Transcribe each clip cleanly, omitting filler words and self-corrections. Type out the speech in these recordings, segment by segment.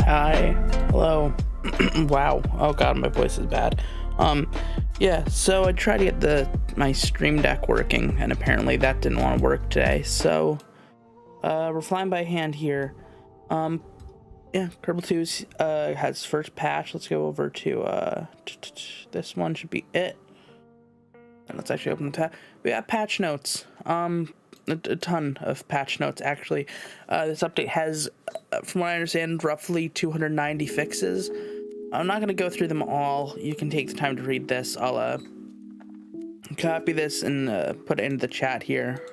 Hi. Hello. Wow. Oh god, my voice is bad. Yeah, so I tried to get my Stream Deck working, and apparently that didn't want to work today, so we're flying by hand here. Yeah, Kerbal 2's has first patch. Let's go over to this one should be it. And let's actually open the tab. We got patch notes. A ton of patch notes actually. This update has, from what I understand, roughly 290 fixes. I'm not going to go through them all. You can take the time to read this. I'll copy this and put it into the chat here.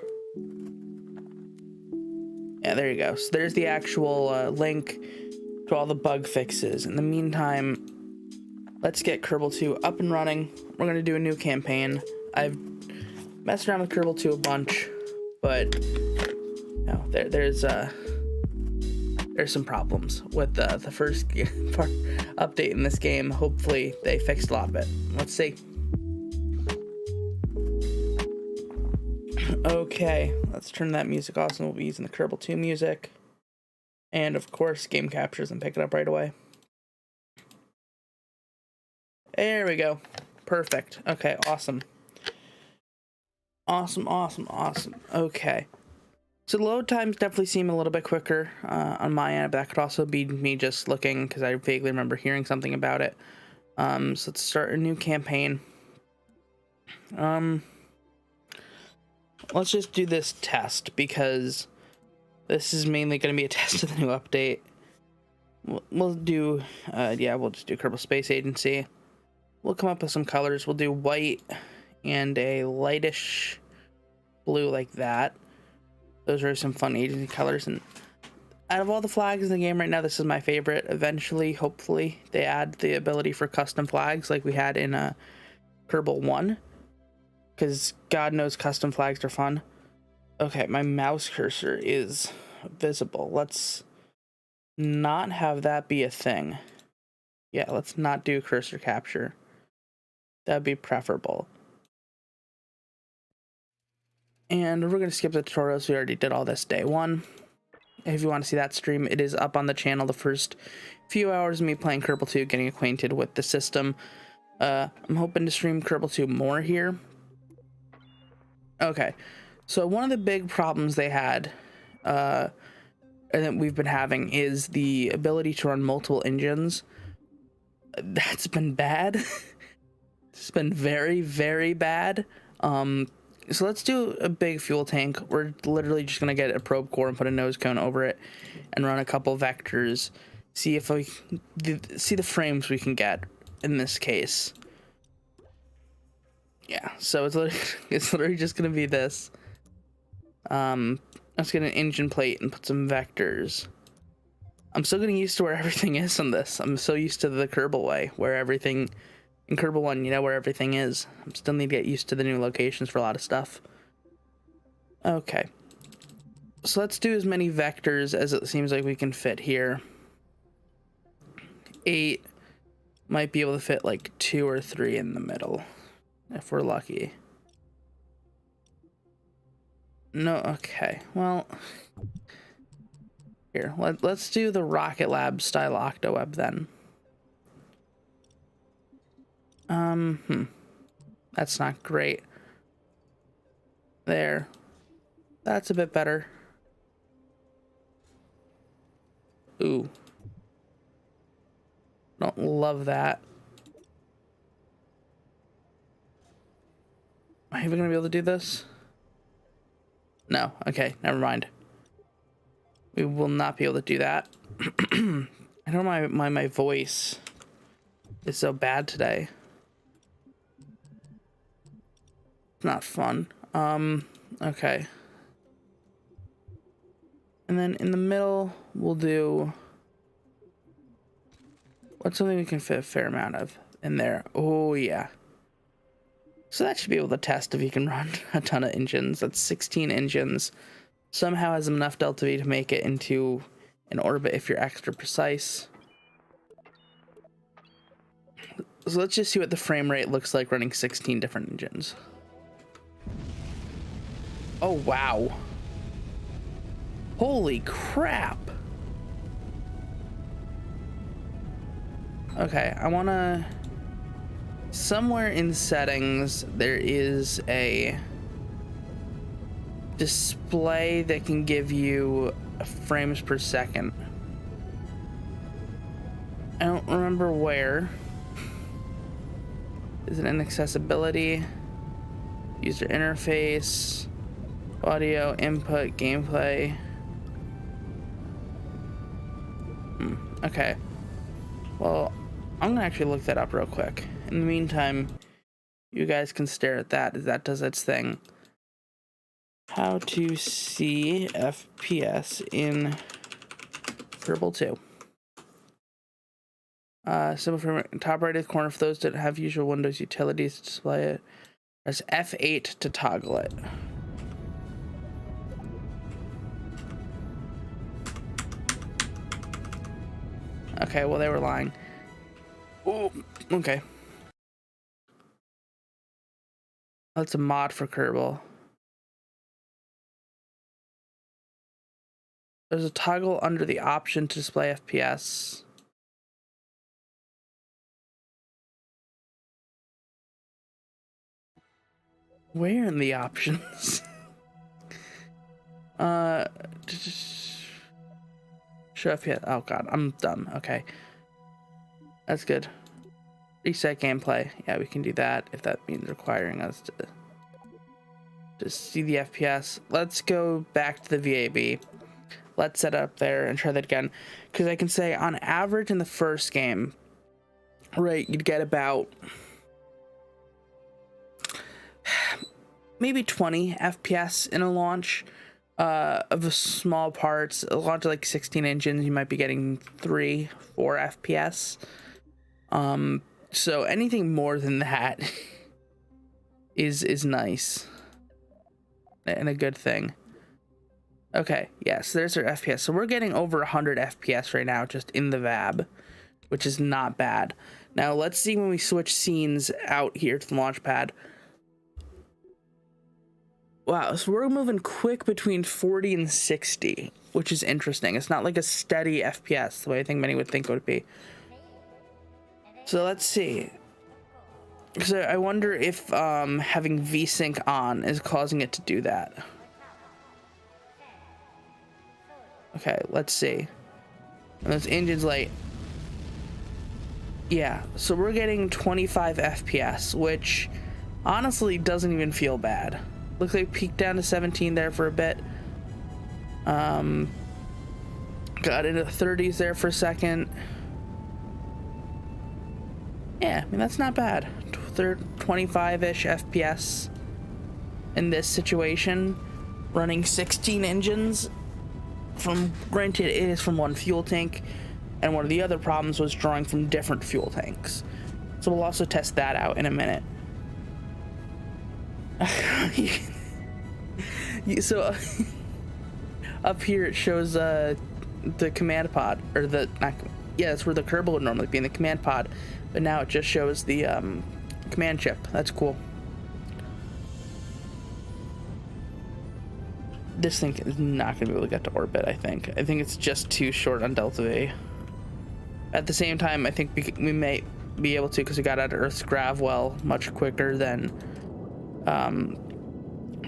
Yeah, there you go. So there's the actual link to all the bug fixes. In the meantime, let's get Kerbal 2 up and running. We're going to do a new campaign. I've messed around with Kerbal 2 a bunch, but no, there's some problems with the first update in this game. Hopefully they fixed a lot of it. Let's see. Okay, let's turn that music off, and we'll be using the Kerbal 2 music. And of course, game captures and pick it up right away. There we go. Perfect. Okay, awesome. Awesome. Okay. So the load times definitely seem a little bit quicker on my end, but that could also be me just looking because I vaguely remember hearing something about it. So let's start a new campaign. Let's just do this test because this is mainly going to be a test of the new update. We'll do, we'll just do Kerbal Space Agency. We'll come up with some colors. We'll do white and a lightish blue like that. Those are some fun agency colors, and out of all the flags in the game right now, this is my favorite. Eventually, hopefully, they add the ability for custom flags like we had in Kerbal 1, because God knows custom flags are fun. Okay, my mouse cursor is visible. Let's not have that be a thing. Yeah, let's not do cursor capture. That'd be preferable. And we're going to skip the tutorials. We already did all this day one. If you want to see that stream, it is up on the channel. The first few hours of me playing Kerbal 2, getting acquainted with the system. I'm hoping to stream Kerbal 2 more here. Okay, so one of the big problems they had, and that we've been having, is the ability to run multiple engines. That's been bad. It's been very, very bad. So let's do a big fuel tank. We're literally just gonna get a probe core and put a nose cone over it and run a couple vectors. See if we see the frames we can get in this case. Yeah, so it's literally just gonna be this. Let's get an engine plate and put some vectors. I'm still getting used to where everything is on this. I'm so used to the Kerbal way, where everything in Kerbal 1, you know where everything is. I still need to get used to the new locations for a lot of stuff. Okay. So let's do as many vectors as it seems like we can fit here. 8 might be able to fit like 2 or 3 in the middle, if we're lucky. No, okay. Well, here, let's do the Rocket Lab style Octoweb then. That's not great. There. That's a bit better. Ooh. Don't love that. Am I even gonna be able to do this? No. Okay, never mind. We will not be able to do that. I don't know why my voice is so bad today. It's not fun. Okay. And then in the middle, we'll do... what's something we can fit a fair amount of in there? Oh, yeah. So that should be able to test if you can run a ton of engines. That's 16 engines. Somehow has enough delta V to make it into an orbit if you're extra precise. So let's just see what the frame rate looks like running 16 different engines. Oh, wow. Holy crap. Okay, I want to... somewhere in settings, there is a display that can give you frames per second. I don't remember where. Is it in accessibility? User interface, audio, input, gameplay. Okay. Well, I'm gonna actually look that up real quick. In the meantime, you guys can stare at that as that does its thing. How to see FPS in Kerbal 2. Simple frame top right of the corner for those that have usual Windows utilities to display it. Press F8 to toggle it. Okay, well, they were lying. Oh, okay. That's a mod for Kerbal. There's a toggle under the option to display FPS. Where in the options? Show FPS. Oh god, I'm done. Okay. That's good. Reset gameplay. Yeah, we can do that if that means requiring us to see the FPS. Let's go back to the VAB. Let's set it up there and try that again. Because I can say on average in the first game, right, you'd get about maybe 20 FPS in a launch of small parts. A launch of like 16 engines, you might be getting 3-4 FPS. So anything more than that is nice and a good thing. Okay, yes, there's our FPS. So we're getting over 100 FPS right now just in the VAB, which is not bad. Now let's see when we switch scenes out here to the launch pad. Wow, so we're moving quick between 40 and 60, which is interesting. It's not like a steady FPS the way I think many would think it would be. So let's see. So I wonder if having VSync on is causing it to do that. Okay, let's see. And those engines light. Yeah, so we're getting 25 FPS, which honestly doesn't even feel bad. Looks like peaked down to 17 there for a bit. Got into the 30s there for a second. Yeah, I mean, that's not bad. 25-ish FPS in this situation. Running 16 engines. Granted, it is from one fuel tank. And one of the other problems was drawing from different fuel tanks. So we'll also test that out in a minute. So up here it shows the command pod, or that's where the kerbal would normally be, in the command pod, but now it just shows the command chip. That's cool. This thing is not going to be able to get to orbit. I think it's just too short on Delta V. At the same time, I think we may be able to, because we got out of Earth's grav well much quicker than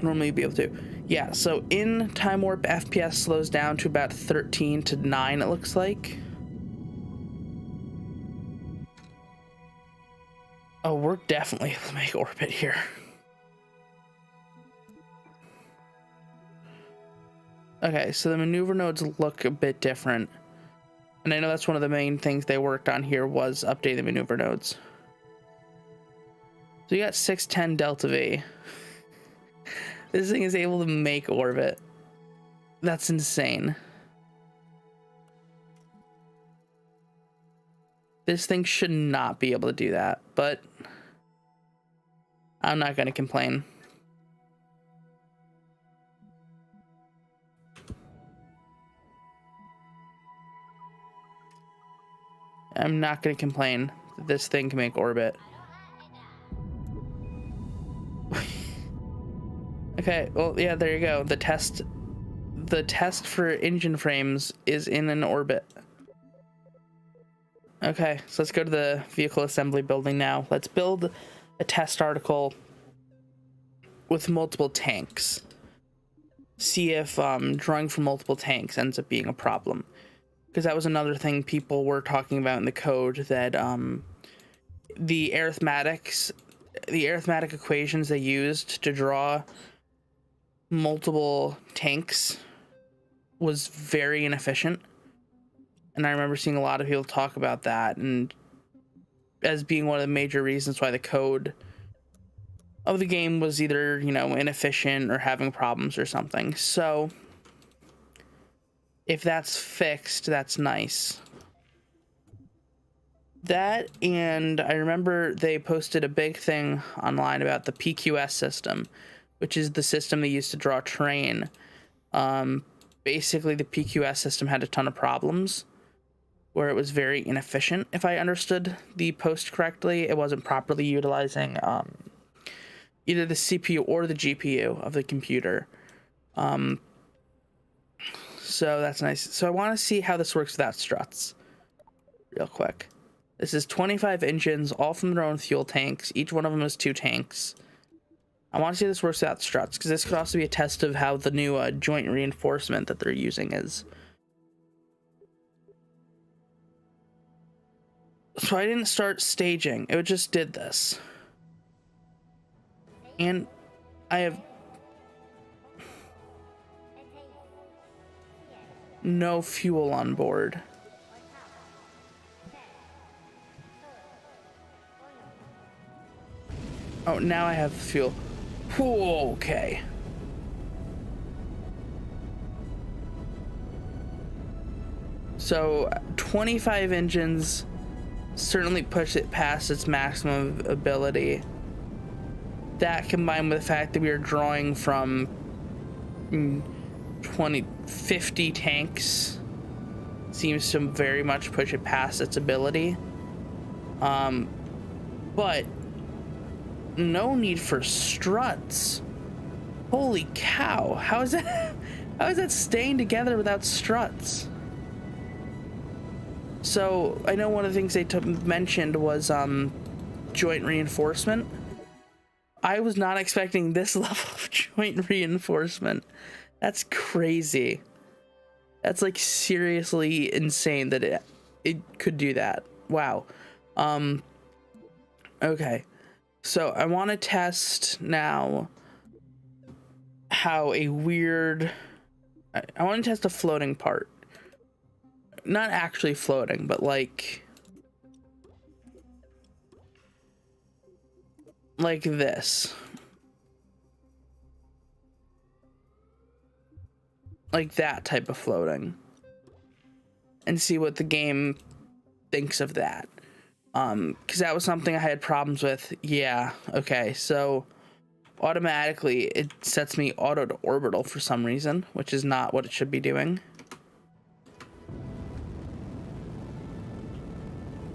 normally be able to. Yeah, so in time warp, FPS slows down to about 13 to 9, it looks like. Oh, we're definitely able to make orbit here. Okay, so the maneuver nodes look a bit different. And I know that's one of the main things they worked on here, was updating the maneuver nodes. So you got 610 Delta V. This thing is able to make orbit. That's insane. This thing should not be able to do that, but I'm not going to complain. I'm not going to complain that this thing can make orbit. Okay, well, yeah, there you go. The test for engine frames is in an orbit. Okay, so let's go to the vehicle assembly building now. Let's build a test article with multiple tanks. See if drawing from multiple tanks ends up being a problem. Because that was another thing people were talking about in the code, that the arithmetic equations they used to draw multiple tanks was very inefficient. And I remember seeing a lot of people talk about that, and as being one of the major reasons why the code of the game was either, inefficient or having problems or something. So if that's fixed, that's nice. That, and I remember they posted a big thing online about the PQS system, which is the system they used to draw terrain. Basically, the PQS system had a ton of problems where it was very inefficient. If I understood the post correctly, it wasn't properly utilizing either the CPU or the GPU of the computer. So that's nice. So I want to see how this works without struts real quick. This is 25 engines, all from their own fuel tanks. Each one of them has 2 tanks. I want to see how this works without struts, because this could also be a test of how the new joint reinforcement that they're using is. So I didn't start staging. It just did this. And I have no fuel on board. Oh, now I have fuel. Whoa, okay. So 25 engines certainly push it past its maximum ability. That, combined with the fact that we are drawing from 50 tanks, seems to very much push it past its ability. But no need for struts. Holy cow! How is that staying together without struts? So I know one of the things they mentioned was joint reinforcement. I was not expecting this level of joint reinforcement. That's crazy. That's like seriously insane that it could do that. Wow. Okay. So I want to test now how a weird... I want to test a floating part. Not actually floating, but like this. Like that type of floating. And see what the game thinks of that. Because that was something I had problems with. Yeah, okay, so automatically it sets me auto to orbital for some reason, which is not what it should be doing.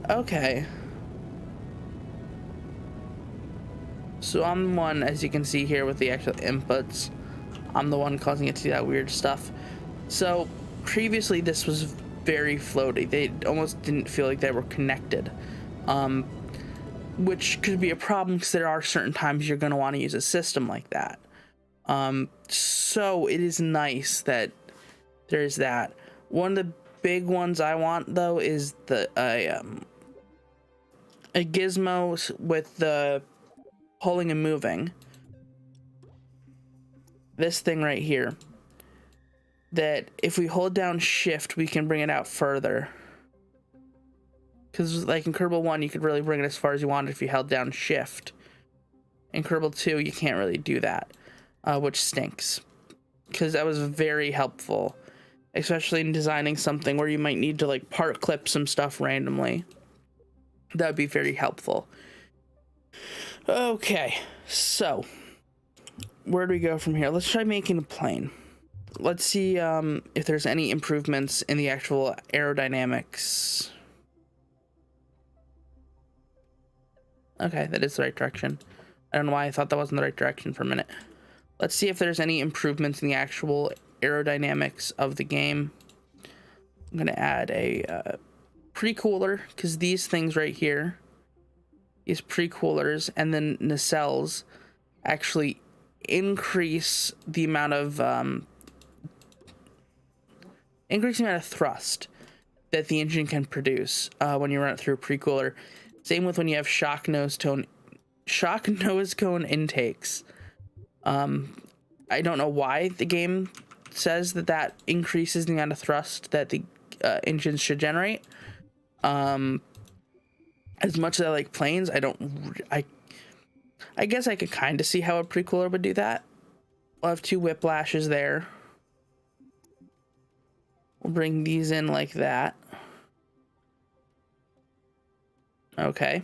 Okay. So I'm the one, as you can see here with the actual inputs, I'm the one causing it to do that weird stuff. So previously this was very floaty. They almost didn't feel like they were connected. Which could be a problem because there are certain times you're going to want to use a system like that. So it is nice that there's that. One of the big ones I want though is a gizmo with the pulling and moving. This thing right here. That if we hold down shift, we can bring it out further. Because like in Kerbal 1, you could really bring it as far as you wanted if you held down shift. In Kerbal 2, you can't really do that, which stinks. Because that was very helpful, especially in designing something where you might need to like part clip some stuff randomly. That would be very helpful. Okay, so where do we go from here? Let's try making a plane. Let's see if there's any improvements in the actual aerodynamics. Okay, that is the right direction. I don't know why I thought that wasn't the right direction for a minute. Let's see if there's any improvements in the actual aerodynamics of the game. I'm going to add a pre-cooler, because these things right here, these pre-coolers and then nacelles actually increase the amount of thrust that the engine can produce when you run it through a pre-cooler. Same with when you have shock nose cone intakes. I don't know why the game says that increases the amount of thrust that the engines should generate. As much as I like planes, I guess I could kind of see how a pre-cooler would do that. We'll have 2 whiplashes there. We'll bring these in like that. Okay.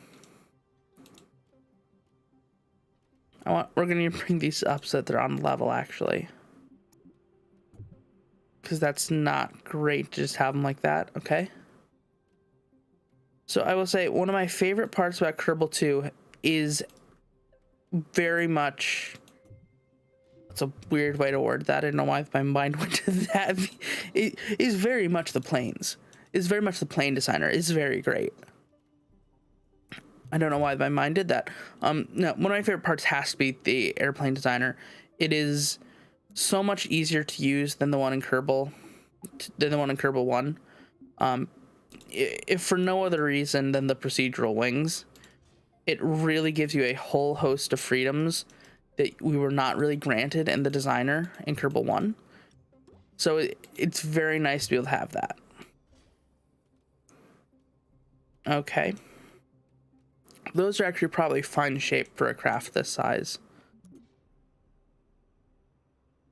We're gonna bring these up so that they're on level, actually. Because that's not great to just have them like that, okay? So I will say, one of my favorite parts about Kerbal 2 is very much... That's a weird way to word that. I don't know why my mind went to that. It is very much the planes. It's very much the plane designer. It's very great. I don't know why my mind did that. No, one of my favorite parts has to be the airplane designer. It is so much easier to use than the one in Kerbal 1. If for no other reason than the procedural wings, it really gives you a whole host of freedoms that we were not really granted in the designer in Kerbal 1. So it's very nice to be able to have that. Okay. Those are actually probably fine shape for a craft this size.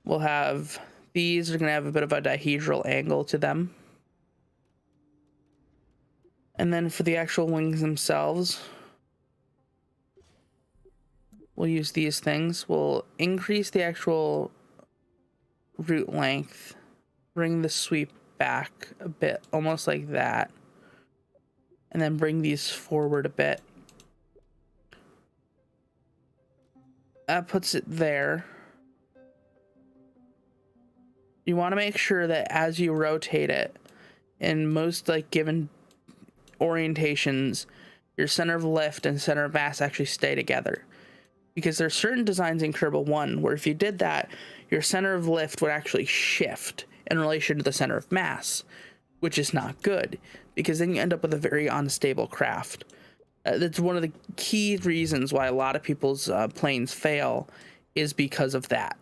We'll have these are going to have a bit of a dihedral angle to them. And then for the actual wings themselves, we'll use these things. We'll increase the actual root length, bring the sweep back a bit, almost like that, and then bring these forward a bit. That puts it there. You want to make sure that as you rotate it, in most like given orientations, your center of lift and center of mass actually stay together. Because there are certain designs in Kerbal 1 where if you did that, your center of lift would actually shift in relation to the center of mass, which is not good, because then you end up with a very unstable craft. That's one of the key reasons why a lot of people's planes fail, is because of that.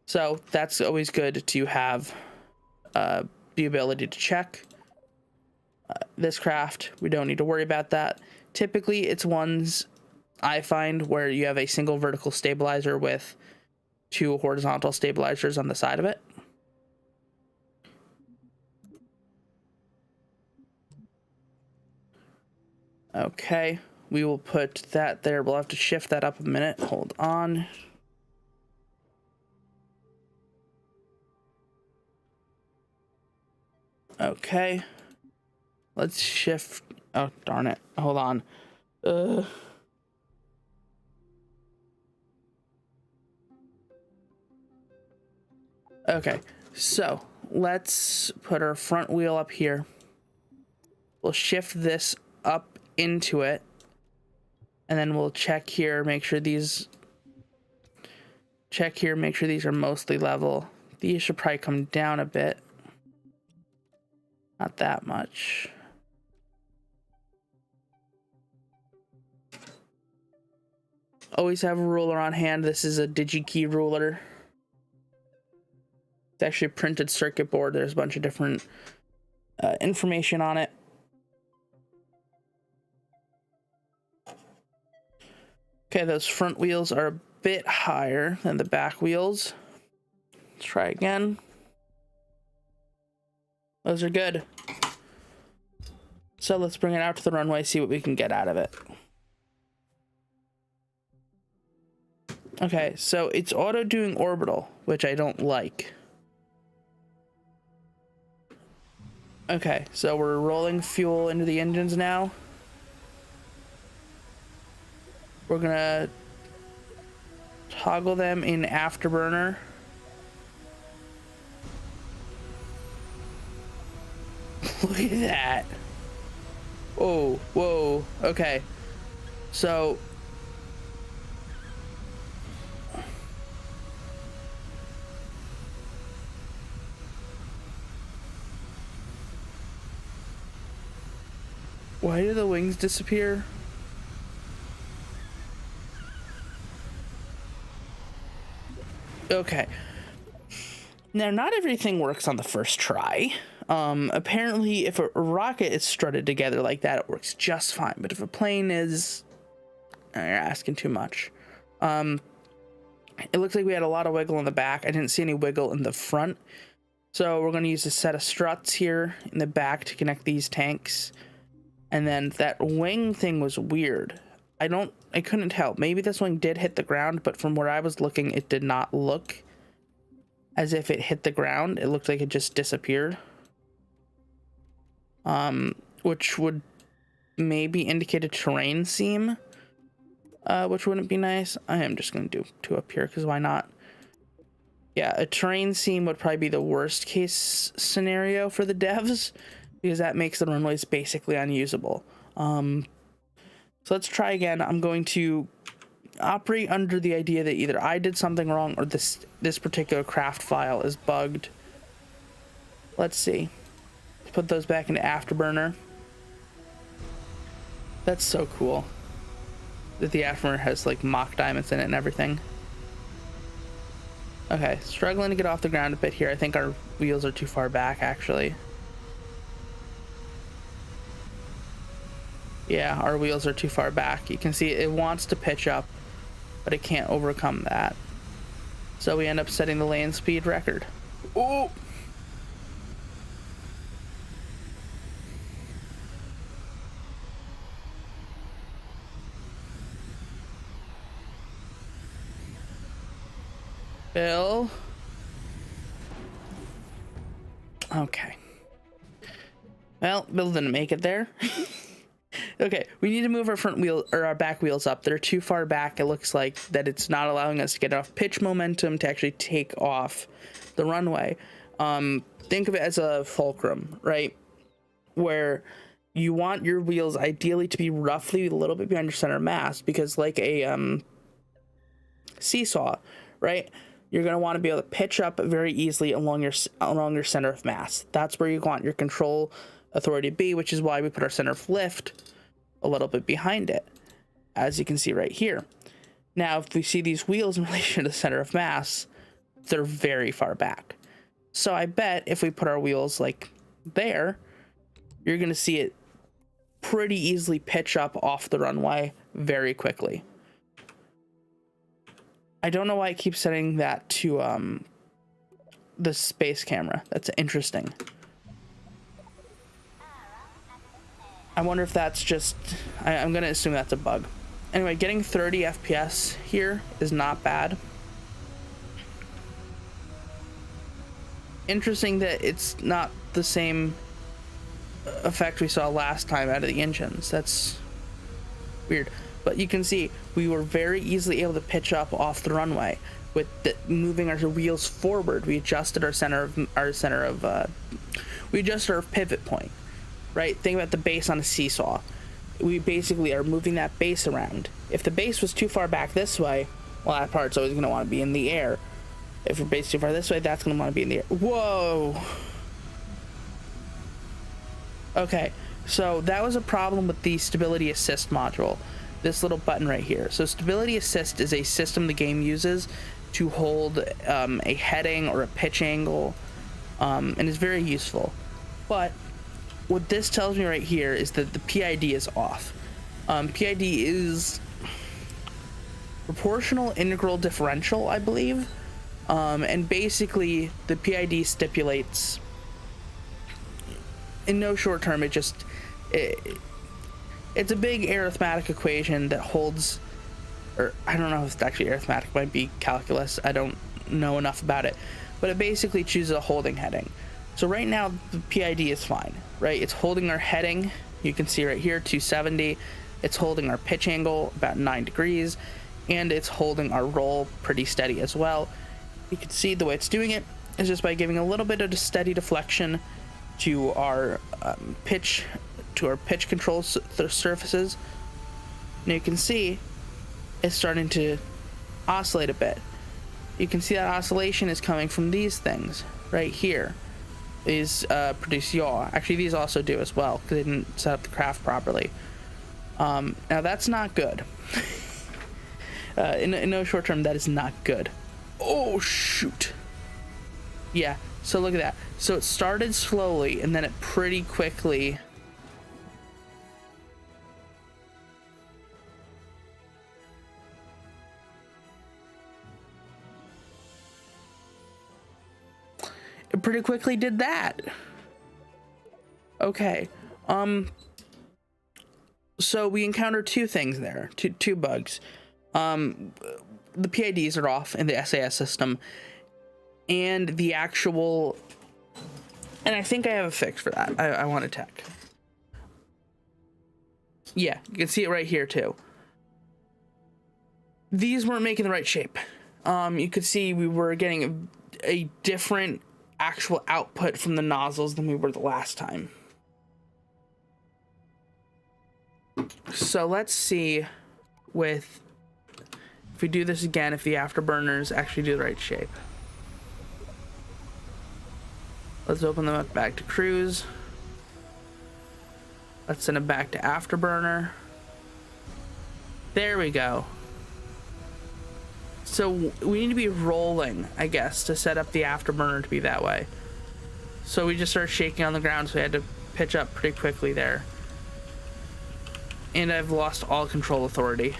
So that's always good to have the ability to check. This craft, we don't need to worry about that. Typically, it's ones I find where you have a single vertical stabilizer with 2 horizontal stabilizers on the side of it. Okay, we will put that there. We'll have to shift that up a minute. Hold on. Okay. Let's shift. Oh, darn it. Hold on. Okay, so let's put our front wheel up here. We'll shift this up into it. And then we'll check here, make sure these are mostly level. These should probably come down a bit. Not that much. Always have a ruler on hand. This is a DigiKey ruler. It's actually a printed circuit board. There's a bunch of different information on it. Okay, those front wheels are a bit higher than the back wheels. Let's try again. Those are good. So let's bring it out to the runway, see what we can get out of it. Okay, so it's auto doing orbital, which I don't like. Okay, so we're rolling fuel into the engines now. We're gonna toggle them in afterburner. Look at that. Oh, whoa. Okay. So why do the wings disappear? Okay. Now, not everything works on the first try. Apparently, if a rocket is strutted together like that, it works just fine. But if a plane is... You're asking too much. It looks like we had a lot of wiggle in the back. I didn't see any wiggle in the front. So we're going to use a set of struts here in the back to connect these tanks. And then that wing thing was weird. I couldn't tell. Maybe this wing did hit the ground, but from where I was looking, it did not look as if it hit the ground. It looked like it just disappeared. Which would maybe indicate a terrain seam, which wouldn't be nice. I am just going to do 2 up here, because why not? Yeah, a terrain seam would probably be the worst case scenario for the devs, because that makes the runways basically unusable. So let's try again. I'm going to operate under the idea that either I did something wrong or this particular craft file is bugged. Let's see. Let's put those back into afterburner. That's so cool that the afterburner has like mock diamonds in it and everything. Okay, struggling to get off the ground a bit here. I think our wheels are too far back, actually. Yeah, our wheels are too far back. You can see it wants to pitch up, but it can't overcome that. So we end up setting the land speed record. Oh! Bill. Okay. Well, Bill didn't make it there. Okay, we need to move our front wheel or our back wheels up. They're too far back. It looks like that it's not allowing us to get enough pitch momentum to actually take off the runway. Think of it as a fulcrum, right? Where you want your wheels ideally to be roughly a little bit behind your center of mass, because like a seesaw, right? You're going to want to be able to pitch up very easily along your center of mass. That's where you want your control authority to be, which is why we put our center of lift a little bit behind it, as you can see right here. Now, if we see these wheels in relation to the center of mass, they're very far back. So I bet if we put our wheels like there, you're going to see it pretty easily pitch up off the runway very quickly. I don't know why I keep setting that to the space camera. That's interesting. I wonder if that's just, I'm going to assume that's a bug. Anyway, getting 30 FPS here is not bad. Interesting that it's not the same effect we saw last time out of the engines. That's weird. But you can see we were very easily able to pitch up off the runway with moving our wheels forward. We adjusted we adjusted our pivot point, right? Think about the base on a seesaw. We basically are moving that base around. If the base was too far back this way, well, that part's always going to want to be in the air. If your base is too far this way, that's going to want to be in the air. Whoa! Okay, so that was a problem with the stability assist module. This little button right here. So stability assist is a system the game uses to hold a heading or a pitch angle, and is very useful. But what this tells me right here is that the PID is off. PID is proportional integral differential, I believe. And basically the PID stipulates, in no short term, it's a big arithmetic equation that holds, or I don't know if it's actually arithmetic, it might be calculus, I don't know enough about it, but it basically chooses a holding heading. So right now the PID is fine, right? It's holding our heading, you can see right here, 270. It's holding our pitch angle about 9 degrees, and it's holding our roll pretty steady as well. You can see the way it's doing it is just by giving a little bit of a steady deflection to our pitch control surfaces. And you can see it's starting to oscillate a bit. You can see that oscillation is coming from these things right here. These produce yaw. Actually, these also do as well because they didn't set up the craft properly. Now that's not good. In no short term, that is not good. Oh shoot. Yeah, so look at that. So it started slowly and then it pretty quickly did that. Okay. So we encountered two things there, two bugs. The PIDs are off in the SAS system, and the actual, and I think I have a fix for that. I want to check. Yeah, you can see it right here too. These weren't making the right shape. You could see we were getting a different actual output from the nozzles than we were the last time. So let's see if we do this again, if the afterburners actually do the right shape. Let's open them up back to cruise. Let's send them back to afterburner. There we go. So we need to be rolling, I guess, to set up the afterburner to be that way. So we just started shaking on the ground, so we had to pitch up pretty quickly there. And I've lost all control authority.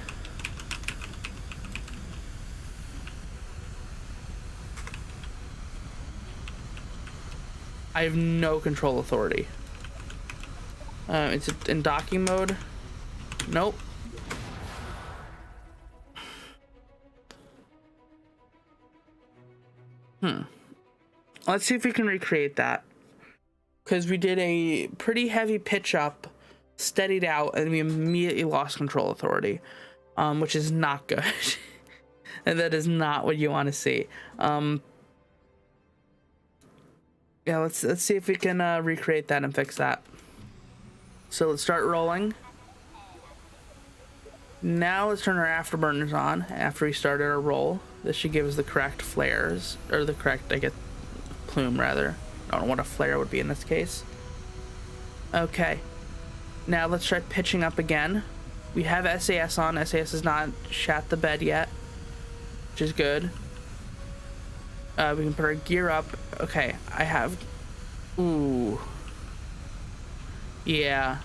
I have no control authority. It's in docking mode. Nope. Let's see if we can recreate that. Because we did a pretty heavy pitch up, steadied out, and we immediately lost control authority, which is not good. And that is not what you want to see. Yeah, let's see if we can recreate that and fix that. So let's start rolling. Now let's turn our afterburners on after we started our roll. This should give us the correct flares, or the correct, I guess, plume rather. I don't know what a flare would be in this case. Okay, now let's try pitching up again. We have SAS on. SAS has not shat the bed yet, which is good. We can put our gear up. Okay, I have... Ooh. Yeah.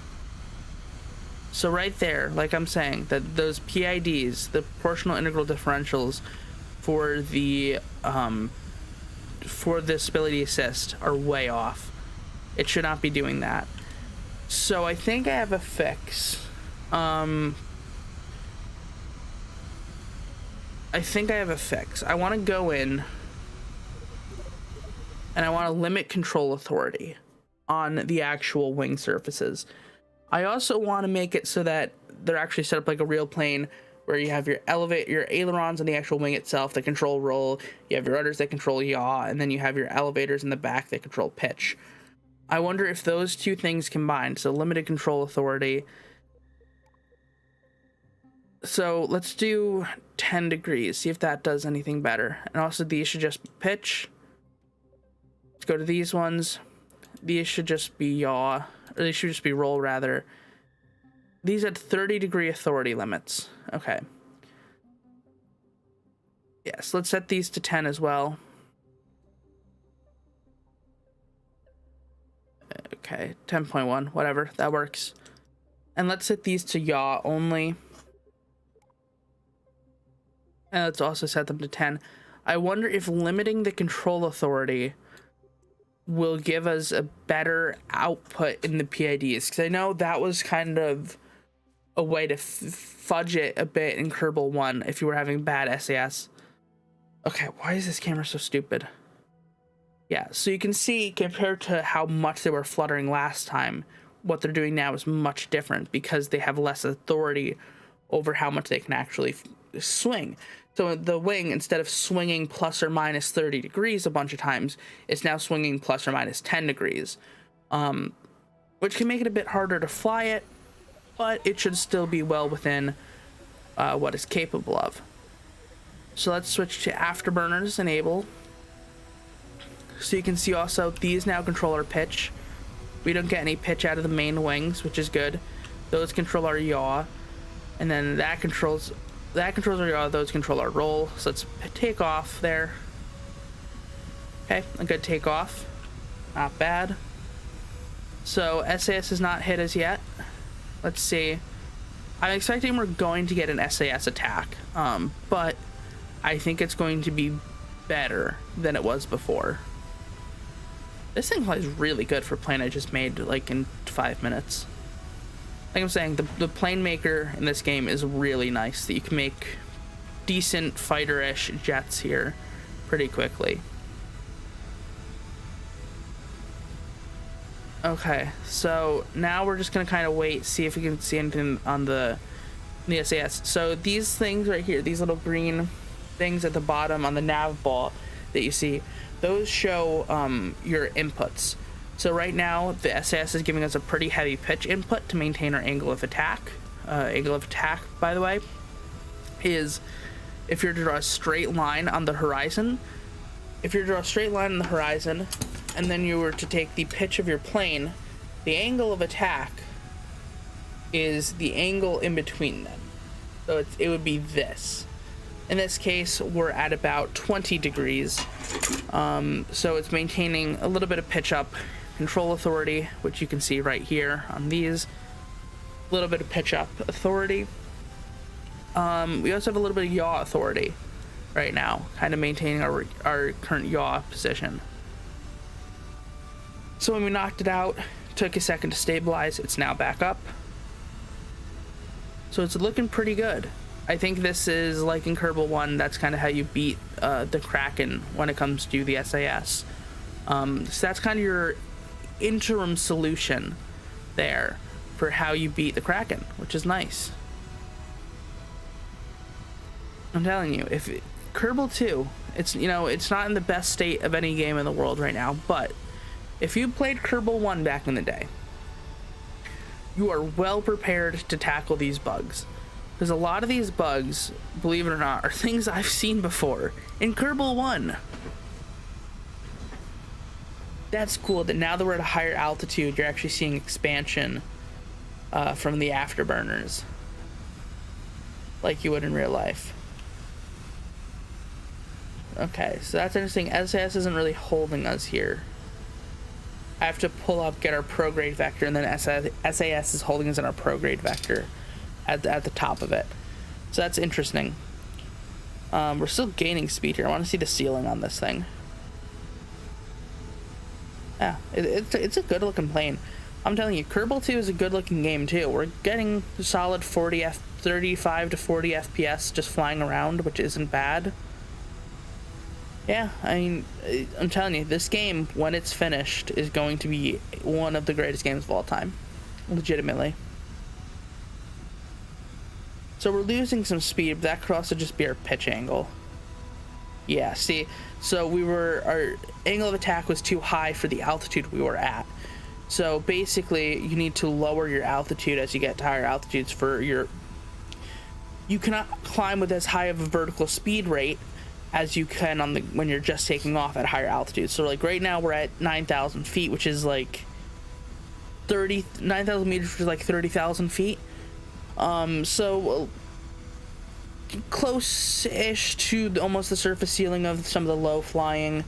So right there, like I'm saying, that those PIDs, the proportional integral differentials for the stability assist are way off. It should not be doing that. So I think I have a fix. I want to go in and I want to limit control authority on the actual wing surfaces. I also want to make it so that they're actually set up like a real plane, where you have your ailerons on the actual wing itself that control roll, you have your rudders that control yaw, and then you have your elevators in the back that control pitch. I wonder if those two things combined, so limited control authority. So let's do 10 degrees, see if that does anything better. And also these should just be pitch. Let's go to these ones. These should just be yaw, or they should just be roll rather. These had 30-degree authority limits. Okay. Yes, let's set these to 10 as well. Okay, 10.1, whatever, that works. And let's set these to yaw only. And let's also set them to 10. I wonder if limiting the control authority will give us a better output in the PIDs, because I know that was kind of a way to fudge it a bit in Kerbal 1 if you were having bad SAS. Okay, why is this camera so stupid? Yeah, so you can see, compared to how much they were fluttering last time, what they're doing now is much different because they have less authority over how much they can actually swing. So the wing, instead of swinging plus or minus 30 degrees a bunch of times, it's now swinging plus or minus 10 degrees, which can make it a bit harder to fly it, but it should still be well within what it's capable of. So let's switch to afterburners, enable. So you can see also these now control our pitch. We don't get any pitch out of the main wings, which is good. Those control our yaw, and then that controls our yaw, those control our roll. So let's take off there. Okay, a good takeoff. Not bad. So SAS is not hit as yet. Let's see. I'm expecting we're going to get an SAS attack, but I think it's going to be better than it was before. This thing flies really good for a plane I just made like in 5 minutes. Like I'm saying, the plane maker in this game is really nice, that you can make decent fighter-ish jets here pretty quickly. Okay, so now we're just gonna kind of wait, see if we can see anything on the SAS. So these things right here, these little green things at the bottom on the nav ball that you see, those show your inputs. So right now the SAS is giving us a pretty heavy pitch input to maintain our angle of attack. Angle of attack, by the way, is if you're to draw a straight line on the horizon. If you draw a straight line on the horizon, and then you were to take the pitch of your plane, the angle of attack is the angle in between them. So it would be this. In this case, we're at about 20 degrees. So it's maintaining a little bit of pitch up, control authority, which you can see right here on these. A little bit of pitch up authority. We also have a little bit of yaw authority right now, kind of maintaining our current yaw position. So when we knocked it out, took a second to stabilize, it's now back up. So it's looking pretty good. I think this is, like in Kerbal 1, that's kind of how you beat the Kraken when it comes to the SAS. So that's kind of your interim solution there for how you beat the Kraken, which is nice. I'm telling you, if Kerbal 2, it's not in the best state of any game in the world right now, but if you played Kerbal 1 back in the day, you are well prepared to tackle these bugs. Because a lot of these bugs, believe it or not, are things I've seen before in Kerbal 1. That's cool that now that we're at a higher altitude, you're actually seeing expansion from the afterburners, like you would in real life. Okay, so that's interesting. SAS isn't really holding us here. I have to pull up, get our prograde vector, and then SAS is holding us in our prograde vector at the top of it. So that's interesting. We're still gaining speed here. I want to see the ceiling on this thing. Yeah, it's a good looking plane. I'm telling you, Kerbal 2 is a good looking game too. We're getting solid 35 to 40 FPS just flying around, which isn't bad. Yeah, I mean, I'm telling you, this game, when it's finished, is going to be one of the greatest games of all time. Legitimately. So we're losing some speed, but that could also just be our pitch angle. Yeah, see, so our angle of attack was too high for the altitude we were at. So basically, you need to lower your altitude as you get to higher altitudes you cannot climb with as high of a vertical speed rate as you can when you're just taking off at higher altitudes. So like right now we're at 9,000 feet, which is like 9,000 meters, which is like 30,000 feet. So close-ish to almost the surface ceiling of some of the low-flying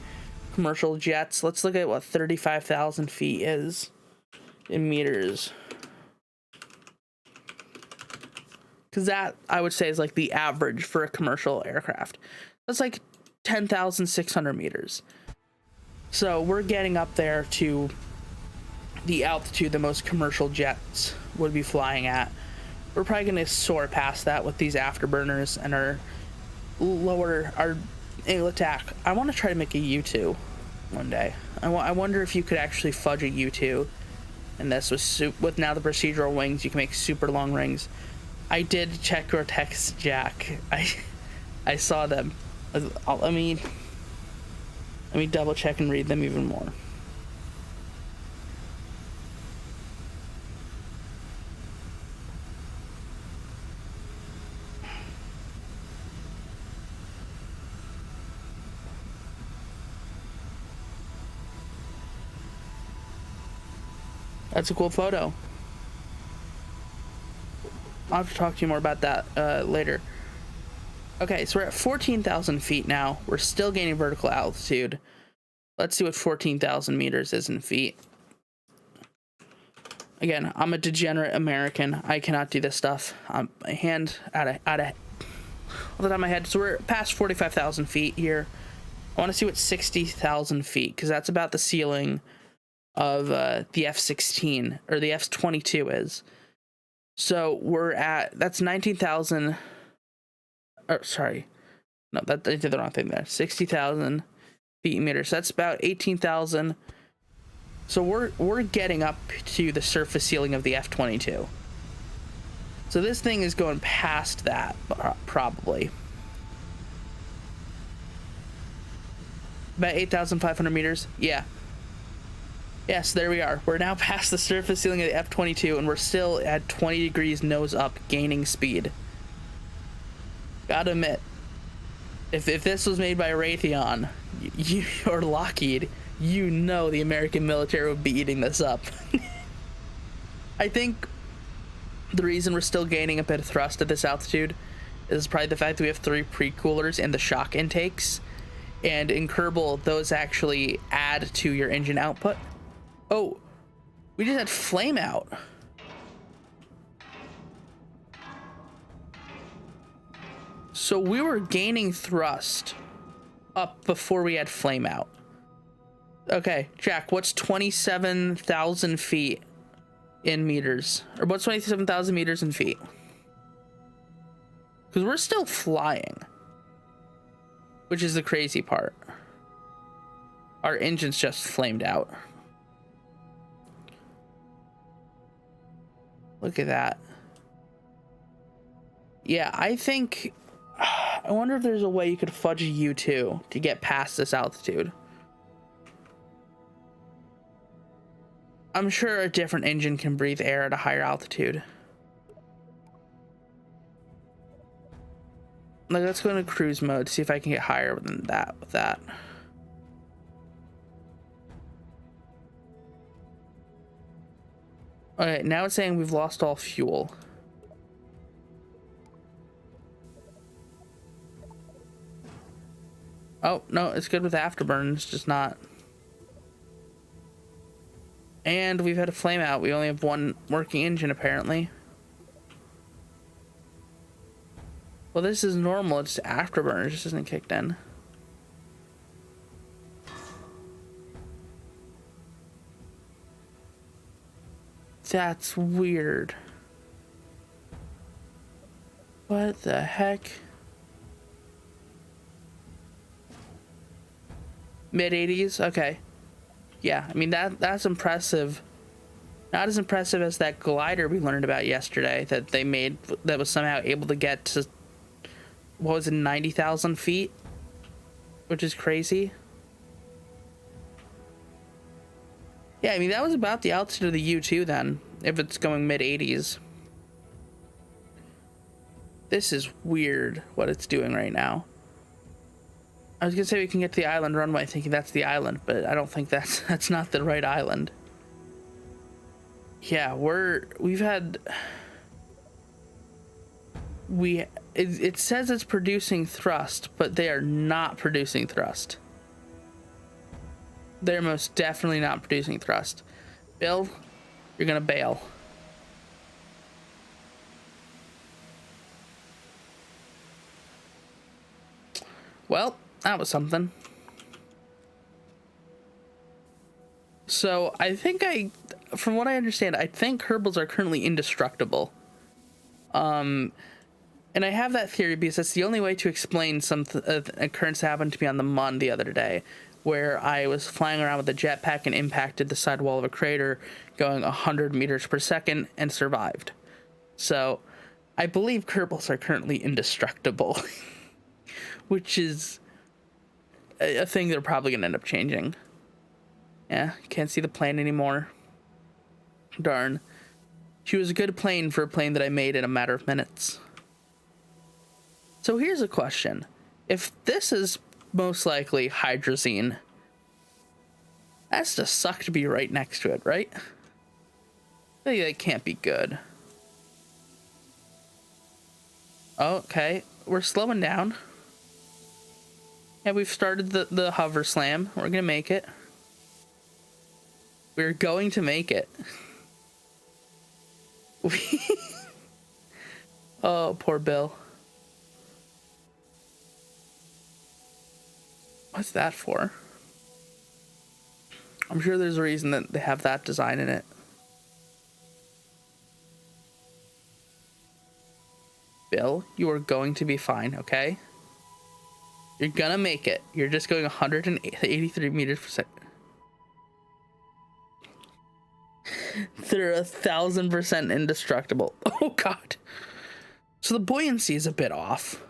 commercial jets. Let's look at what 35,000 feet is in meters. Because that, I would say, is like the average for a commercial aircraft. That's like 10,600 meters. So we're getting up there to the altitude that most commercial jets would be flying at. We're probably going to soar past that with these afterburners and our angle attack. I want to try to make a U2 one day. I wonder if you could actually fudge a U2 in this with now the procedural wings. You can make super long rings. I did check your text, Jack. I saw them. Let me double check and read them even more. That's a cool photo. I'll have to talk to you more about that later. Okay, so we're at 14,000 feet now. We're still gaining vertical altitude. Let's see what 14,000 meters is in feet. Again, I'm a degenerate American. I cannot do this stuff. My hand out of the top of my head. So we're past 45,000 feet here. I want to see what 60,000 feet, because that's about the ceiling of the F-16 or the F-22 is. So that's 19,000. Oh, sorry. No, I did the wrong thing there. 60,000 feet meters. That's about 18,000. So we're getting up to the surface ceiling of the F-22. So this thing is going past that, probably. About 8,500 meters. Yeah. Yes, there we are. We're now past the surface ceiling of the F-22, and we're still at 20 degrees nose up, gaining speed. Gotta admit, if this was made by Raytheon or Lockheed, you know the American military would be eating this up. I think the reason we're still gaining a bit of thrust at this altitude is probably the fact that we have 3 pre-coolers and the shock intakes. And in Kerbal, those actually add to your engine output. Oh, we just had flame out. So we were gaining thrust up before we had flame out. Okay, Jack, what's 27,000 feet in meters? Or what's 27,000 meters in feet? Because we're still flying, which is the crazy part. Our engine's just flamed out. Look at that. Yeah, I think... I wonder if there's a way you could fudge a U2 to get past this altitude. I'm sure a different engine can breathe air at a higher altitude. Like, let's go into cruise mode, see if I can get higher than that with that. Okay, now it's saying we've lost all fuel. Oh, no, it's good with afterburns, just not. And we've had a flame out. We only have one working engine, apparently. Well, this is normal. It's afterburners. This isn't kicked in. That's weird. What the heck? Mid-80s? Okay. Yeah, I mean, that's impressive. Not as impressive as that glider we learned about yesterday that they made that was somehow able to get to, what was it, 90,000 feet? Which is crazy. Yeah, I mean, that was about the altitude of the U-2 then, if it's going mid-80s. This is weird what it's doing right now. I was gonna say we can get to the island runway thinking that's the island, but I don't think that's not the right island. Yeah, it says it's producing thrust, but they are not producing thrust. They're most definitely not producing thrust. Bill, you're gonna bail. Well, that was something. So I think from what I understand, I think kerbals are currently indestructible. And I have that theory because that's the only way to explain some occurrence that happened to me on the Mun the other day, where I was flying around with a jetpack and impacted the sidewall of a crater going 100 meters per second and survived. So I believe kerbals are currently indestructible, which is a thing they're probably going to end up changing. Yeah, can't see the plane anymore. Darn. She was a good plane for a plane that I made in a matter of minutes. So here's a question. If this is most likely hydrazine, that's just suck to be right next to it, right? I think that can't be good. Okay, we're slowing down. Yeah, we've started the hover slam. We're gonna make it. We're going to make it. Oh, poor Bill. What's that for? I'm sure there's a reason that they have that design in it. Bill, you are going to be fine, okay? You're gonna make it. You're just going 183 meters per second. They're 1,000% indestructible. Oh god. So the buoyancy is a bit off.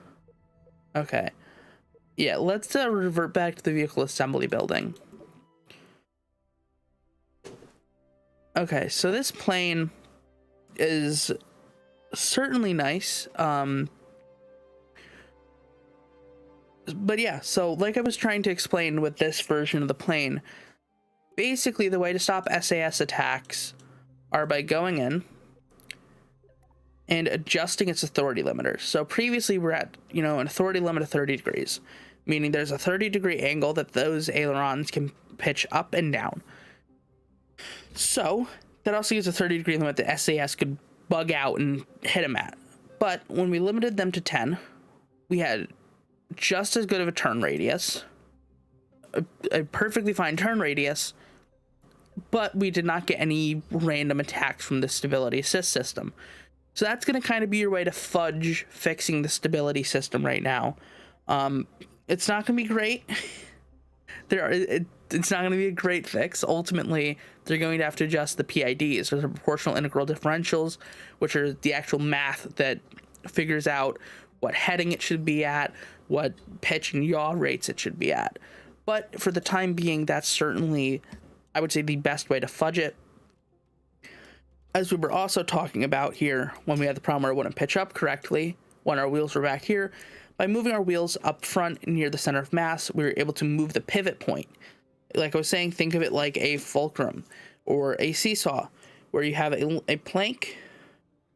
Okay. Yeah, let's revert back to the vehicle assembly building. Okay, so this plane is certainly nice. But yeah, so like I was trying to explain with this version of the plane, basically the way to stop SAS attacks are by going in and adjusting its authority limiter. So previously we're at, an authority limit of 30 degrees, meaning there's a 30-degree angle that those ailerons can pitch up and down. So that also gives a 30-degree limit that SAS could bug out and hit them at. But when we limited them to 10, we had just as good of a turn radius, a perfectly fine turn radius, but we did not get any random attacks from the stability assist system. So that's going to kind of be your way to fudge fixing the stability system right now. It's not going to be great. It's not going to be a great fix. Ultimately, they're going to have to adjust the PIDs, or the proportional integral differentials, which are the actual math that figures out what heading it should be at, what pitch and yaw rates it should be at. But for the time being, that's certainly, I would say, the best way to fudge it. As we were also talking about here when we had the problem where it wouldn't pitch up correctly, when our wheels were back here, by moving our wheels up front near the center of mass, we were able to move the pivot point. Like I was saying, think of it like a fulcrum or a seesaw, where you have a plank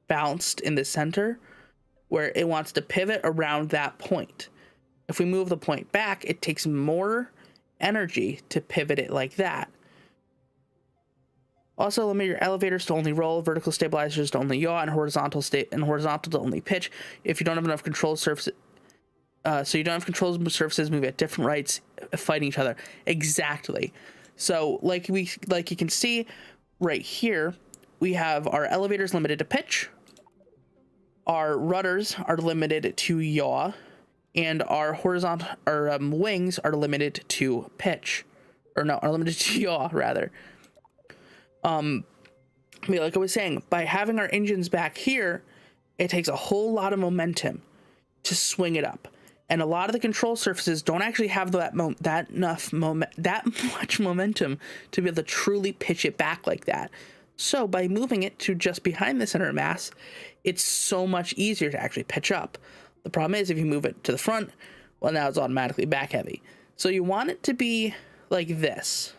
balanced in the center where it wants to pivot around that point. If we move the point back, it takes more energy to pivot it like that. Also, limit your elevators to only roll, vertical stabilizers to only yaw, and horizontal to only pitch. If you don't have enough control surfaces, so you don't have control surfaces moving at different rates, fighting each other. Exactly. So, like you can see right here, we have our elevators limited to pitch, our rudders are limited to yaw, and our horizontal wings are limited to pitch, or no, are limited to yaw rather. Like I was saying, by having our engines back here, it takes a whole lot of momentum to swing it up, and a lot of the control surfaces don't actually have that much momentum to be able to truly pitch it back like that. So by moving it to just behind the center of mass, it's so much easier to actually pitch up. The problem is if you move it to the front, well, now it's automatically back heavy. So you want it to be like this,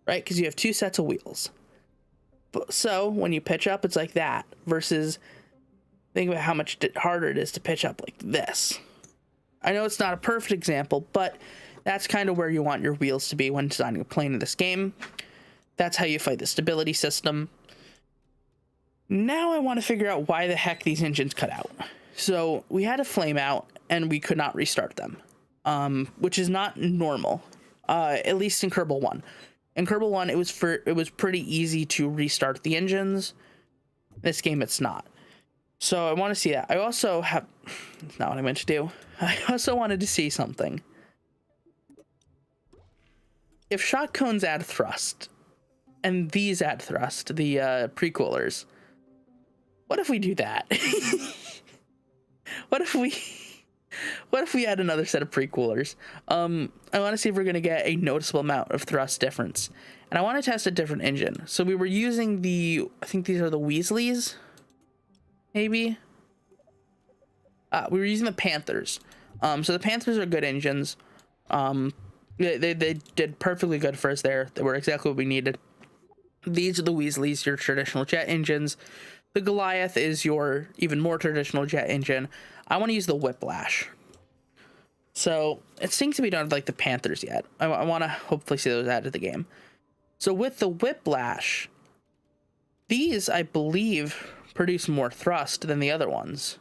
right? Because you have two sets of wheels. So when you pitch up, it's like that, versus think about how much harder it is to pitch up like this. I know it's not a perfect example, but that's kind of where you want your wheels to be when designing a plane in this game. That's how you fight the stability system. Now I want to figure out why the heck these engines cut out. So we had a flame out and we could not restart them, which is not normal, at least in Kerbal 1. In Kerbal 1, it was pretty easy to restart the engines. This game, it's not. So I want to see that. I also have... That's not what I meant to do. I also wanted to see something. If shock cones add thrust, and these add thrust, the pre-coolers, what if we do that? What if we add another set of pre-coolers? I want to see if we're going to get a noticeable amount of thrust difference. And I want to test a different engine. So we were using I think these are the Weasleys, maybe? We were using the Panthers. So the Panthers are good engines. They did perfectly good for us there. They were exactly what we needed. These are the Weasleys, your traditional jet engines. The Goliath is your even more traditional jet engine. I want to use the Whiplash. So it stinks that we don't have like the Panthers yet. I want to hopefully see those added to the game. So with the Whiplash, these I believe produce more thrust than the other ones.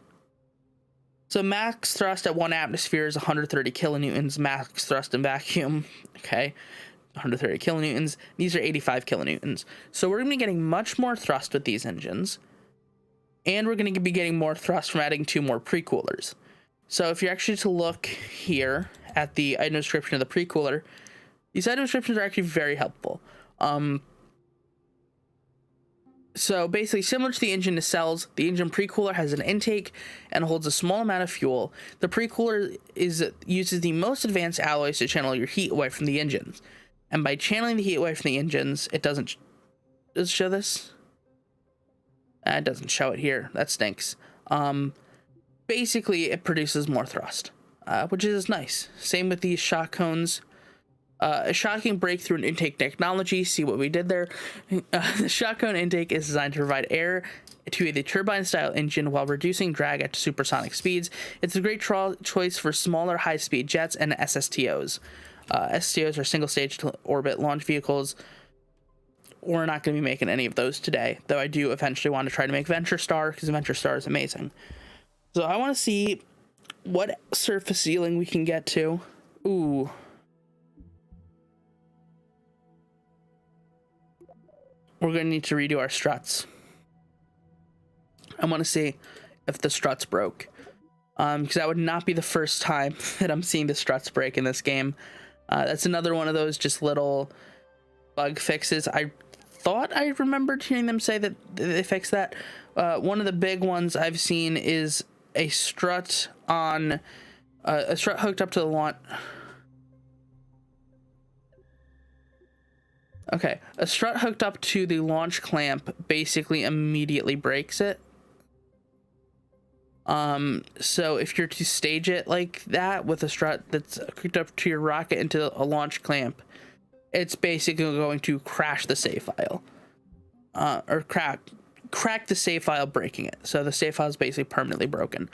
So max thrust at 1 atmosphere is 130 kilonewtons. Max thrust in vacuum, okay, 130 kilonewtons. These are 85 kilonewtons. So we're going to be getting much more thrust with these engines. And we're going to be getting more thrust from adding 2 more pre-coolers. So if you're actually to look here at the item description of the pre-cooler, these item descriptions are actually very helpful. So basically, similar to the engine nacelles, the engine pre-cooler has an intake and holds a small amount of fuel. The pre-cooler uses the most advanced alloys to channel your heat away from the engines. And by channeling the heat away from the engines, it does it show this? It doesn't show it here. That stinks. Basically, it produces more thrust, which is nice. Same with these shock cones. A shocking breakthrough in intake technology. See what we did there. The shock cone intake is designed to provide air to the turbine-style engine while reducing drag at supersonic speeds. It's a great choice for smaller, high-speed jets and SSTOs. SSTOs are single-stage orbit launch vehicles. We're not going to be making any of those today, though I do eventually want to try to make Venture Star, because Venture Star is amazing. So I want to see what surface ceiling we can get to. Ooh. We're going to need to redo our struts. I want to see if the struts broke. Because that would not be the first time that I'm seeing the struts break in this game. That's another one of those just little bug fixes. I thought I remembered hearing them say that they fixed that. One of the big ones I've seen is a strut on... a strut hooked up to the launch... Okay, a strut hooked up to the launch clamp basically immediately breaks it. So if you're to stage it like that with a strut that's hooked up to your rocket into a launch clamp, it's basically going to crash the save file. Or crack the save file, breaking it. So the save file is basically permanently broken.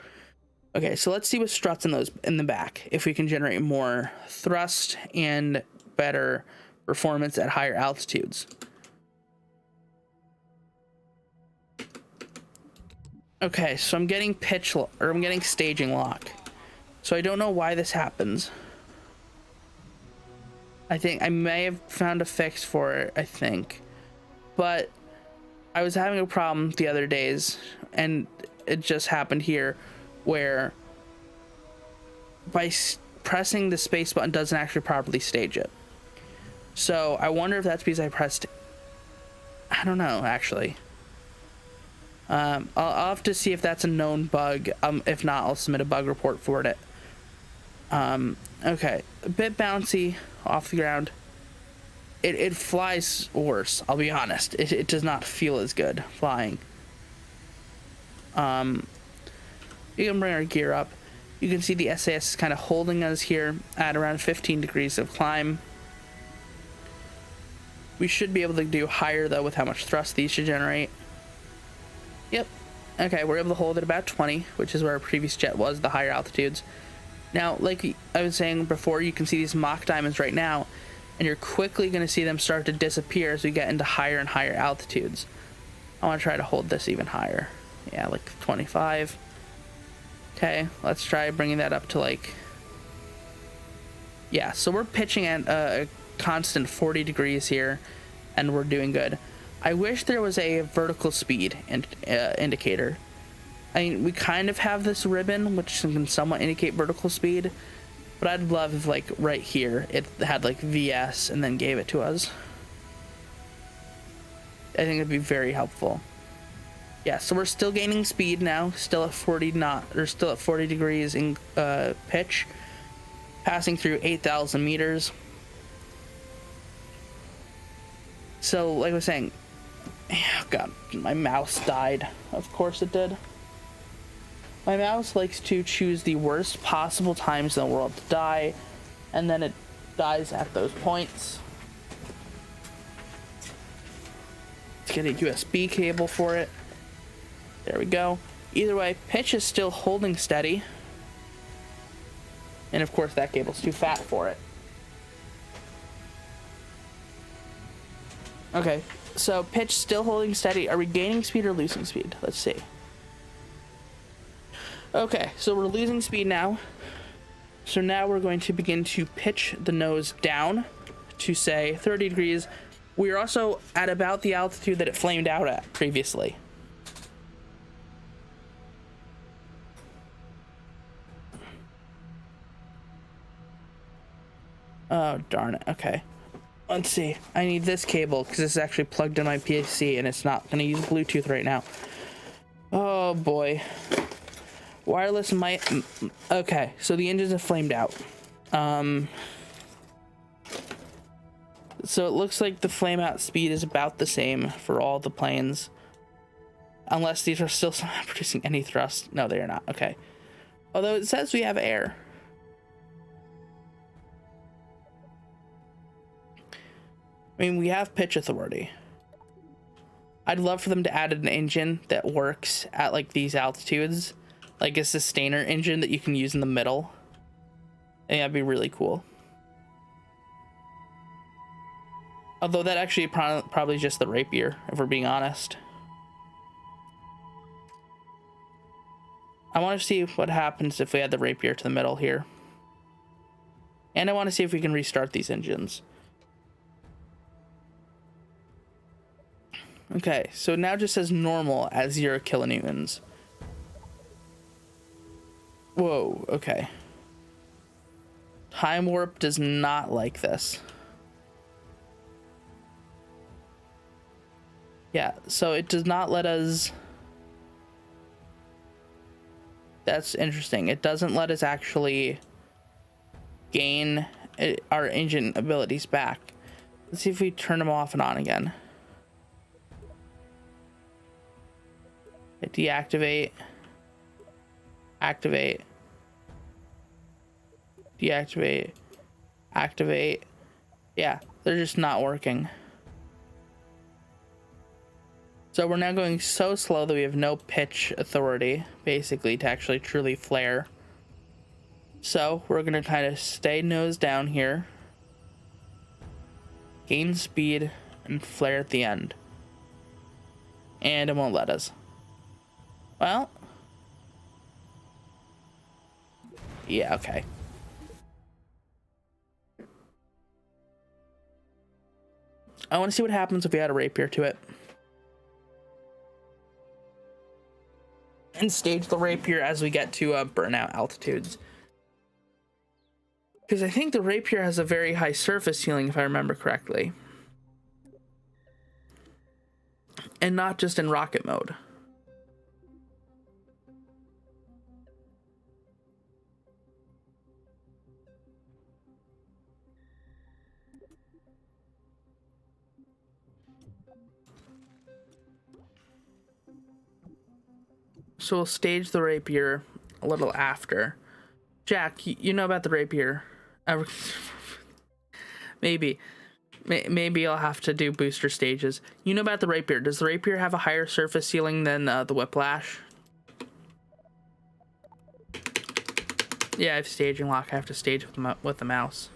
Okay, so let's see what struts in those in the back. If we can generate more thrust and better performance at higher altitudes. Okay, so I'm getting I'm getting staging lock. So I don't know why this happens. I think I may have found a fix for it, I think. But I was having a problem the other days, and it just happened here, where by pressing the space button doesn't actually properly stage it. So I wonder if that's because I pressed, I don't know, actually. I'll have to see if that's a known bug. If not, I'll submit a bug report for it. Okay, a bit bouncy off the ground. It flies worse, I'll be honest. It does not feel as good flying. You can bring our gear up. You can see the SAS is kind of holding us here at around 15 degrees of climb. We should be able to do higher though with how much thrust these should generate. Yep. Okay, we're able to hold at about 20, which is where our previous jet was, the higher altitudes. Now, like I was saying before, you can see these mock diamonds right now, and you're quickly going to see them start to disappear as we get into higher and higher altitudes. I want to try to hold this even higher. Yeah, like 25. Okay, let's try bringing that up to like... Yeah, so we're pitching at a constant 40 degrees here, and we're doing good. I wish there was a vertical speed indicator. I mean, we kind of have this ribbon, which can somewhat indicate vertical speed, but I'd love if, like, right here, it had, like, VS and then gave it to us. I think it'd be very helpful. Yeah, so we're still gaining speed now, still at 40 still at 40 degrees in pitch, passing through 8,000 meters. So, like I was saying, oh God, my mouse died. Of course it did. My mouse likes to choose the worst possible times in the world to die, and then it dies at those points. Let's get a USB cable for it. There we go. Either way, pitch is still holding steady. And of course that cable's too fat for it. Okay, so pitch still holding steady. Are we gaining speed or losing speed? Let's see. Okay, so we're losing speed now. So now we're going to begin to pitch the nose down to say 30 degrees. We are also at about the altitude that it flamed out at previously. Oh, darn it. Okay. Let's see. I need this cable because it's actually plugged in my PC and it's not going to use Bluetooth right now. Oh, boy. Wireless might... Okay, so the engines have flamed out. So it looks like the flame out speed is about the same for all the planes. Unless these are still not producing any thrust. No, they are not. Okay. Although it says we have air. I mean, we have pitch authority. I'd love for them to add an engine that works at like these altitudes, like a sustainer engine that you can use in the middle. I think that'd be really cool. Although that actually probably just the Rapier, if we're being honest. I want to see what happens if we add the Rapier to the middle here. And I want to see if we can restart these engines. Okay, so now it just says normal at 0 kilonewtons. Whoa, okay. Time warp does not like this. Yeah, so it does not let us... That's interesting. It doesn't let us actually gain our engine abilities back. Let's see if we turn them off and on again. Deactivate, activate, deactivate, activate. Yeah, they're just not working. So we're now going so slow that we have no pitch authority, basically, to actually truly flare. So we're going to kind of stay nose down here, gain speed, and flare at the end. And it won't let us. Well, yeah, okay. I want to see what happens if we add a rapier to it. And stage the rapier as we get to burnout altitudes. Because I think the rapier has a very high surface ceiling, if I remember correctly. And not just in rocket mode. So we'll stage the rapier a little after. Jack, you know about the rapier. Maybe I'll have to do booster stages. You know about the rapier. Does the rapier have a higher surface ceiling than the whiplash? Yeah, I have staging lock. I have to stage with the mouse.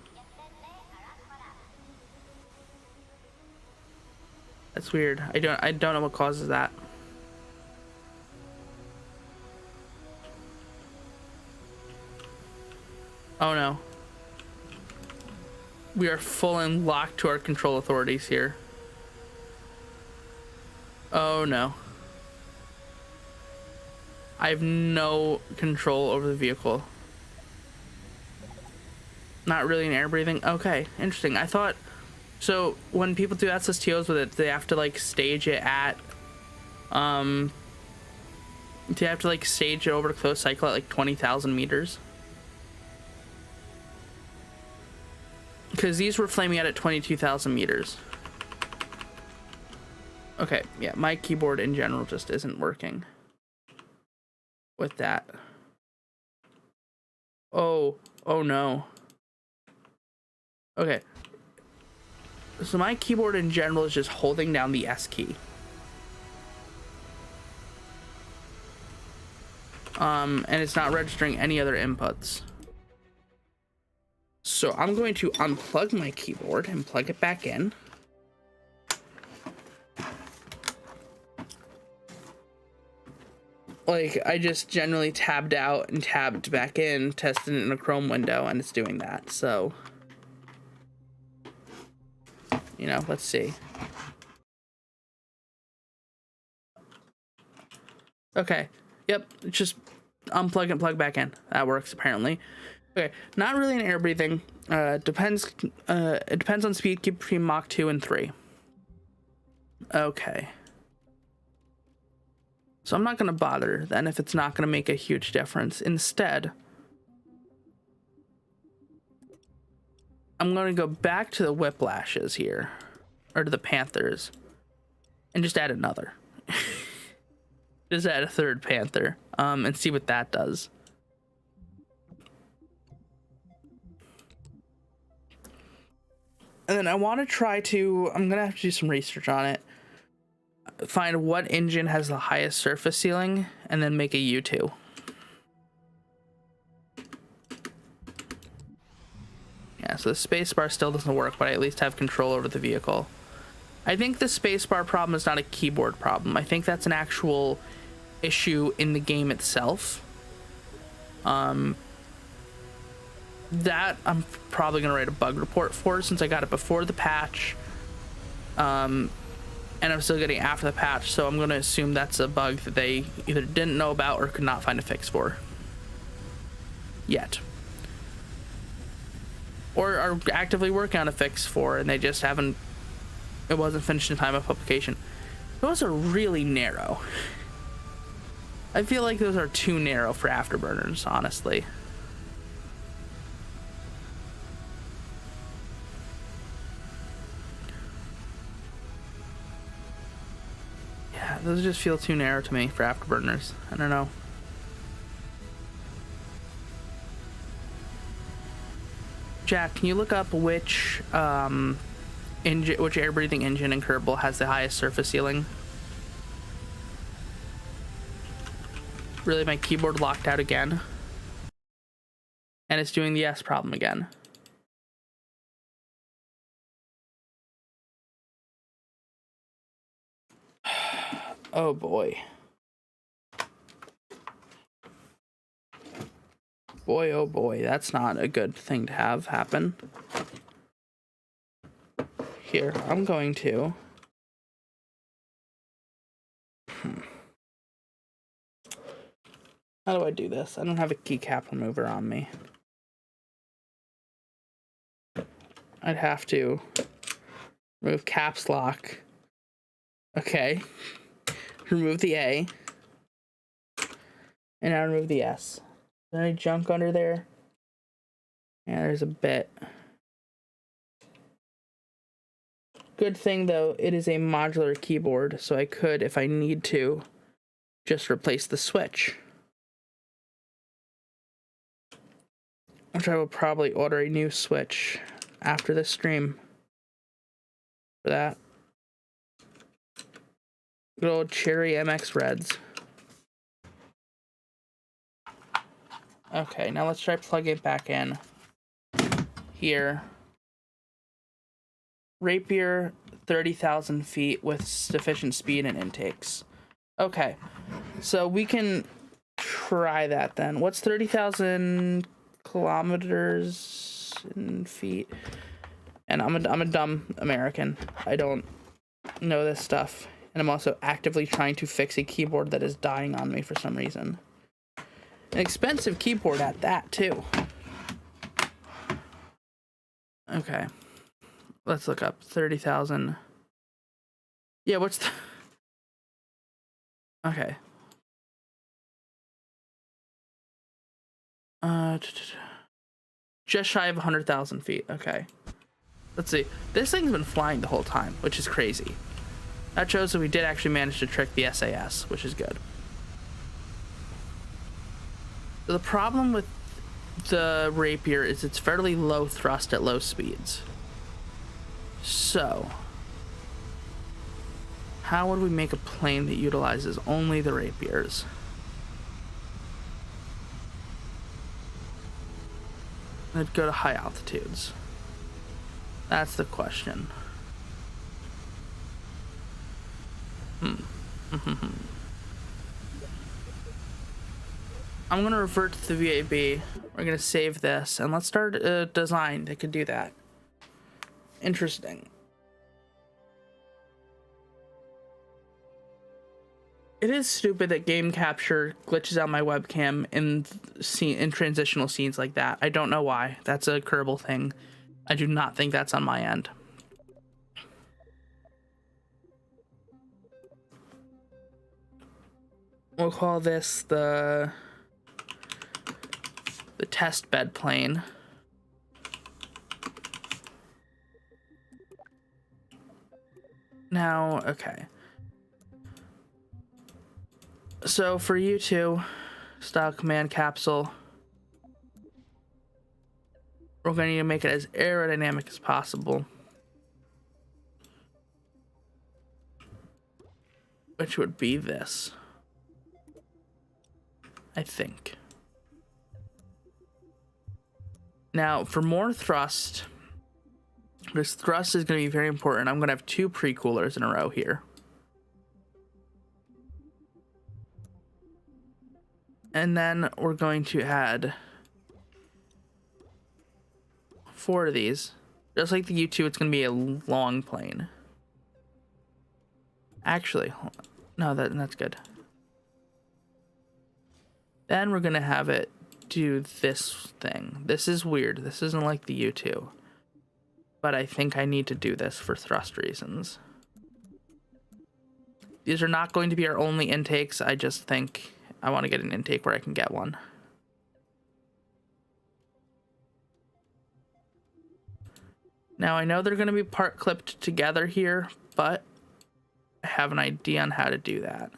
That's weird. I don't know what causes that. Oh no. We are full and locked to our control authorities here. Oh no. I have no control over the vehicle. Not really an air breathing. Okay, interesting. I thought, so when people do SSTOs with it, they have to like stage it at, do you have to like stage it over to close cycle at like 20,000 meters? Because these were flaming out at 22,000 meters. Okay, yeah, my keyboard in general just isn't working with that. Oh no. Okay. So my keyboard in general is just holding down the S key. And it's not registering any other inputs. So I'm going to unplug my keyboard and plug it back in. Like, I just generally tabbed out and tabbed back in, tested it in a Chrome window, and it's doing that. So, you know, let's see. Okay. Yep. Just unplug and plug back in. That works, apparently. Okay, not really an air breathing. It depends on speed. Keep between Mach 2 and 3. Okay. So I'm not gonna bother then if it's not gonna make a huge difference. Instead, I'm gonna go back to the whiplashes here, or to the panthers, and just add another. Just add a third panther, and see what that does. And then I want to try to, I'm going to have to do some research on it. Find what engine has the highest surface ceiling, and then make a U2. Yeah, so the spacebar still doesn't work, but I at least have control over the vehicle. I think the spacebar problem is not a keyboard problem. I think that's an actual issue in the game itself. That I'm probably gonna write a bug report for, since I got it before the patch, and I'm still getting it after the patch, so I'm gonna assume that's a bug that they either didn't know about or could not find a fix for yet, or are actively working on a fix for, and they just haven't, it wasn't finished in time of publication. Those are really narrow. I feel like those are too narrow for afterburners, honestly. Those just feel too narrow to me for afterburners. I don't know. Jack, can you look up which air breathing engine in Kerbal has the highest surface ceiling? Really, my keyboard locked out again. And it's doing the S problem again. Oh boy. Boy, oh boy, that's not a good thing to have happen. Here, I'm going to... How do I do this? I don't have a keycap remover on me. I'd have to remove caps lock. Okay. Remove the A. And now remove the S. Is there any junk under there? Yeah, there's a bit. Good thing though, it is a modular keyboard, so I could, if I need to, just replace the switch. Which I will probably order a new switch after this stream. For that. Good old Cherry MX Reds. Okay, now let's try plugging it back in. Here. Rapier, 30,000 feet with sufficient speed and intakes. Okay, so we can try that then. What's 30,000 kilometers in feet? And I'm a dumb American. I don't know this stuff. And I'm also actively trying to fix a keyboard that is dying on me for some reason. An expensive keyboard at that, too. Okay. Let's look up 30,000. Yeah, what's the... Okay. Just shy of 100,000 feet. Okay. Let's see. This thing's been flying the whole time, which is crazy. That shows that we did actually manage to trick the SAS, which is good. The problem with the Rapier is it's fairly low thrust at low speeds. So, how would we make a plane that utilizes only the Rapiers? I'd go to high altitudes. That's the question. I'm gonna revert to the VAB. We're gonna save this and let's start a design that could do that. Interesting. It is stupid that game capture glitches out my webcam in transitional scenes like that. I don't know why. That's a Kerbal thing. I do not think that's on my end. We'll call this the test bed plane. Now, okay. So for you two, style command capsule, we're going to need to make it as aerodynamic as possible. Which would be this. I think. Now, for more thrust, this thrust is going to be very important. I'm going to have 2 pre-coolers in a row here. And then we're going to add 4 of these. Just like the U2, it's going to be a long plane. Actually, no, that's good. Then we're going to have it do this thing. This is weird. This isn't like the U2. But I think I need to do this for thrust reasons. These are not going to be our only intakes. I just think I want to get an intake where I can get one. Now I know they're going to be part clipped together here, but I have an idea on how to do that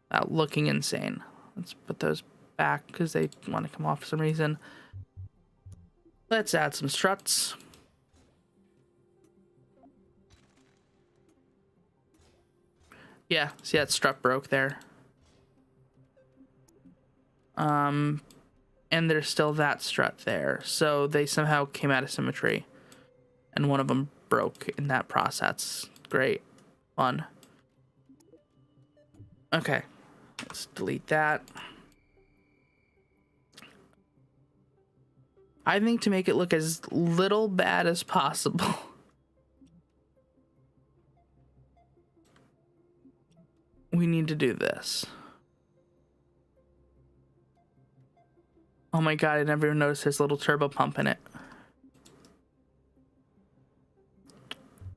without looking insane. Let's put those back because they want to come off for some reason. Let's add some struts. Yeah, see that strut broke there. And there's still that strut there. So they somehow came out of symmetry. And one of them broke in that process. Great. Fun. Okay. Let's delete that. I think to make it look as little bad as possible, we need to do this. Oh my god, I never even noticed there's a little turbo pump in it.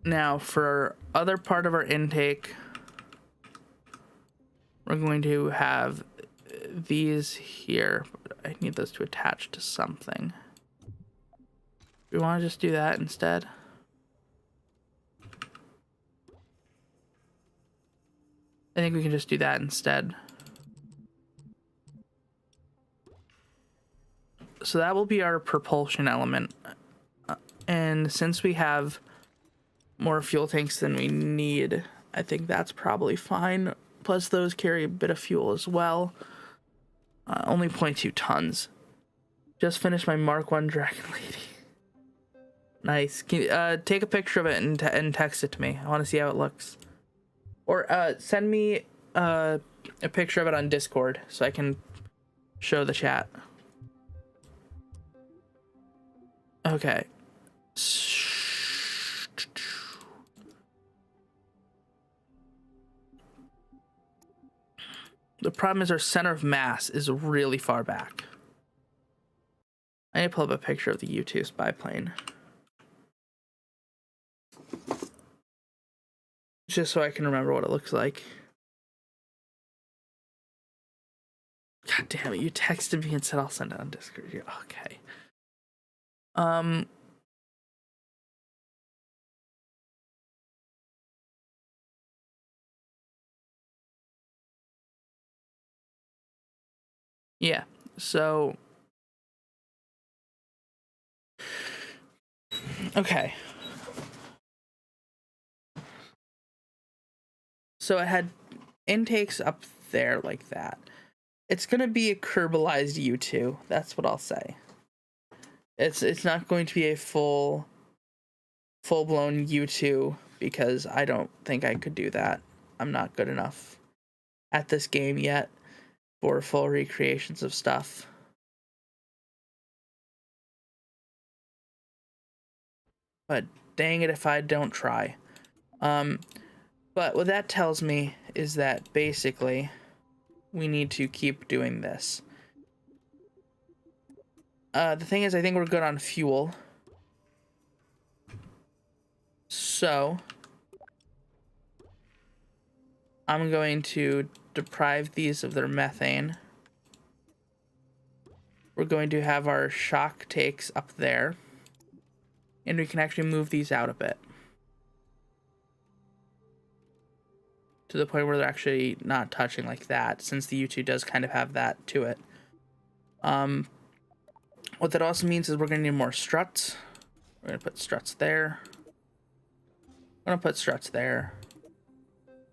Now, for other part of our intake, we're going to have these here. I need those to attach to something. Do we want to just do that instead? I think we can just do that instead. So that will be our propulsion element. And since we have more fuel tanks than we need, I think that's probably fine. Plus those carry a bit of fuel as well. Only 0.2 tons. Just finished my Mark 1 Dragon Lady. Nice. Can you, take a picture of it and text it to me. I want to see how it looks. Or send me a picture of it on Discord so I can show the chat. Okay. The problem is our center of mass is really far back. I need to pull up a picture of the U2 spy plane. Just so I can remember what it looks like. God damn it, you texted me and said I'll send it on Discord. Yeah, okay. Yeah, so okay. So I had intakes up there like that. It's gonna be a kerbalized U2. That's what I'll say. It's not going to be a full-blown U2 because I don't think I could do that. I'm not good enough at this game yet for full recreations of stuff. But dang it if I don't try. But what that tells me is that basically we need to keep doing this. The thing is, I think we're good on fuel. So I'm going to deprive these of their methane. We're going to have our shock takes up there. And we can actually move these out a bit. To the point where they're actually not touching like that, since the U2 does kind of have that to it. What that also means is we're going to need more struts. We're going to put struts there. We're going to put struts there.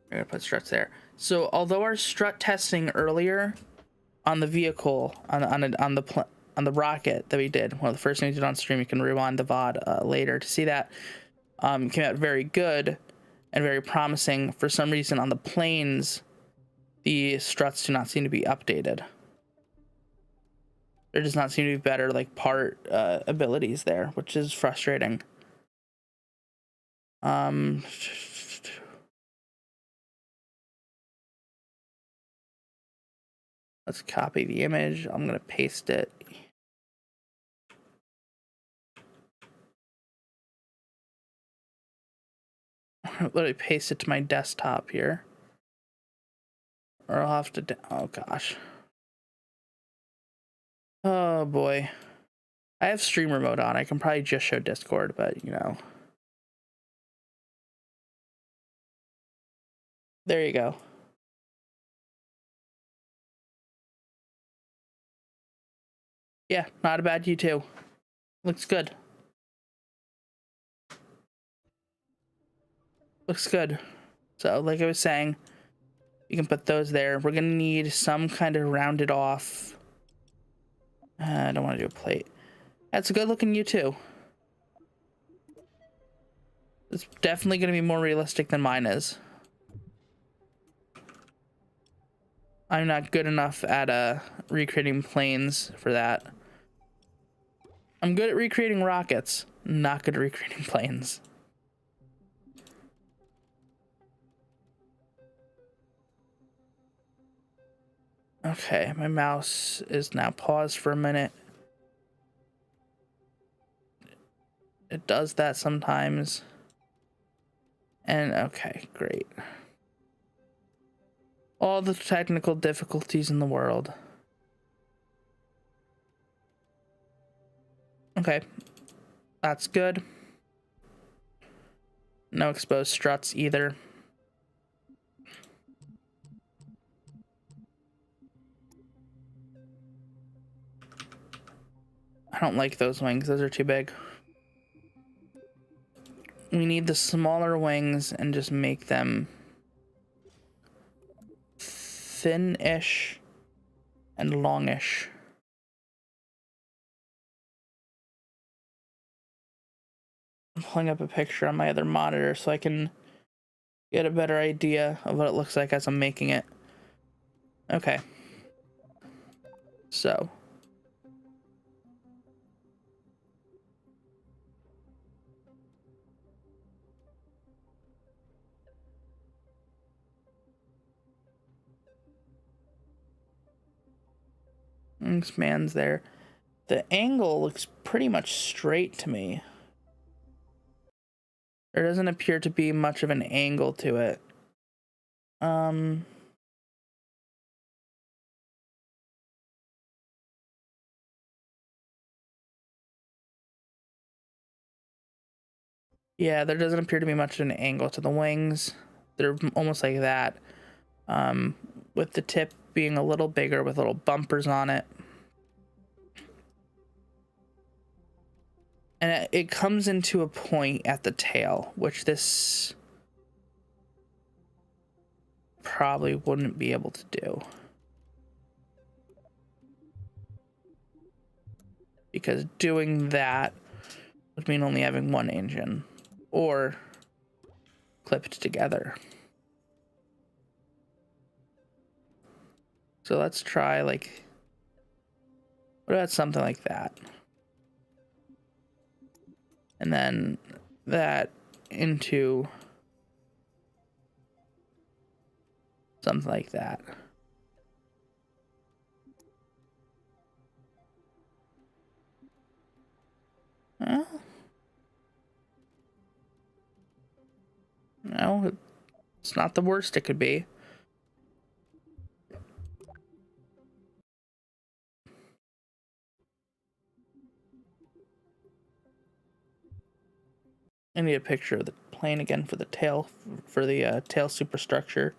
We're going to put struts there. So although our strut testing earlier on the vehicle, on the rocket that we did, one of the first things we did on stream, you can rewind the VOD later to see that, came out very good and very promising. For some reason on the planes, the struts do not seem to be updated. There does not seem to be better like part abilities there, which is frustrating. Let's copy the image. I'm gonna paste it. Literally paste it to my desktop here. Or I'll have to, oh gosh. Oh boy. I have streamer mode on. I can probably just show Discord, but you know. There you go. Yeah, not a bad U2. Looks good. Looks good. So like I was saying, you can put those there. We're gonna need some kind of rounded off I don't want to do a plate. That's a good looking U2. It's definitely going to be more realistic than mine is. I'm not good enough at recreating planes for that. I'm good at recreating rockets, not good at recreating planes. Okay, my mouse is now paused for a minute. It does that sometimes. And okay, great. All the technical difficulties in the world. Okay, that's good. No exposed struts either. I don't like those wings, those are too big. We need the smaller wings and just make them thin-ish and longish. I'm pulling up a picture on my other monitor so I can get a better idea of what it looks like as I'm making it. Okay. So. Expands there. The angle looks pretty much straight to me. There doesn't appear to be much of an angle to it. Yeah, there doesn't appear to be much of an angle to the wings. They're almost like that. With the tip being a little bigger with little bumpers on it. And it comes into a point at the tail, which this probably wouldn't be able to do. Because doing that would mean only having one engine. Or clipped together. So let's try like, what about something like that? And then that into something like that. Well, no, it's not the worst it could be. I need a picture of the plane again for the tail, for the tail superstructure.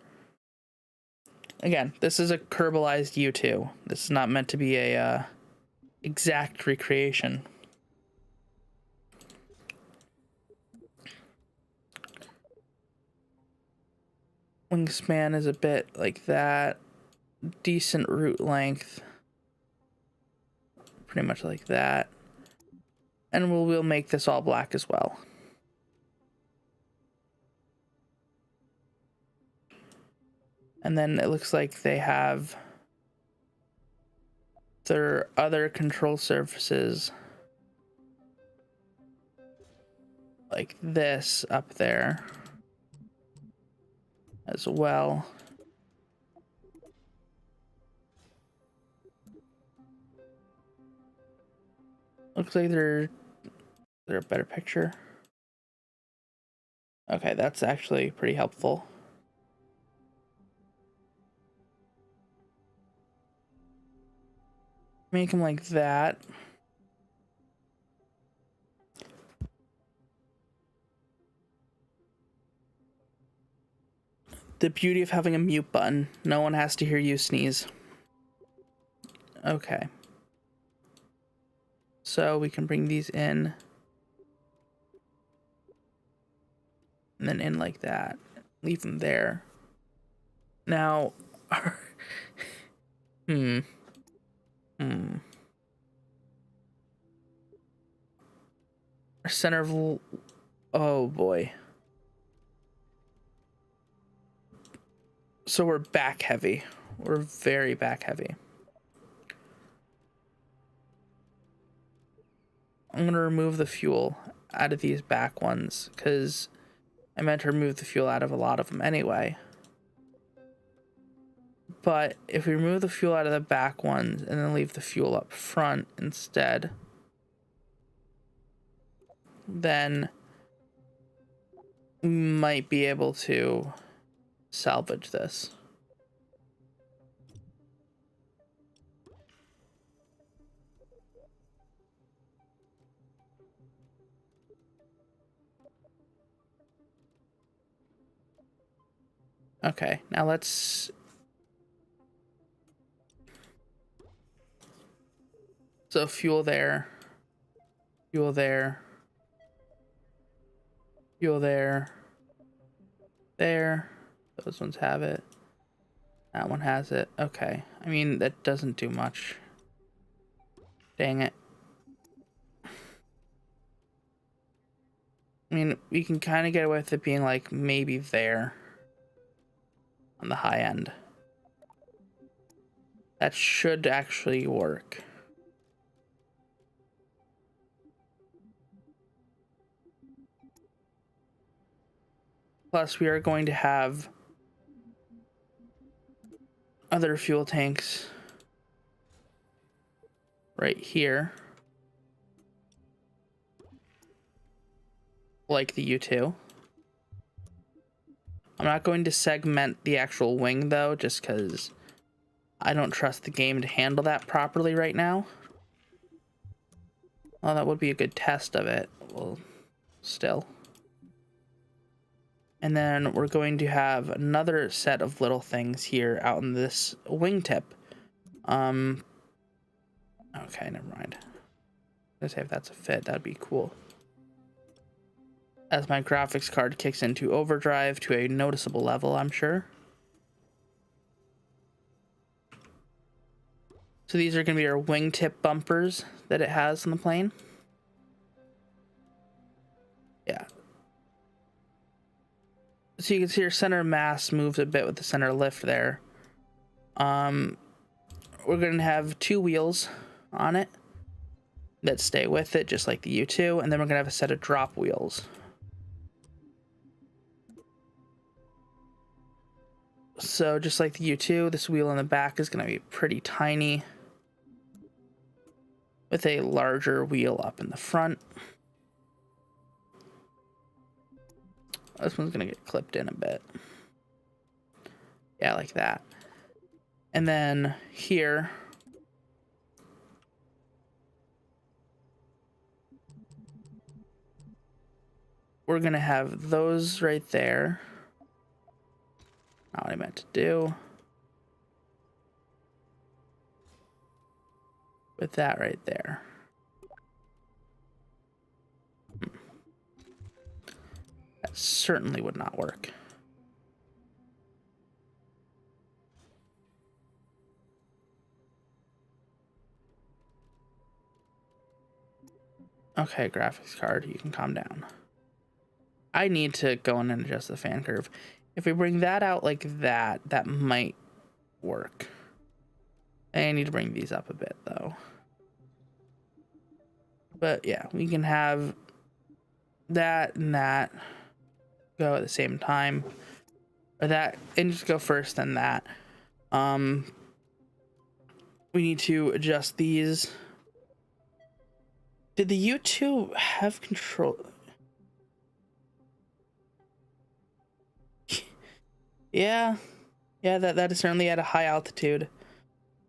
Again, this is a kerbalized U2. This is not meant to be a exact recreation. Wingspan is a bit like that. Decent root length. Pretty much like that. And we'll make this all black as well. And then it looks like they have their other control surfaces like this up there as well. Looks like they're a better picture. Okay, that's actually pretty helpful. Make them like that. The beauty of having a mute button. No one has to hear you sneeze. Okay. So we can bring these in. And then in like that. Leave them there. Now... Our center of... Oh, boy. So we're back heavy. We're very back heavy. I'm going to remove the fuel out of these back ones because I meant to remove the fuel out of a lot of them anyway. But if we remove the fuel out of the back ones and then leave the fuel up front instead, then we might be able to salvage this. Okay, now let's... So fuel there, fuel there, fuel there, there. Those ones have it. That one has it. Okay. I mean, that doesn't do much. Dang it. I mean, we can kind of get away with it being like maybe there on the high end. That should actually work. Plus, we are going to have other fuel tanks right here, like the U2. I'm not going to segment the actual wing though, just because I don't trust the game to handle that properly right now. Well, that would be a good test of it. Well, still. And then we're going to have another set of little things here out in this wingtip. Okay, never mind. Let's say if that's a fit, that'd be cool. As my graphics card kicks into overdrive to a noticeable level, I'm sure. So these are going to be our wingtip bumpers that it has on the plane. Yeah. So you can see our center of mass moves a bit with the center lift there. We're going to have two wheels on it that stay with it, just like the U2, and then we're going to have a set of drop wheels. So just like the U2, this wheel in the back is going to be pretty tiny with a larger wheel up in the front. This one's going to get clipped in a bit. Yeah, like that. And then here, we're going to have those right there. Not what I meant to do. With that right there. That certainly would not work. Okay, graphics card, you can calm down. I need to go in and adjust the fan curve. If we bring that out like that, that might work. I need to bring these up a bit though. But yeah, we can have that and that go at the same time. Or that, and just go first, then that. We need to adjust these. Did the U2 have control? Yeah, that is certainly at a high altitude.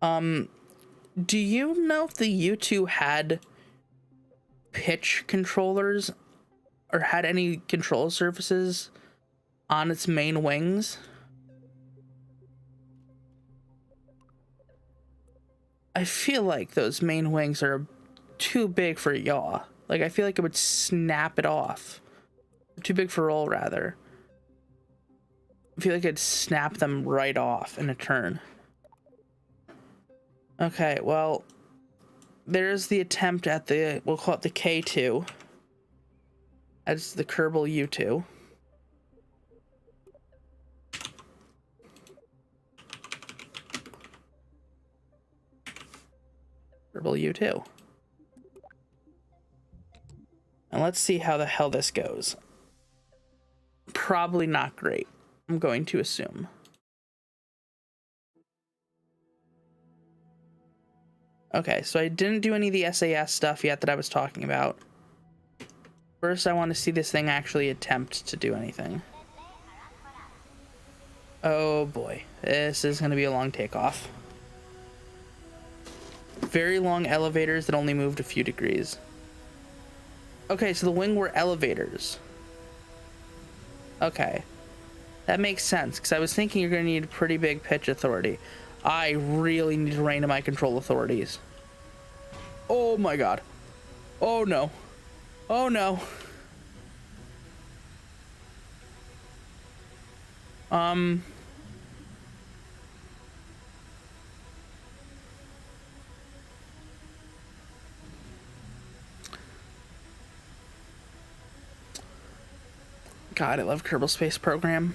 Do you know if the U2 had pitch controllers or had any control surfaces on its main wings? I feel like those main wings are too big for yaw. Like, I feel like it would snap it off. Too big for roll, rather. I feel like it'd snap them right off in a turn. Okay, well, there's the attempt at the, we'll call it the K2. That's the Kerbal U2. Kerbal U2. And let's see how the hell this goes. Probably not great, I'm going to assume. Okay, so I didn't do any of the SAS stuff yet that I was talking about. First, I want to see this thing actually attempt to do anything. Oh boy, this is going to be a long takeoff. Very long elevators that only moved a few degrees. Okay, so the wing were elevators. Okay. That makes sense, because I was thinking you're going to need pretty big pitch authority. I really need to rein in my control authorities. Oh my god. Oh no. Oh no. God, I love Kerbal Space Program.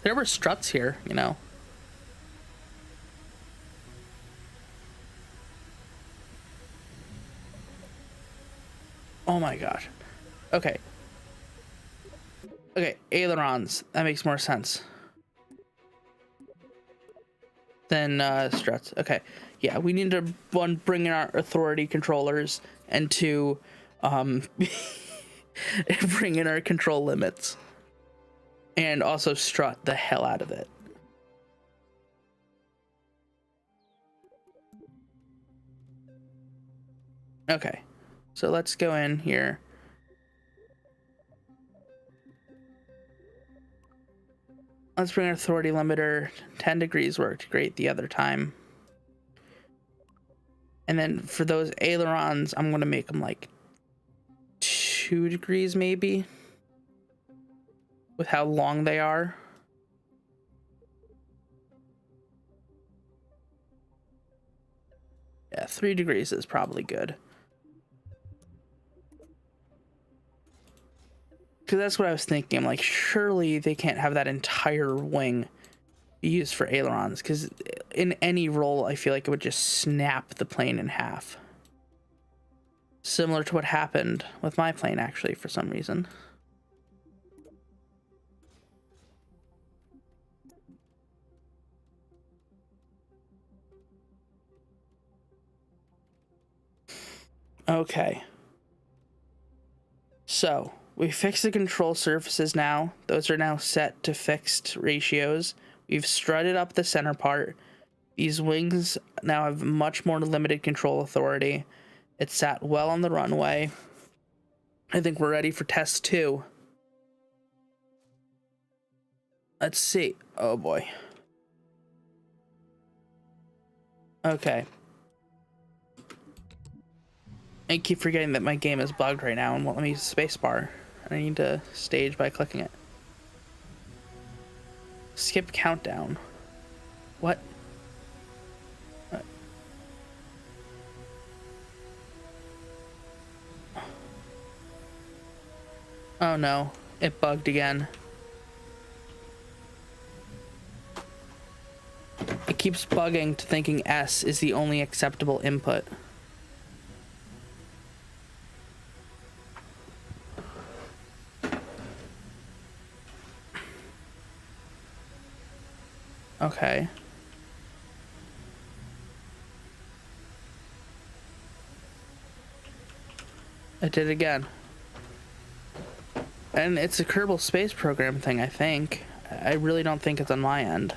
There were struts here, you know. Oh my gosh. Okay. Okay, ailerons. That makes more sense than struts. Okay. Yeah, we need to, one, bring in our authority controllers, and two, bring in our control limits. And also strut the hell out of it. Okay. So let's go in here. Let's bring our authority limiter. 10 degrees worked great the other time. And then for those ailerons, I'm going to make them like 2 degrees maybe. With how long they are. Yeah, 3 degrees is probably good. Because that's what I was thinking. I'm like, surely they can't have that entire wing be used for ailerons. Because in any roll, I feel like it would just snap the plane in half. Similar to what happened with my plane, actually, for some reason. Okay. So, we fixed the control surfaces now. Those are now set to fixed ratios. We've strutted up the center part. These wings now have much more limited control authority. It's sat well on the runway. I think we're ready for test 2. Let's see. Oh boy. Okay. I keep forgetting that my game is bugged right now and won't let me use spacebar. I need to stage by clicking it. Skip countdown. What? Oh no, it bugged again. It keeps bugging to thinking S is the only acceptable input. Okay. I did it again. And it's a Kerbal Space Program thing, I think. I really don't think it's on my end.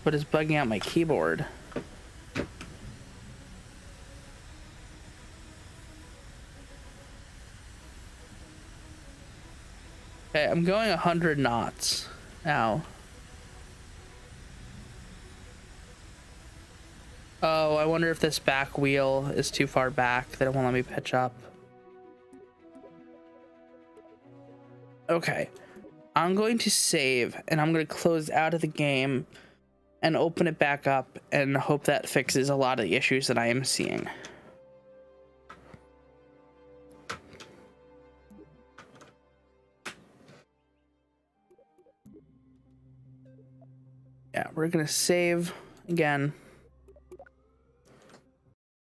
But it's bugging out my keyboard. Okay, I'm going 100 knots now. Oh, I wonder if this back wheel is too far back that it won't let me pitch up. Okay, I'm going to save and I'm going to close out of the game and open it back up and hope that fixes a lot of the issues that I am seeing. we're gonna save again.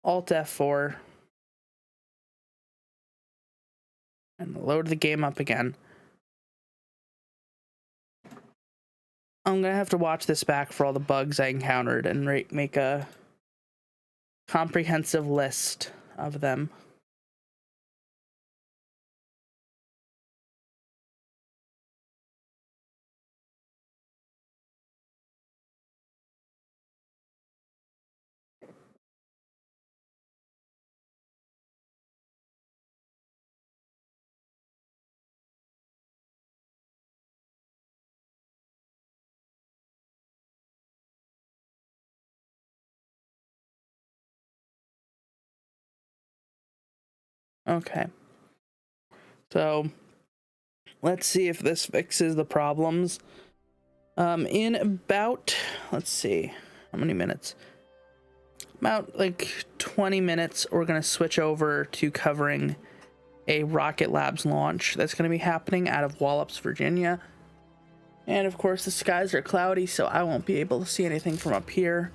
Alt F4. And load the game up again. I'm gonna have to watch this back for all the bugs I encountered and make a comprehensive list of them. Okay. So let's see if this fixes the problems. In about, let's see, how many minutes? About like 20 minutes, we're gonna switch over to covering a Rocket Labs launch that's gonna be happening out of Wallops, Virginia. And of course the skies are cloudy, so I won't be able to see anything from up here.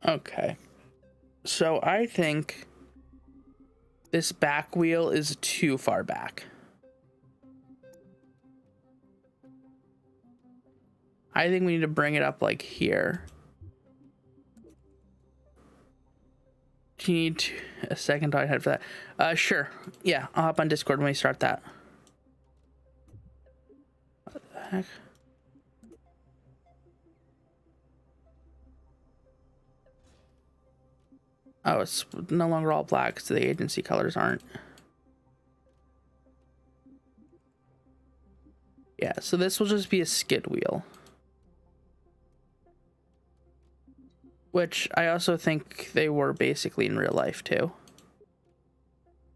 Okay. So I think this back wheel is too far back. I think we need to bring it up like here. Do you need a second dot head for that? Sure. Yeah, I'll hop on Discord when we start that. What the heck? Oh, it's no longer all black, so the agency colors aren't. Yeah, so this will just be a skid wheel. Which I also think they were basically in real life too.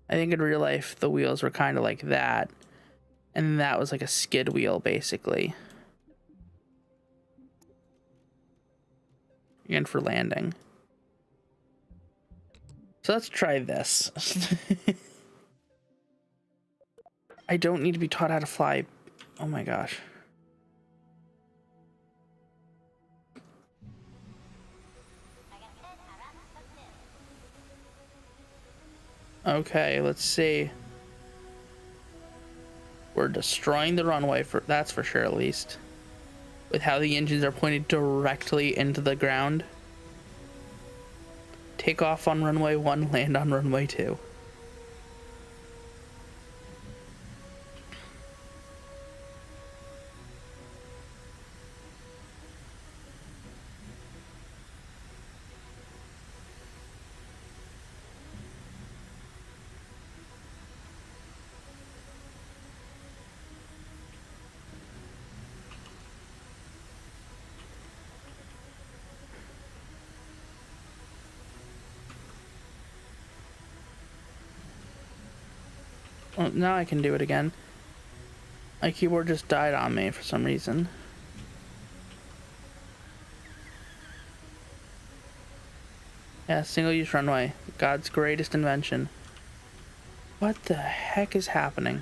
I think in real life the wheels were kind of like that. And that was like a skid wheel basically. And for landing. So let's try this. I don't need to be taught how to fly. Oh my gosh. Okay, let's see. We're destroying the runway, that's for sure, at least. With how the engines are pointed directly into the ground. Take off on runway 1, land on runway 2. Well, now I can do it again. My keyboard just died on me for some reason. Yeah, single-use runway. God's greatest invention. What the heck is happening?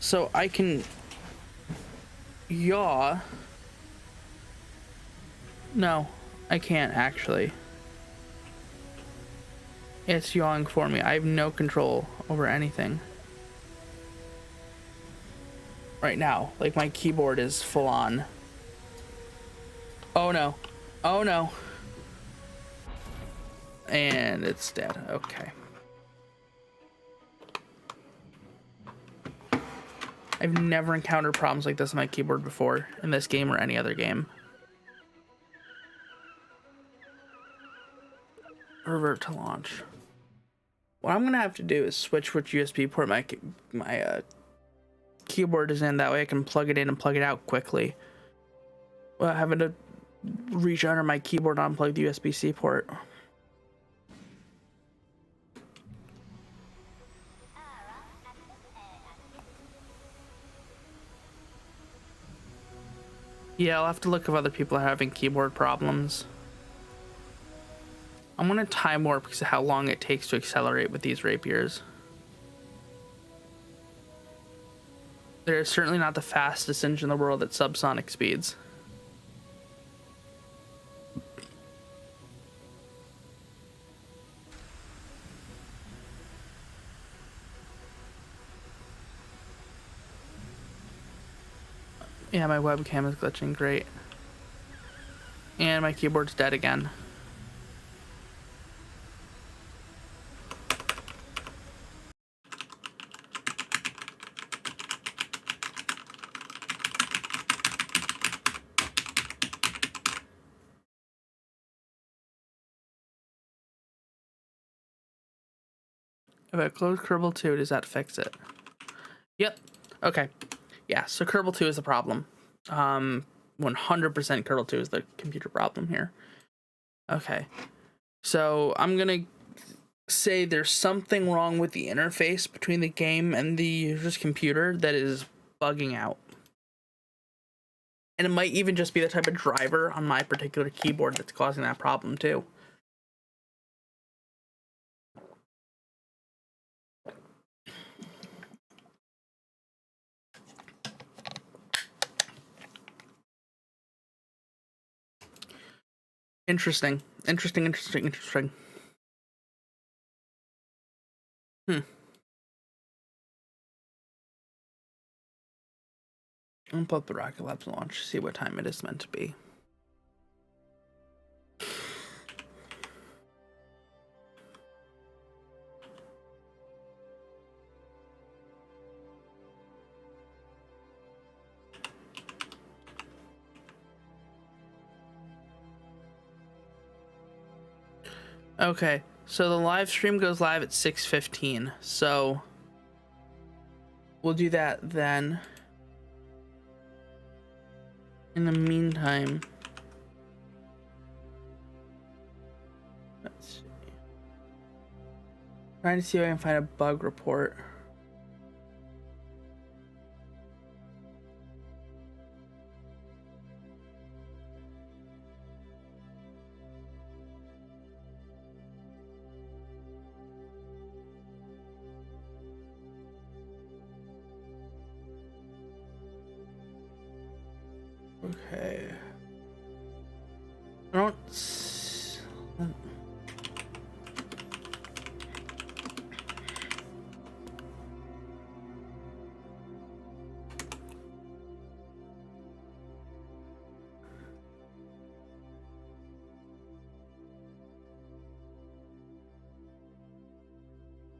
So I can yaw. No, I can't actually. It's yawing for me. I have no control over anything. Right now, like my keyboard is full on. Oh no. Oh no. And it's dead. Okay. I've never encountered problems like this on my keyboard before in this game or any other game. Revert to launch. What I'm gonna have to do is switch which USB port my keyboard is in. That way I can plug it in and plug it out quickly. Without having to reach under my keyboard and unplug the USB-C port. Yeah, I'll have to look if other people are having keyboard problems. I'm gonna time warp because of how long it takes to accelerate with these rapiers. They're certainly not the fastest engine in the world at subsonic speeds. Yeah, my webcam is glitching, great. And my keyboard's dead again. If I close Kerbal 2, does that fix it? Yep. Okay. Yeah, so Kerbal 2 is the problem. 100% Kerbal 2 is the computer problem here. Okay. So I'm gonna say there's something wrong with the interface between the game and the user's computer that is bugging out. And it might even just be the type of driver on my particular keyboard that's causing that problem too. Interesting. Interesting. I'll put the Rocket Labs launch, see what time it is meant to be. Okay, so the live stream goes live at 6:15, so we'll do that then. In the meantime, let's see. Trying to see if I can find a bug report. Okay. I don't.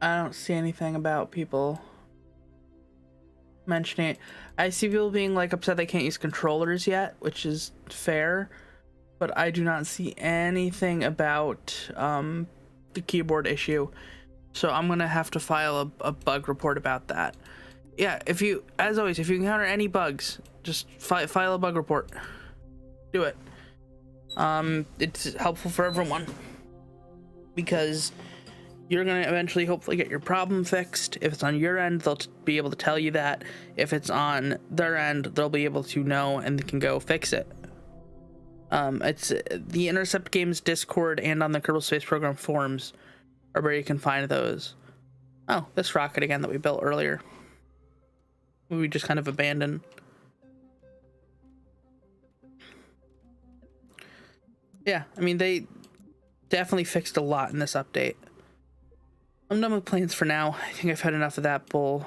I don't see anything about people mentioning it. I see people being like upset they can't use controllers yet, which is fair, but I do not see anything about the keyboard issue. So I'm gonna have to file a bug report about that. Yeah, if you, as always, if you encounter any bugs, just file a bug report. Do it. It's helpful for everyone because you're going to eventually hopefully get your problem fixed. If it's on your end, they'll be able to tell you that. If it's on their end, they'll be able to know and they can go fix it. It's the Intercept Games Discord and on the Kerbal Space Program forums are where you can find those. Oh, this rocket again that we built earlier. We just kind of abandoned. Yeah, I mean, they definitely fixed a lot in this update. I'm done with planes for now. I think I've had enough of that bull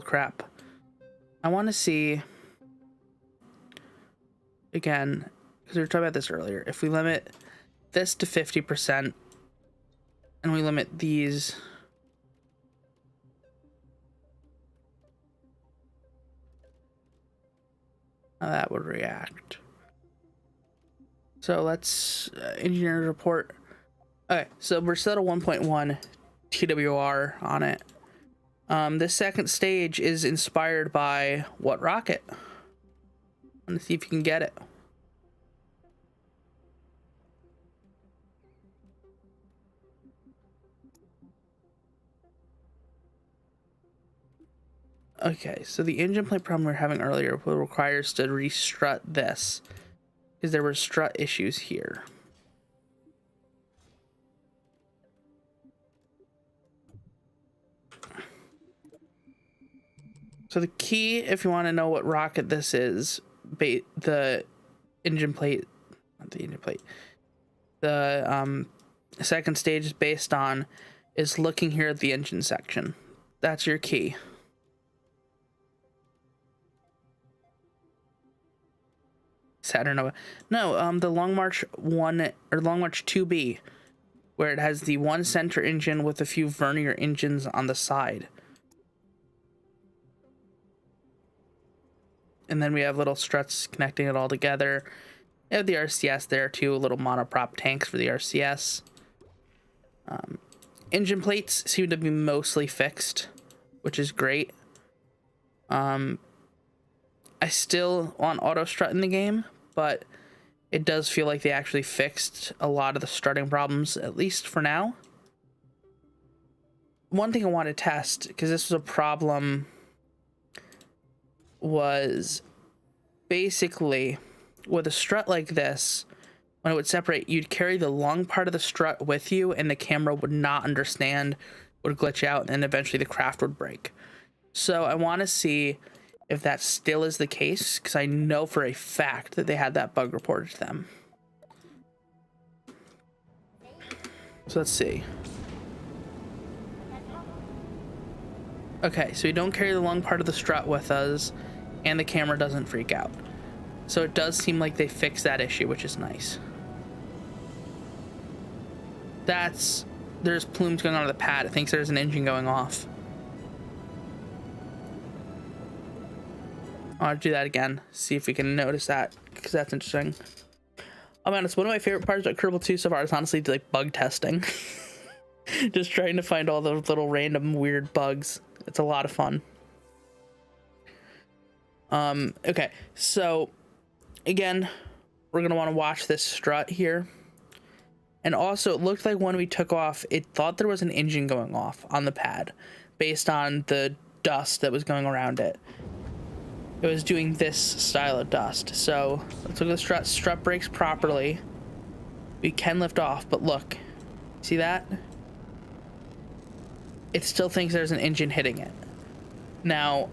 crap. I want to see, again, because we were talking about this earlier, if we limit this to 50% and we limit these how that would react. So let's engineer report. Okay, so we're set at 1.1 TWR on it. This second stage is inspired by what rocket? I'm gonna see if you can get it. Okay, so the engine plate problem we were having earlier will require us to restrut this, because there were strut issues here. So the key, if you want to know what rocket this is, the engine plate, not the engine plate, the second stage is based on, is looking here at the engine section. That's your key. Saturn Nova. No, the Long March 1 or Long March 2B, where it has the one center engine with a few vernier engines on the side. And then we have little struts connecting it all together. We have the RCS there too, little monoprop tanks for the RCS. Engine plates seem to be mostly fixed, which is great. I still want auto strut in the game, but it does feel like they actually fixed a lot of the strutting problems, at least for now. One thing I want to test, because this was a problem, was basically with a strut like this, when it would separate, you'd carry the long part of the strut with you and the camera would not understand, would glitch out, and eventually the craft would break. So I want to see if that still is the case, because I know for a fact that they had that bug reported to them. So let's see. Okay, so we don't carry the long part of the strut with us, and the camera doesn't freak out. So it does seem like they fixed that issue, which is nice. There's plumes going on the pad. It thinks there's an engine going off. I'll do that again, see if we can notice that, because that's interesting. I'll be honest, one of my favorite parts about Kerbal 2 so far is honestly like bug testing. Just trying to find all those little random weird bugs. It's a lot of fun. Okay, so again, we're gonna want to watch this strut here. And also, it looked like when we took off, it thought there was an engine going off on the pad based on the dust that was going around it. It was doing this style of dust. So let's look at the strut. Strut brakes properly. We can lift off, but look, see that? It still thinks there's an engine hitting it. Now,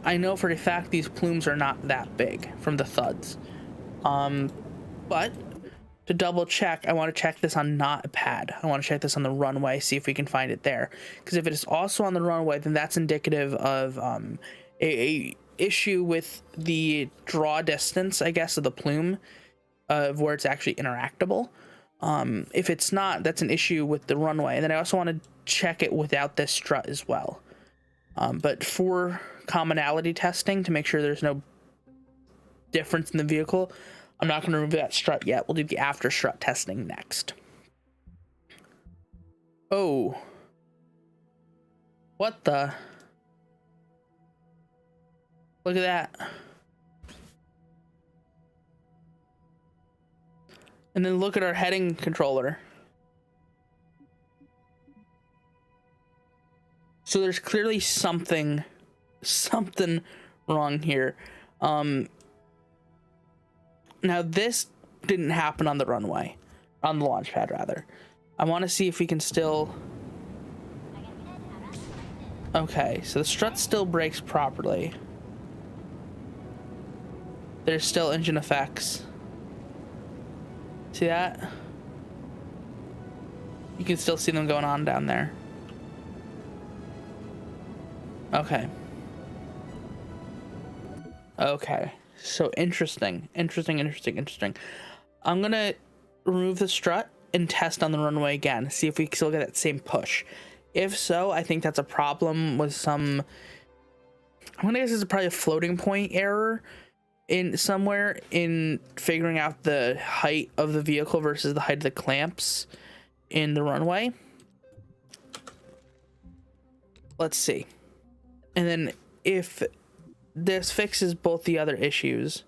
I know for a fact these plumes are not that big from the thuds. But to double check, I want to check this on not a pad. I want to check this on the runway, see if we can find it there. Because if it is also on the runway, then that's indicative of a issue with the draw distance, I guess, of the plume, of where it's actually interactable. If it's not, that's an issue with the runway. And then I also want to check it without this strut as well. But for commonality testing, to make sure there's no difference in the vehicle, I'm not going to remove that strut yet. We'll do the after strut testing next. Oh. What the? Look at that. And then look at our heading controller. So there's clearly something wrong here. Now this didn't happen on the runway, on the launch pad rather. I want to see if we can still. Okay, so the strut still brakes properly. There's still engine effects. See that? You can still see them going on down there. Okay. Okay. So interesting. I'm gonna remove the strut and test on the runway again. See if we still get that same push. If so, I think that's a problem with some. I'm gonna guess it's probably a floating point error in somewhere in figuring out the height of the vehicle versus the height of the clamps in the runway. Let's see. And then if this fixes both the other issues.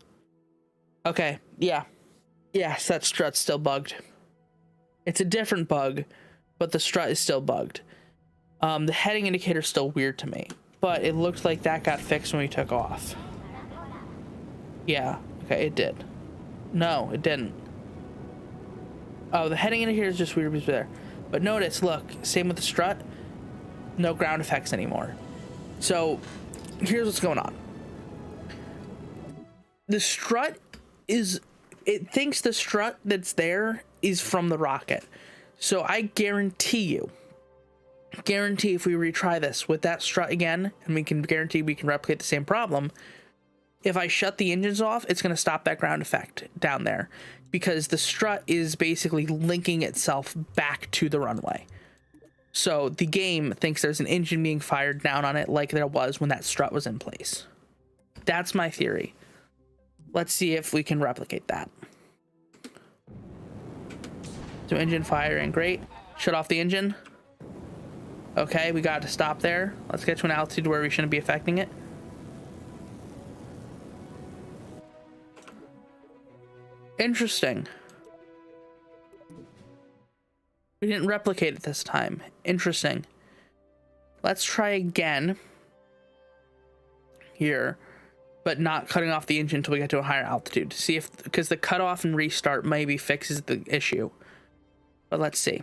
Okay, yeah. Yes, that strut's still bugged. It's a different bug, but the strut is still bugged. The heading indicator's still weird to me. but it looked like that got fixed when we took off. Yeah, okay, it did. No, it didn't. Oh, the heading indicator is just weird there. But notice, look, same with the strut. No ground effects anymore. So here's what's going on. The strut is, it thinks the strut that's there is from the rocket. So I guarantee if we retry this with that strut again, and we can guarantee we can replicate the same problem, if I shut the engines off, it's going to stop that ground effect down there, because the strut is basically linking itself back to the runway. So the game thinks there's an engine being fired down on it like there was when that strut was in place. That's my theory. Let's see if we can replicate that. So engine firing, great. Shut off the engine. Okay, we got to stop there. Let's get to an altitude where we shouldn't be affecting it. Interesting. We didn't replicate it this time. Interesting. Let's try again here, but not cutting off the engine until we get to a higher altitude to see if, because the cutoff and restart maybe fixes the issue. But let's see.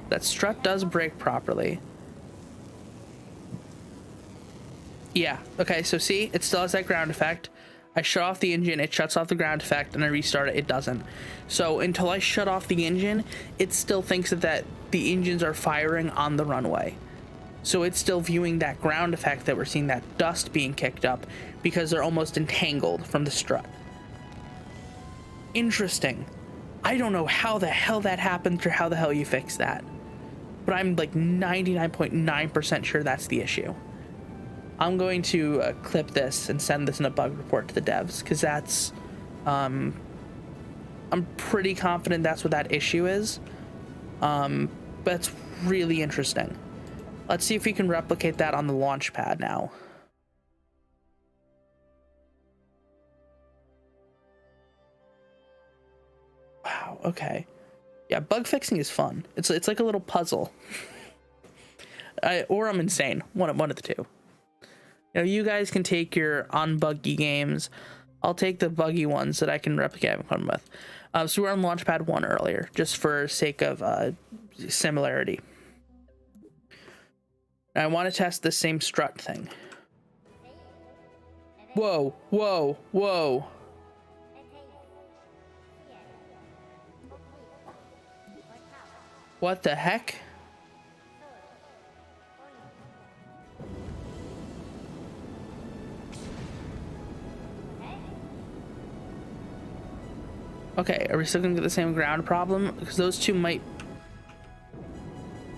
That strut does brake properly. Yeah, okay, so see, it still has that ground effect. I shut off the engine, it shuts off the ground effect, and I restart it, it doesn't. So until I shut off the engine, it still thinks that the engines are firing on the runway. So it's still viewing that ground effect that we're seeing, that dust being kicked up, because they're almost entangled from the strut. Interesting. I don't know how the hell that happened or how the hell you fix that. But I'm like 99.9% sure that's the issue. I'm going to clip this and send this in a bug report to the devs, because that's, I'm pretty confident that's what that issue is. But it's really interesting. Let's see if we can replicate that on the launch pad now. Wow, okay. Yeah, bug fixing is fun. It's like a little puzzle. Or I'm insane. One of the two. You know, you guys can take your unbuggy games. I'll take the buggy ones that I can replicate and fun with. So we're on Launchpad 1 earlier, just for sake of similarity. I want to test the same strut thing. Whoa, whoa, whoa. What the heck? Okay, are we still gonna get the same ground problem? Because those two might...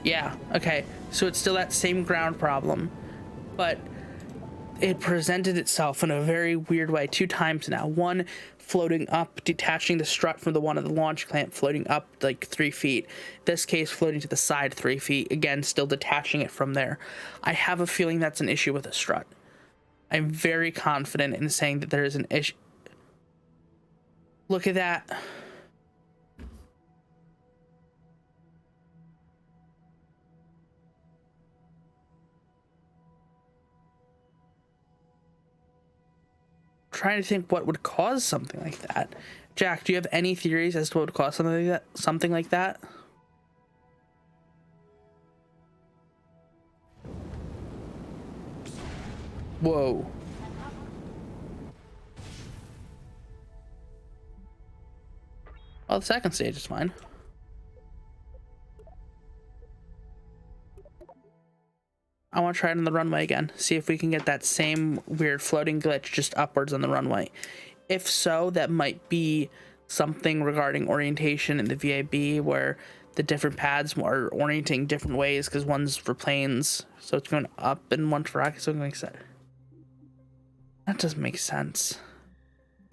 Yeah, okay. So it's still that same ground problem, but it presented itself in a very weird way 2 times now. One, floating up, detaching the strut from the one of the launch clamp, floating up like 3 feet. This case, floating to the side 3 feet. Again, still detaching it from there. I have a feeling that's an issue with the strut. I'm very confident in saying that there is an issue. Look at that. Trying to think what would cause something like that. Jack, do you have any theories as to what would cause something like that? Something like that? Whoa. Oh, the second stage is fine. I want to try it on the runway again. See if we can get that same weird floating glitch just upwards on the runway. If so, that might be something regarding orientation in the VAB, where the different pads are orienting different ways, because one's for planes, so it's going up, and one's for rockets, so it makes sense. That doesn't make sense.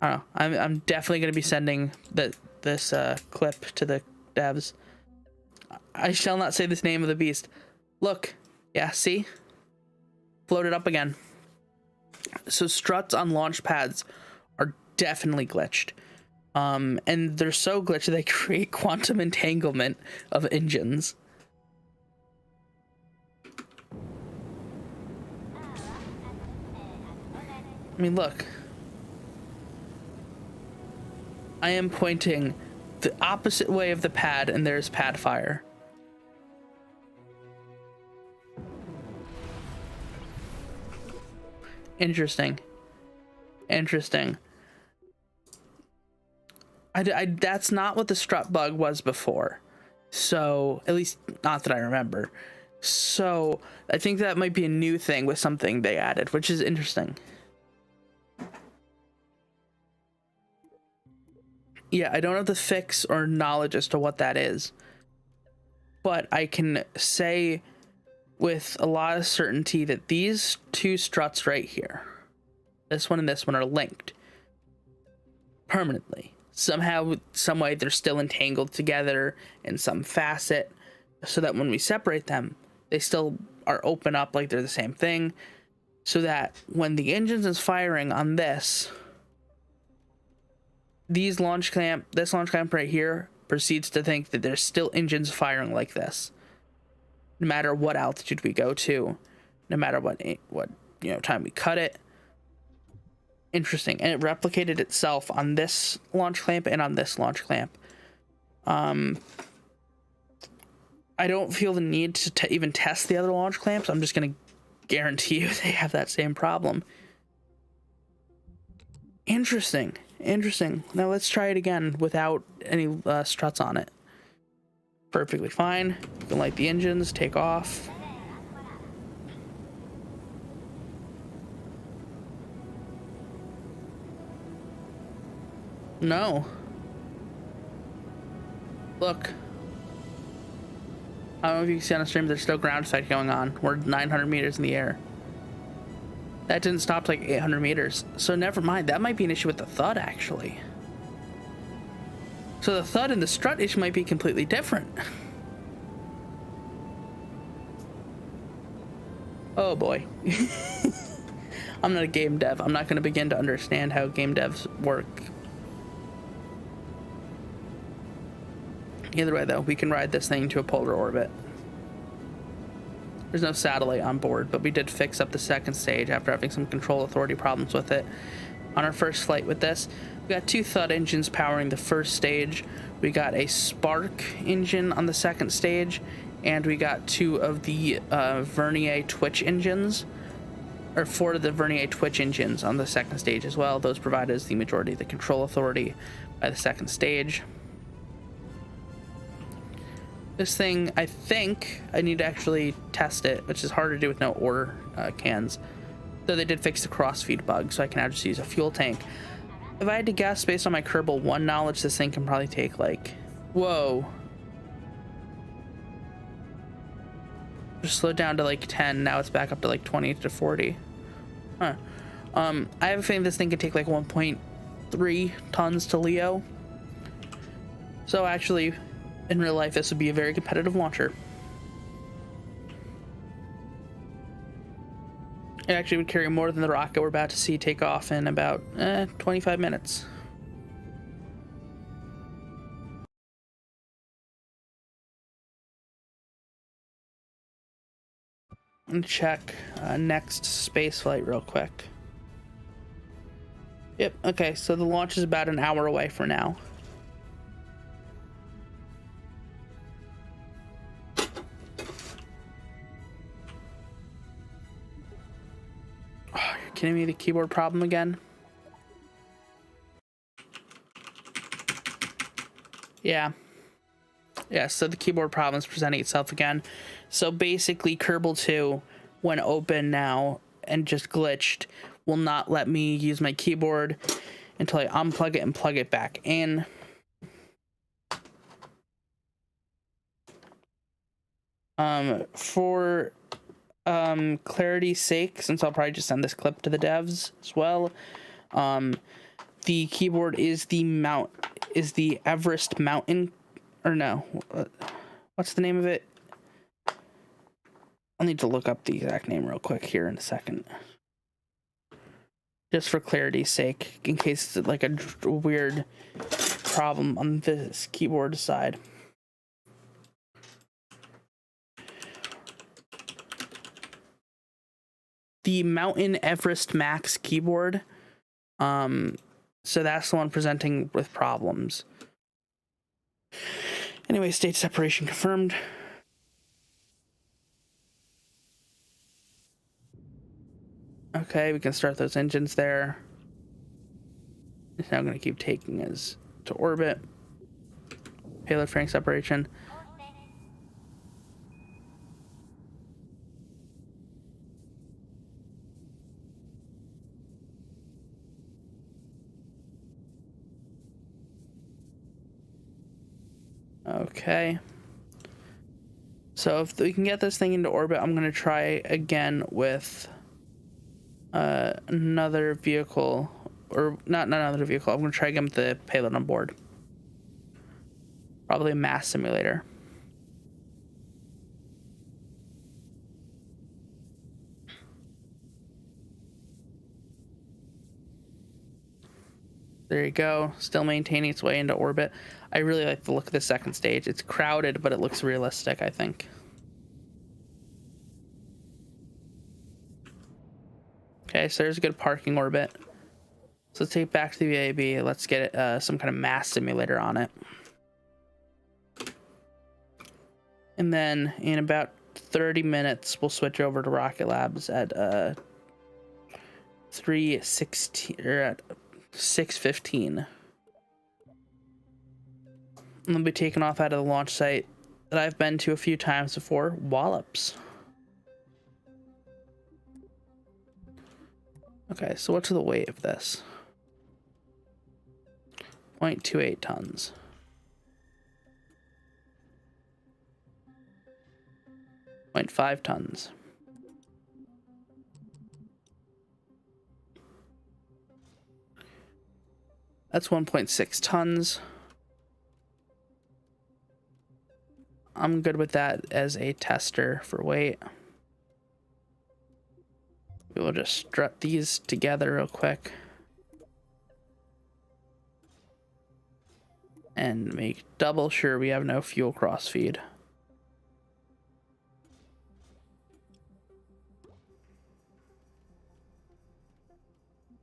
I don't know. I'm definitely going to be sending this clip to the devs. I shall not say this name of the beast. Look. Yeah, see? Floated up again. So struts on launch pads are definitely glitched. And they're so glitched they create quantum entanglement of engines. I mean, look. I am pointing the opposite way of the pad, and there's pad fire. Interesting. Interesting. That's not what the strut bug was before. So, at least not that I remember. So, I think that might be a new thing with something they added, which is interesting. Yeah, I don't have the fix or knowledge as to what that is. But I can say with a lot of certainty that these two struts right here, this one and this one, are linked permanently. Somehow, some way, they're still entangled together in some facet, so that when we separate them, they still are open up like they're the same thing, so that when the engine is firing on this launch clamp right here proceeds to think that there's still engines firing like this, no matter what altitude we go to, no matter what time we cut it. Interesting. And it replicated itself on this launch clamp and on this launch clamp. I don't feel the need to even test the other launch clamps. I'm just going to guarantee you they have that same problem. Interesting. Now let's try it again without any struts on it. Perfectly fine. You can light the engines, take off. No. Look. I don't know if you can see on the stream, there's still ground effect going on. We're 900 meters in the air. That didn't stop to like 800 meters. So never mind. That might be an issue with the thud, actually. So the thud and the strut issue might be completely different. Oh boy. I'm not a game dev. I'm not going to begin to understand how game devs work. Either way, though, we can ride this thing to a polar orbit. There's no satellite on board, but we did fix up the second stage after having some control authority problems with it. On our first flight with this, we got two thud engines powering the first stage. We got a spark engine on the second stage, and we got two of the Vernier twitch engines, or four of the Vernier twitch engines on the second stage as well. Those provide us the majority of the control authority by the second stage. This thing, I think I need to actually test it, which is hard to do with no ore cans. Though they did fix the crossfeed bug, so I can now just use a fuel tank. If I had to guess, based on my Kerbal 1 knowledge, this thing can probably take like... Whoa. Just slowed down to like 10, now it's back up to like 20 to 40. Huh. I have a feeling this thing could take like 1.3 tons to Leo. So actually... in real life, this would be a very competitive launcher. It actually would carry more than the rocket we're about to see take off in about 25 minutes. And check next space flight real quick. Yep, okay, so the launch is about an hour away from now. Kidding me, the keyboard problem again? Yeah, so the keyboard problem is presenting itself again. So basically, Kerbal 2, when open now and just glitched, will not let me use my keyboard until I unplug it and plug it back in. For clarity's sake, since I'll probably just send this clip to the devs as well, the keyboard is the Everest Mountain, or no, what's the name of it? I'll need to look up the exact name real quick here in a second, just for clarity's sake, in case it's like a weird problem on this keyboard side. the Mountain Everest Max keyboard. So that's the one presenting with problems. Anyway, state separation confirmed. Okay, we can start those engines there. It's now going to keep taking us to orbit. Payload fairing separation. Okay. So if we can get this thing into orbit, I'm going to try again with another vehicle. Or not another vehicle. I'm going to try again with the payload on board. Probably a mass simulator. There you go. Still maintaining its way into orbit. I really like the look of the second stage. It's crowded, but it looks realistic, I think. Okay, so there's a good parking orbit. So let's take it back to the VAB. Let's get some kind of mass simulator on it. And then in about 30 minutes, we'll switch over to Rocket Labs at 3:16 or at 6:15. And they'll be taken off out of the launch site that I've been to a few times before, Wallops. Okay, so what's the weight of this? 0.28 tons. 0.5 tons. That's 1.6 tons. I'm good with that as a tester for weight. We will just strut these together real quick. And make double sure we have no fuel crossfeed.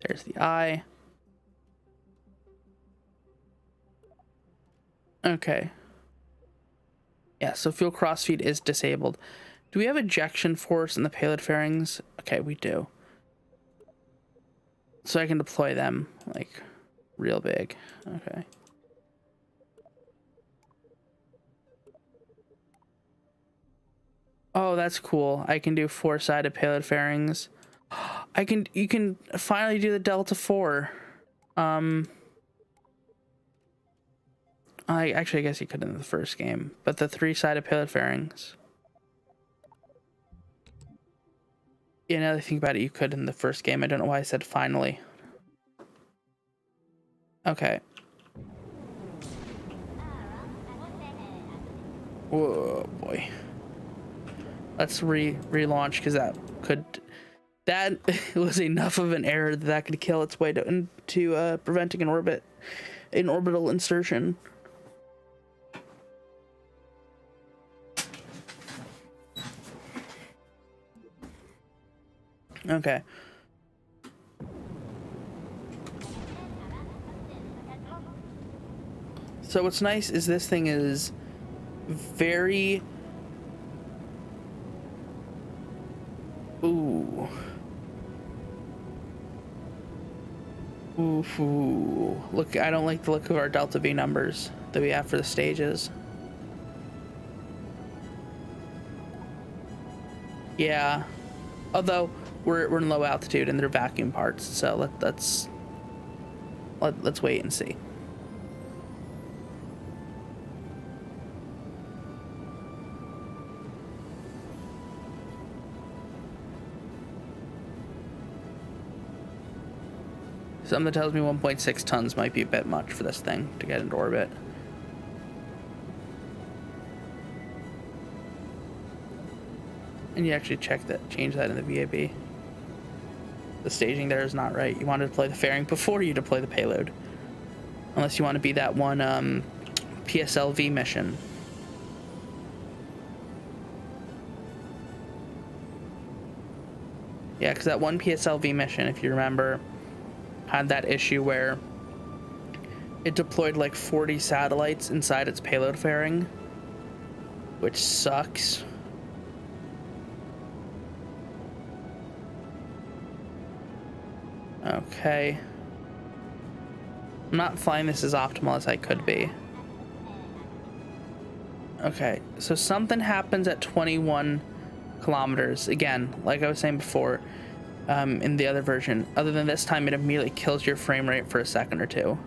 There's the eye. Okay. Yeah, so fuel crossfeed is disabled. Do we have ejection force in the payload fairings? Okay, we do. So I can deploy them, like, real big. Okay. Oh, that's cool. I can do 4-sided payload fairings. You can finally do the Delta 4. I guess you could in the first game, but the 3-sided payload fairings. Yeah, now that I think about it, you could in the first game. I don't know why I said finally. Okay. Whoa, boy. Let's relaunch, because that was enough of an error that could kill its way into preventing an orbital insertion. Okay. So what's nice is this thing is very... Ooh. Ooh. Look, I don't like the look of our Delta V numbers that we have for the stages. Yeah. Although we're in low altitude and they're vacuum parts, so let's wait and see. Something tells me 1.6 tons might be a bit much for this thing to get into orbit. And you actually change that in the VAB. The staging there is not right. You want to deploy the fairing before you deploy the payload. Unless you want to be that one PSLV mission. Yeah, because that one PSLV mission, if you remember, had that issue where it deployed like 40 satellites inside its payload fairing, which sucks. Okay. I'm not flying this as optimal as I could be. Okay, so something happens at 21 kilometers. Again, like I was saying before, in the other version. Other than this time, it immediately kills your frame rate for a second or two.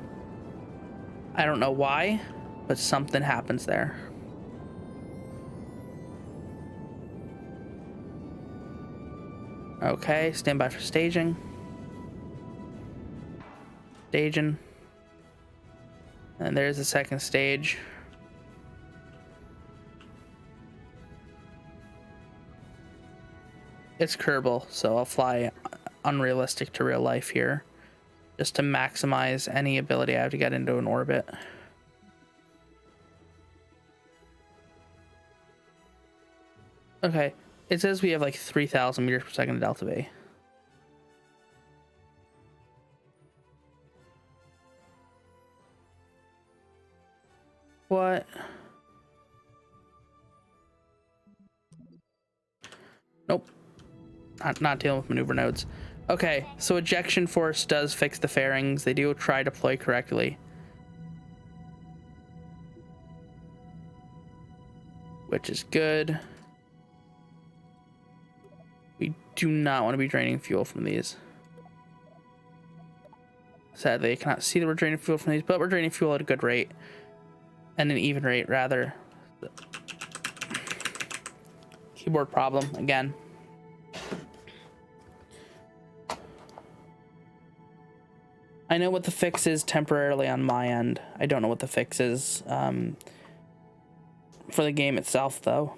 I don't know why, but something happens there. Okay, stand by for staging. Staging. And there's the second stage. It's Kerbal, so I'll fly unrealistic to real life here, just to maximize any ability I have to get into an orbit. Okay, it says we have like 3,000 meters per second delta V. What? Nope. Not dealing with maneuver nodes. Okay, so ejection force does fix the fairings. They do try to deploy correctly, which is good. We do not want to be draining fuel from these. Sadly, I cannot see that we're draining fuel from these, but we're draining fuel at a good rate. And an even rate, rather. Keyboard problem, again. I know what the fix is temporarily on my end. I don't know what the fix is for the game itself, though.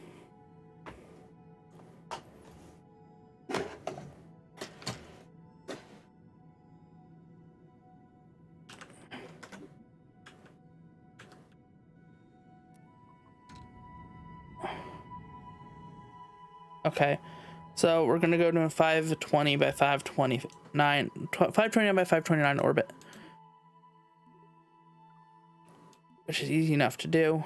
Okay, so we're gonna go to a 520 by 529, 529 by 529 orbit, which is easy enough to do.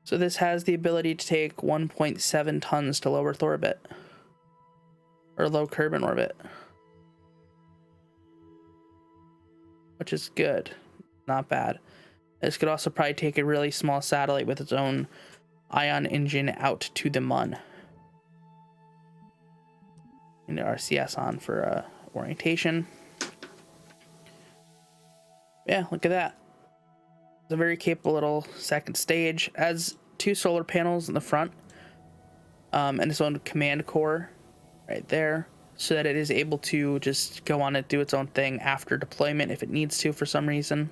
So this has the ability to take 1.7 tons to low Earth orbit, or low Kerbal orbit, which is good, not bad. This could also probably take a really small satellite with its own ion engine out to the Mun. And RCS on for orientation. Yeah, look at that. It's a very capable little second stage. Has 2 solar panels in the front, and its own command core right there, so that it is able to just go on and do its own thing after deployment if it needs to for some reason.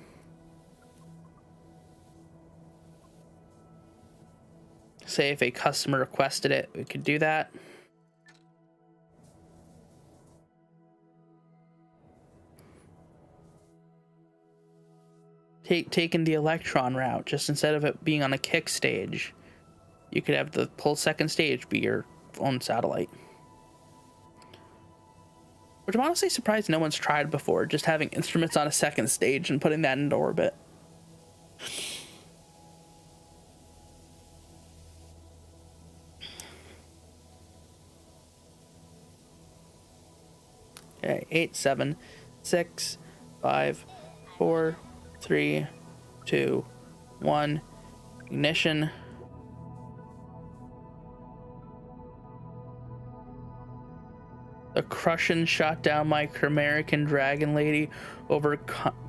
Say if a customer requested it, we could do that. Taking the Electron route, just instead of it being on a kick stage, you could have the whole second stage be your own satellite. Which I'm honestly surprised no one's tried before, just having instruments on a second stage and putting that into orbit. Okay, 8, 7, 6, 5, 4, 3, 2, 1. Ignition. The Crucian shot down my American Dragon Lady over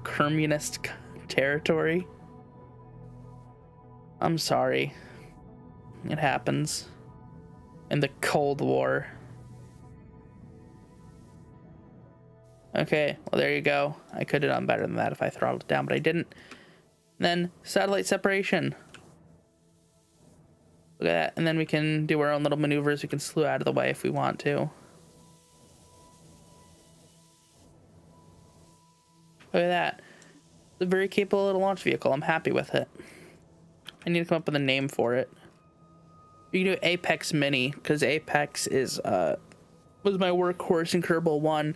communist territory. I'm sorry. It happens. In the Cold War. Okay, well, there you go. I could have done better than that if I throttled it down, but I didn't. And then satellite separation. Look at that. And then we can do our own little maneuvers. We can slew out of the way if we want to. Look at that. It's a very capable little launch vehicle. I'm happy with it. I need to come up with a name for it. You can do Apex Mini, because Apex is was my workhorse in Kerbal 1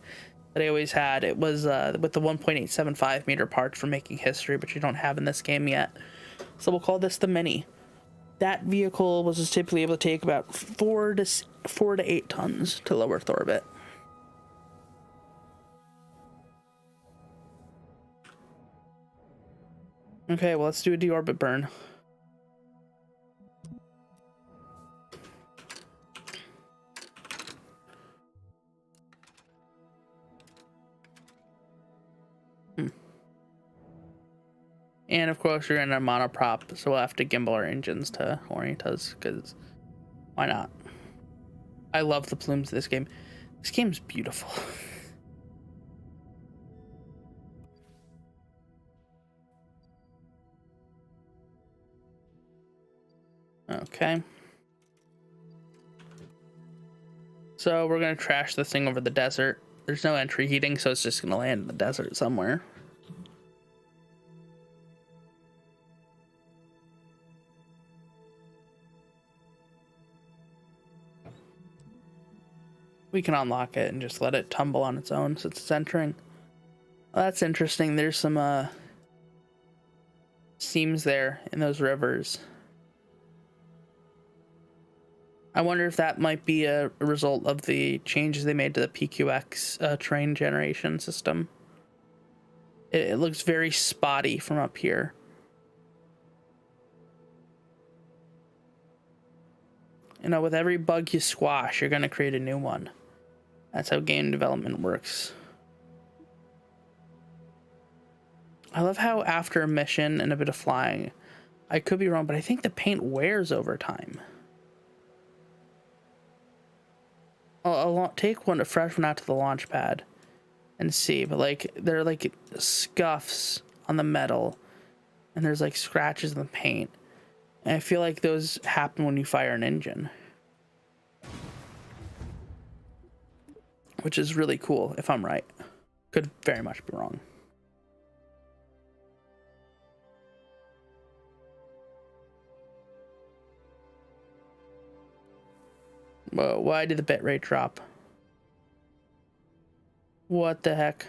that I always had. It was with the 1.875 meter parts for making history, but you don't have in this game yet. So we'll call this the Mini. That vehicle was just typically able to take about 4 to 8 tons to low Earth orbit. Okay, well, let's do a deorbit burn. And of course, you're in a monoprop, so we'll have to gimbal our engines to orient us, because why not? I love the plumes of this game. This game's beautiful. Okay. So we're gonna trash this thing over the desert. There's no entry heating, so it's just gonna land in the desert somewhere. We can unlock it and just let it tumble on its own since it's entering. Well, that's interesting. There's some seams there in those rivers. I wonder if that might be a result of the changes they made to the PQX train generation system. It looks very spotty from up here. You know, with every bug you squash, you're gonna create a new one. That's how game development works. I love how after a mission and a bit of flying, I could be wrong, but I think the paint wears over time. I'll take one, a fresh one out to the launch pad and see, but like there are like scuffs on the metal and there's like scratches in the paint. And I feel like those happen when you fire an engine, which is really cool if I'm right. Could very much be wrong. Whoa, why did the bitrate drop? What the heck?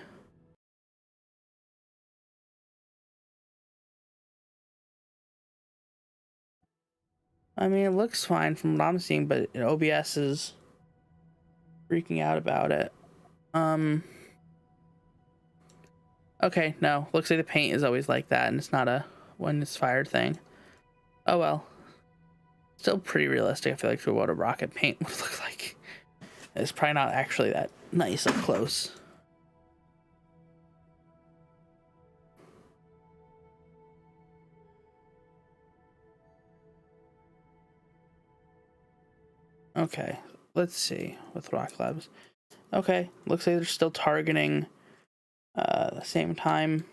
I mean, it looks fine from what I'm seeing, but OBS is freaking out about it. Okay, no. Looks like the paint is always like that, and it's not a when it's fired thing. Oh well. Still pretty realistic, I feel like, for what a rocket paint would look like. It's probably not actually that nice up close. Okay, let's see with Rock Labs. Okay, looks like they're still targeting the same time.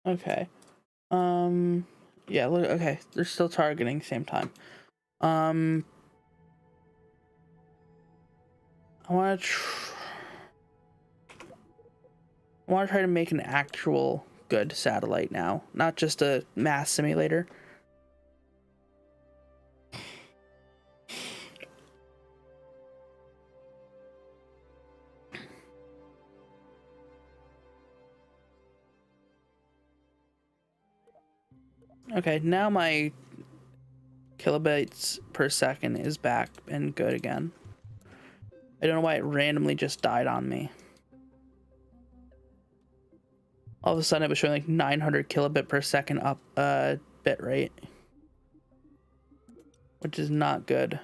Okay. Yeah, look, okay, they're still targeting same time. I want to try to make an actual good satellite now, not just a mass simulator. Okay, now my kilobytes per second is back and good again. I don't know why it randomly just died on me. All of a sudden it was showing like 900 kilobit per second up bit rate, which is not good.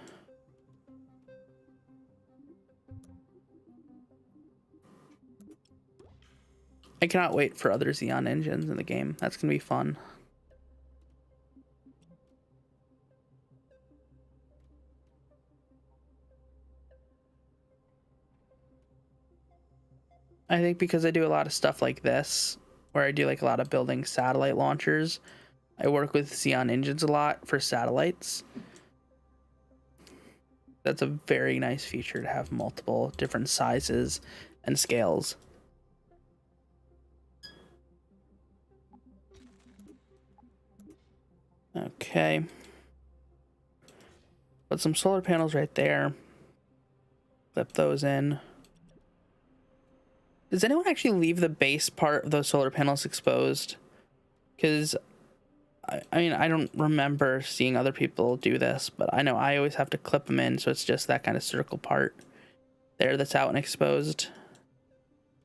I cannot wait for other Xeon engines in the game. That's gonna be fun. I think because I do a lot of stuff like this, where I do like a lot of building satellite launchers, I work with Xeon engines a lot for satellites. That's a very nice feature to have multiple different sizes and scales. Okay. Put some solar panels right there. Flip those in. Does anyone actually leave the base part of those solar panels exposed? Because, I mean, I don't remember seeing other people do this, but I know I always have to clip them in, so it's just that kind of circle part there that's out and exposed.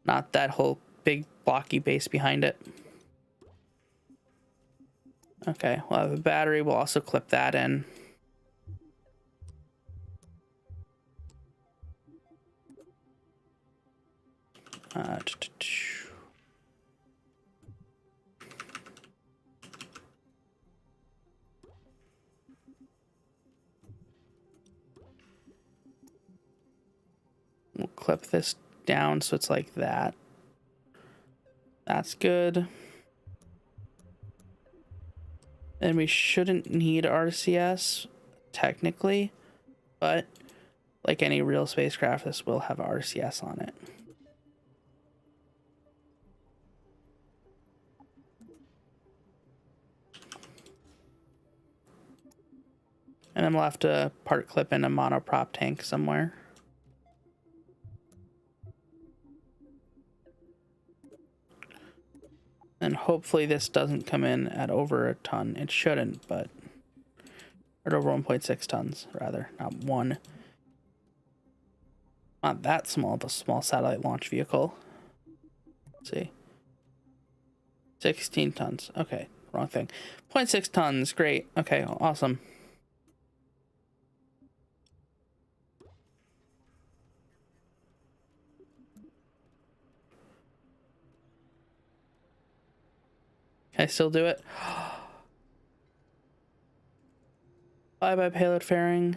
Not that whole big blocky base behind it. Okay, we'll have a battery. We'll also clip that in. We'll clip this down so it's like that. That's good. And we shouldn't need RCS, technically, but like any real spacecraft, this will have RCS on it. And then we'll have to part clip in a monoprop tank somewhere. And hopefully this doesn't come in at over a ton. It shouldn't, but at over 1.6 tons, rather, not one. Not that small of a small satellite launch vehicle. Let's see. 16 tons. Okay, wrong thing. 0.6 tons. Great. Okay, awesome. Can I still do it? Bye-bye, payload fairing.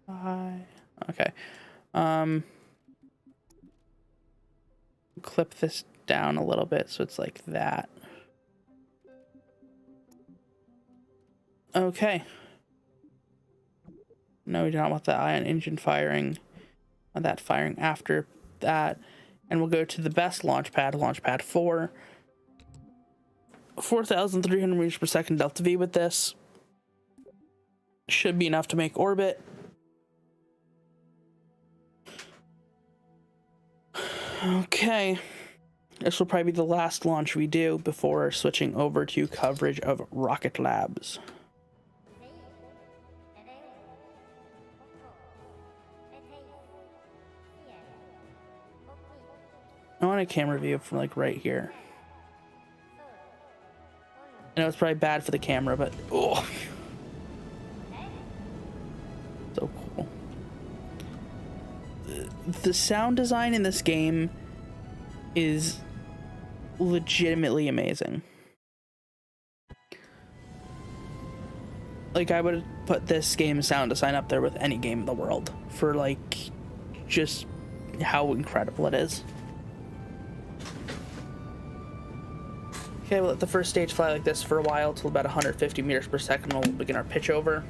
Bye. Okay. Clip this down a little bit so it's like that. Okay. No, we do not want the ion engine firing. Want that firing after that. And we'll go to the best launch pad 4. 4,300 meters per second delta V with this. Should be enough to make orbit. Okay. This will probably be the last launch we do before switching over to coverage of Rocket Labs. I want a camera view from like right here. I know it's probably bad for the camera, but oh, so cool. The sound design in this game is legitimately amazing. Like, I would put this game's sound design up there with any game in the world for like just how incredible it is. Okay, we'll let the first stage fly like this for a while till about 150 meters per second. We'll begin our pitch over.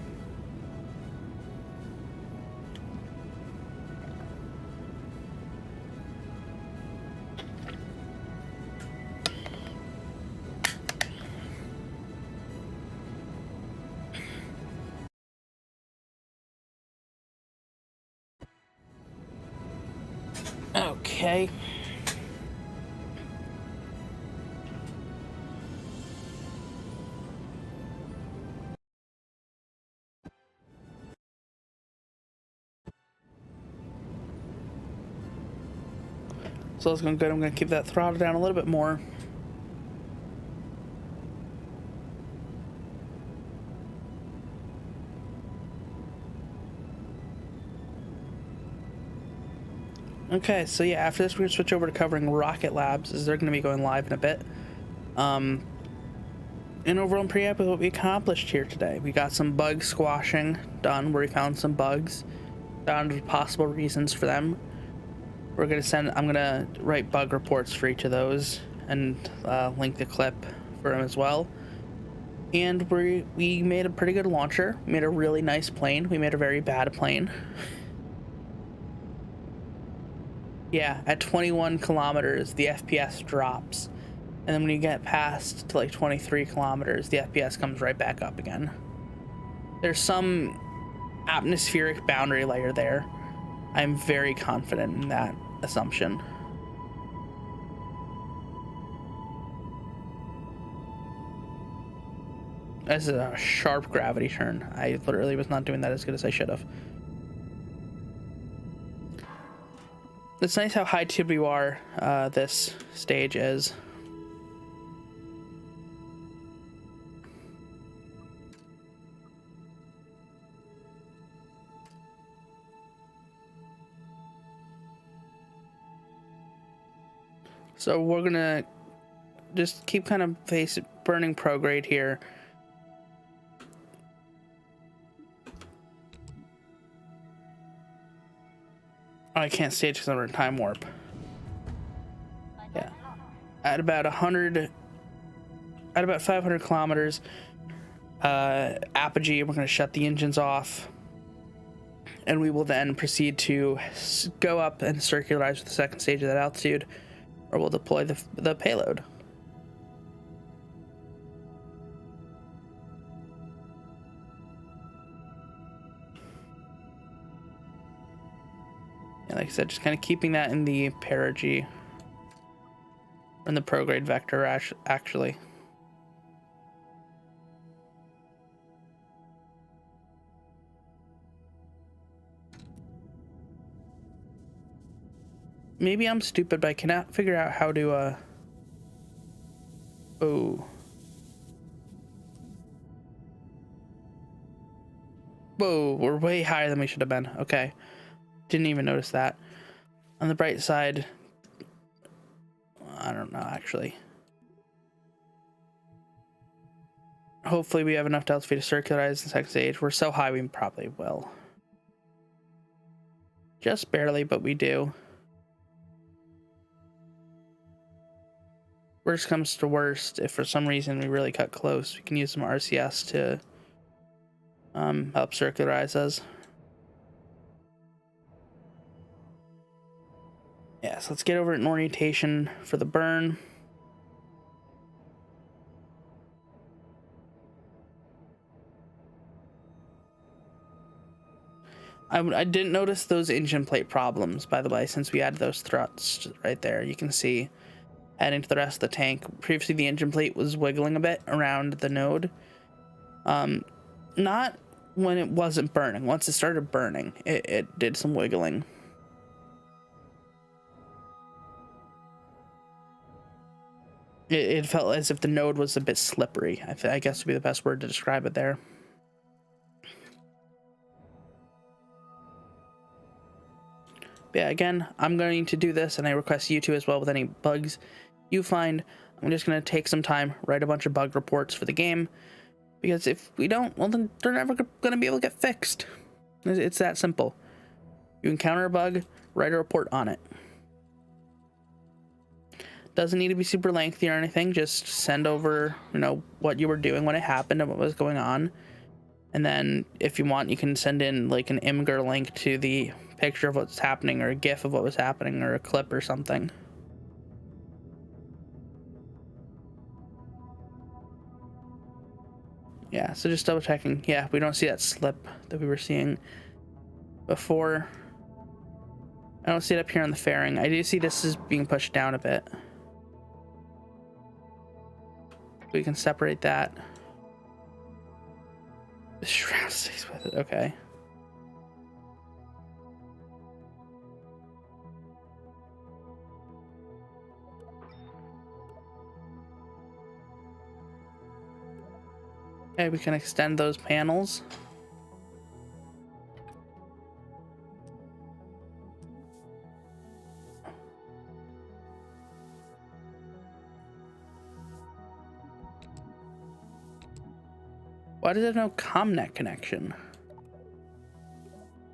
Okay. So it's going good. I'm going to keep that throttle down a little bit more. Okay, so yeah, after this we're going to switch over to covering Rocket Labs, as they're going to be going live in a bit. And overall I'm pretty happy with what we accomplished here today. We got some bug squashing done, where we found some bugs. found possible reasons for them. I'm gonna write bug reports for each of those and link the clip for them as well. And we made a pretty good launcher. We made a really nice plane. We made a very bad plane. Yeah, at 21 kilometers, the FPS drops. And then when you get past to like 23 kilometers, the FPS comes right back up again. There's some atmospheric boundary layer there. I'm very confident in that assumption. This is a sharp gravity turn. I literally was not doing that as good as I should have. It's nice how high TWR this stage is. So we're gonna just keep kind of burning prograde here. Oh, I can't stage because I'm in time warp. Yeah. At about 500 kilometers, apogee, we're going to shut the engines off. And we will then proceed to go up and circularize with the second stage of that altitude, or we'll deploy the payload. And like I said, just kind of keeping that in the perigee, or in the prograde vector, actually. Maybe I'm stupid, but I cannot figure out how to, oh. Whoa, we're way higher than we should have been. Okay. Didn't even notice that. On the bright side, I don't know, actually. Hopefully we have enough delta V to circularize the second stage. We're so high we probably will. Just barely, but we do. Worst comes to worst, if for some reason we really cut close, we can use some RCS to help circularize us. Yeah, so let's get over in orientation for the burn. I didn't notice those engine plate problems, by the way, since we added those struts right there. You can see heading to the rest of the tank. Previously, the engine plate was wiggling a bit around the node. Not when it wasn't burning. Once it started burning, it did some wiggling. It felt as if the node was a bit slippery. I guess would be the best word to describe it there. But yeah, again, I'm going to do this, and I request you to as well with any bugs you find. I'm just going to take some time, write a bunch of bug reports for the game, because if we don't, well, then they're never going to be able to get fixed. It's that simple. You encounter a bug, write a report on it. Doesn't need to be super lengthy or anything. Just send over, what you were doing when it happened and what was going on. And then if you want, you can send in like an Imgur link to the picture of what's happening, or a GIF of what was happening, or a clip or something. Yeah, so just double checking. Yeah, we don't see that slip that we were seeing before. I don't see it up here on the fairing. I do see this is being pushed down a bit. We can separate that. The shroud stays with it. Okay. Okay, we can extend those panels. Why does it have no ComNet connection?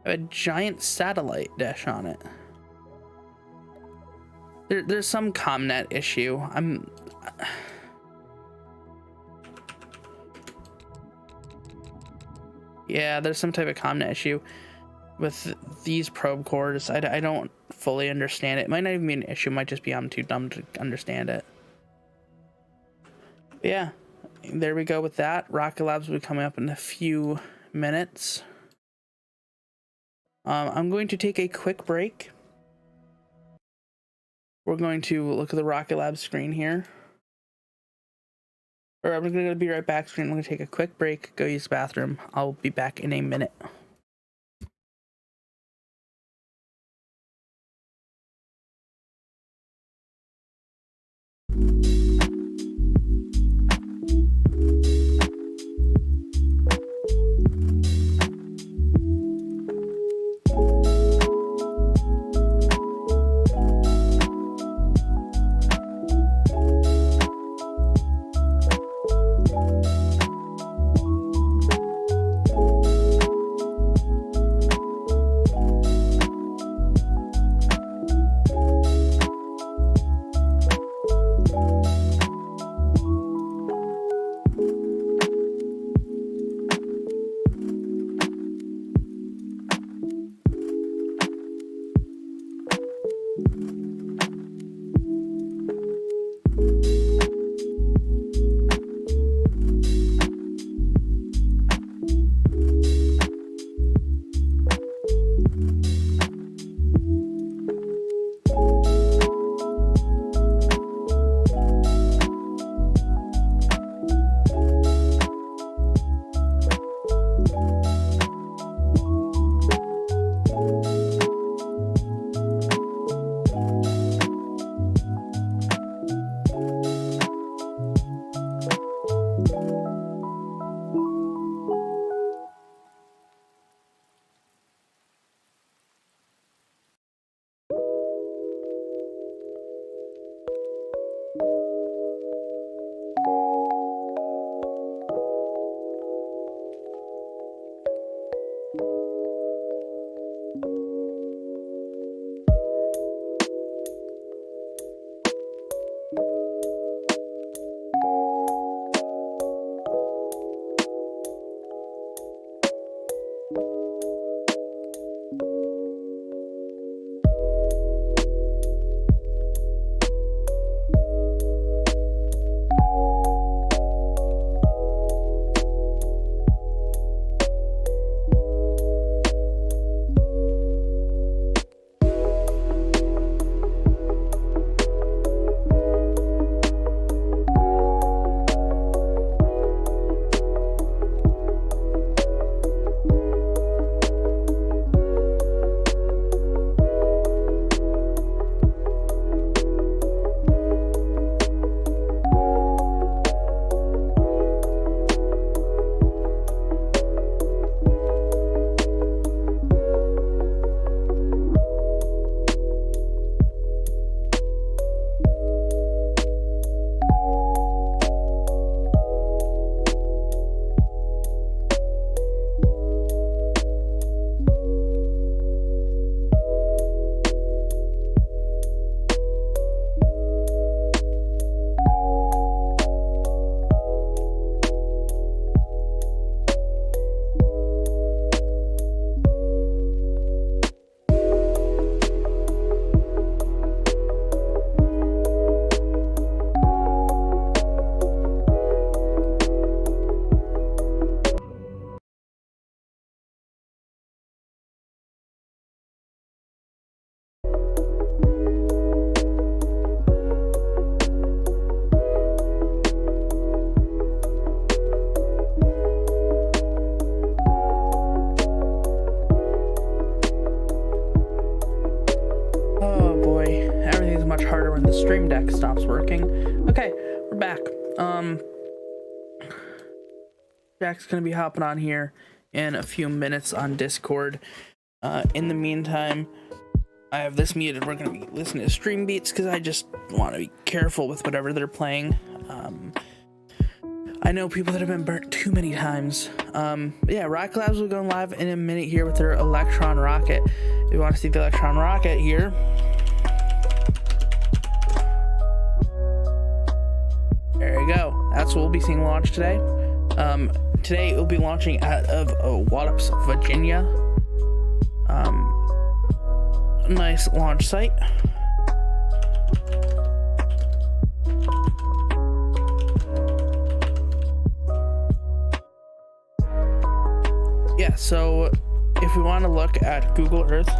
A giant satellite dish on it. There's some ComNet issue. Yeah, there's some type of ComNet issue with these probe cores. I don't fully understand it. It might not even be an issue. It might just be I'm too dumb to understand it. But yeah, there we go with that. Rocket Labs will be coming up in a few minutes. I'm going to take a quick break. We're going to look at the Rocket Lab screen here. Or I'm going to be right back screen. I'm going to take a quick break, go use the bathroom. I'll be back in a minute. Stream Deck stops working. Okay, we're back. Jack's gonna be hopping on here in a few minutes on Discord. In the meantime, I have this muted. We're gonna be listening to stream beats because I just want to be careful with whatever they're playing. I know people that have been burnt too many times. Yeah, Rocket Labs will go live in a minute here with their Electron rocket. If you want to see the Electron rocket here, there you go. That's what we'll be seeing launch today. Today it will be launching out of Wallops, Virginia. Nice launch site. Yeah, so if we want to look at Google Earth, I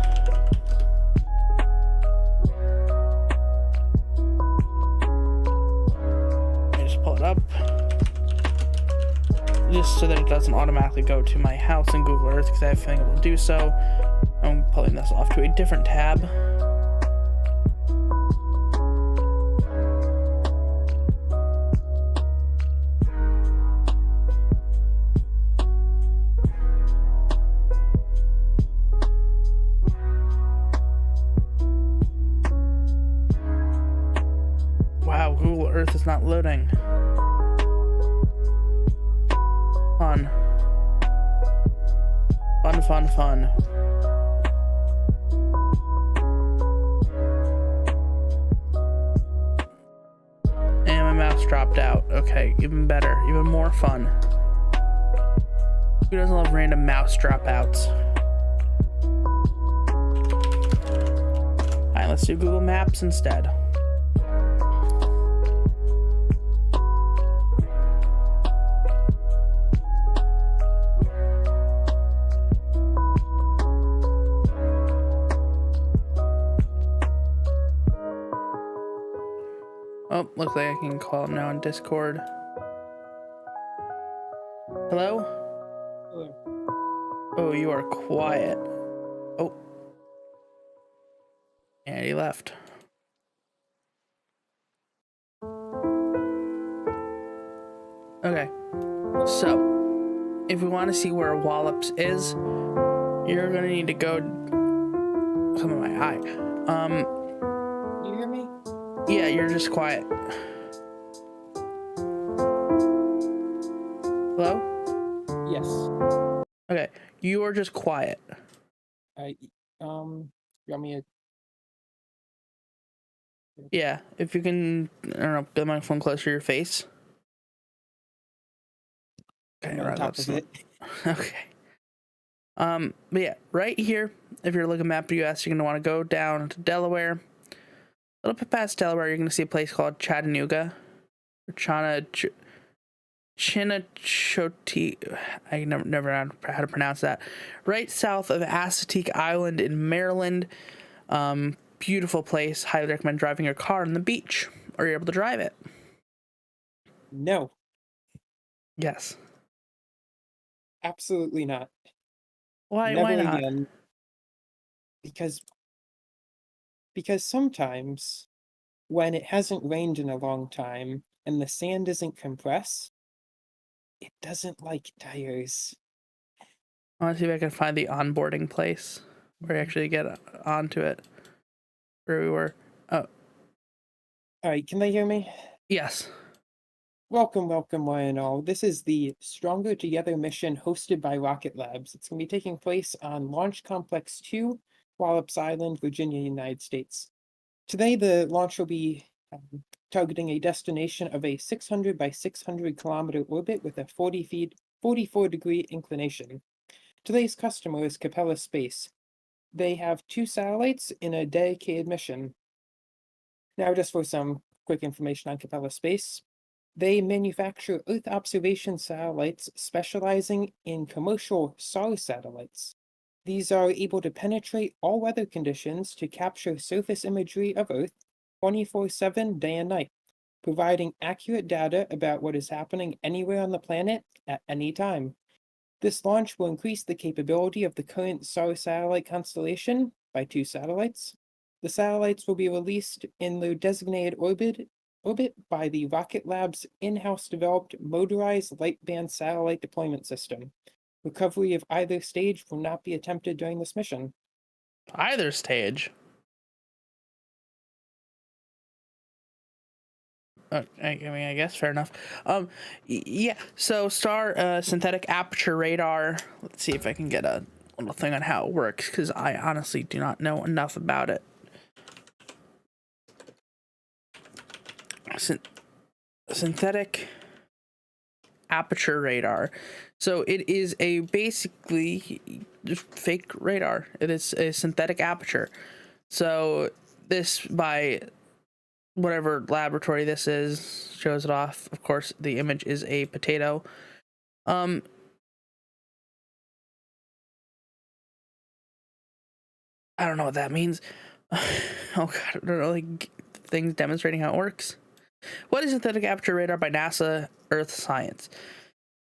just pull it up just so that it doesn't automatically go to my house in Google Earth, because I have a feeling it will do so. I'm pulling this off to a different tab. Wow, Google Earth is not loading. Fun. Fun, fun, fun. And my mouse dropped out. Okay, even better. Even more fun. Who doesn't love random mouse dropouts? Alright, let's do Google Maps instead. Oh, looks like I can call him now on Discord. Hello? Hello. Oh, you are quiet. Oh. And he left. Okay. So, if we want to see where Wallops is, you're gonna need to go. Come in my eye. Can you hear me? Yeah, you're just quiet. Hello? Yes. Okay, you are just quiet. You want me to... Yeah, if you can, I don't know, get the microphone closer to your face. Okay, on right, top that's of it. okay. But yeah, right here, if you're looking at map US, you're gonna want to go down to Delaware. A little bit past Delaware, you're gonna see a place called Chattanooga, or Chinachoti. I never know how to pronounce that. Right south of Assateague Island in Maryland. Beautiful place. Highly recommend driving your car on the beach, or you're able to drive it. No, Yes. absolutely not. Why? Never Why not? again. Because sometimes when it hasn't rained in a long time and the sand isn't compressed, it doesn't like tires. I want to see if I can find the onboarding place where you actually get onto it. Where we were. Oh, Alright, can they hear me? yes. Welcome, one and all. This is the Stronger Together mission hosted by Rocket Labs. It's going to be taking place on Launch Complex 2, Wallops Island, Virginia, United States. Today, the launch will be targeting a destination of a 600 by 600 kilometer orbit with a 44-degree inclination. Today's customer is Capella Space. They have 2 satellites in a dedicated mission. Now, just for some quick information on Capella Space. They manufacture Earth observation satellites specializing in commercial SAR satellites. These are able to penetrate all weather conditions to capture surface imagery of Earth 24/7 day and night, providing accurate data about what is happening anywhere on the planet at any time. This launch will increase the capability of the current SAR satellite constellation by 2 satellites. The satellites will be released in their designated orbit by the Rocket Lab's in-house developed motorized light-band satellite deployment system. Recovery of either stage will not be attempted during this mission. Either stage. I mean, I guess fair enough. Yeah. So STAR, synthetic aperture radar. Let's see if I can get a little thing on how it works, because I honestly do not know enough about it. Synthetic aperture radar. So it is a basically fake radar. It is a synthetic aperture. So this, by whatever laboratory this is, shows it off. Of course, the image is a potato. I don't know what that means. Oh god, I don't know, like things demonstrating how it works. What is synthetic aperture radar by NASA Earth Science?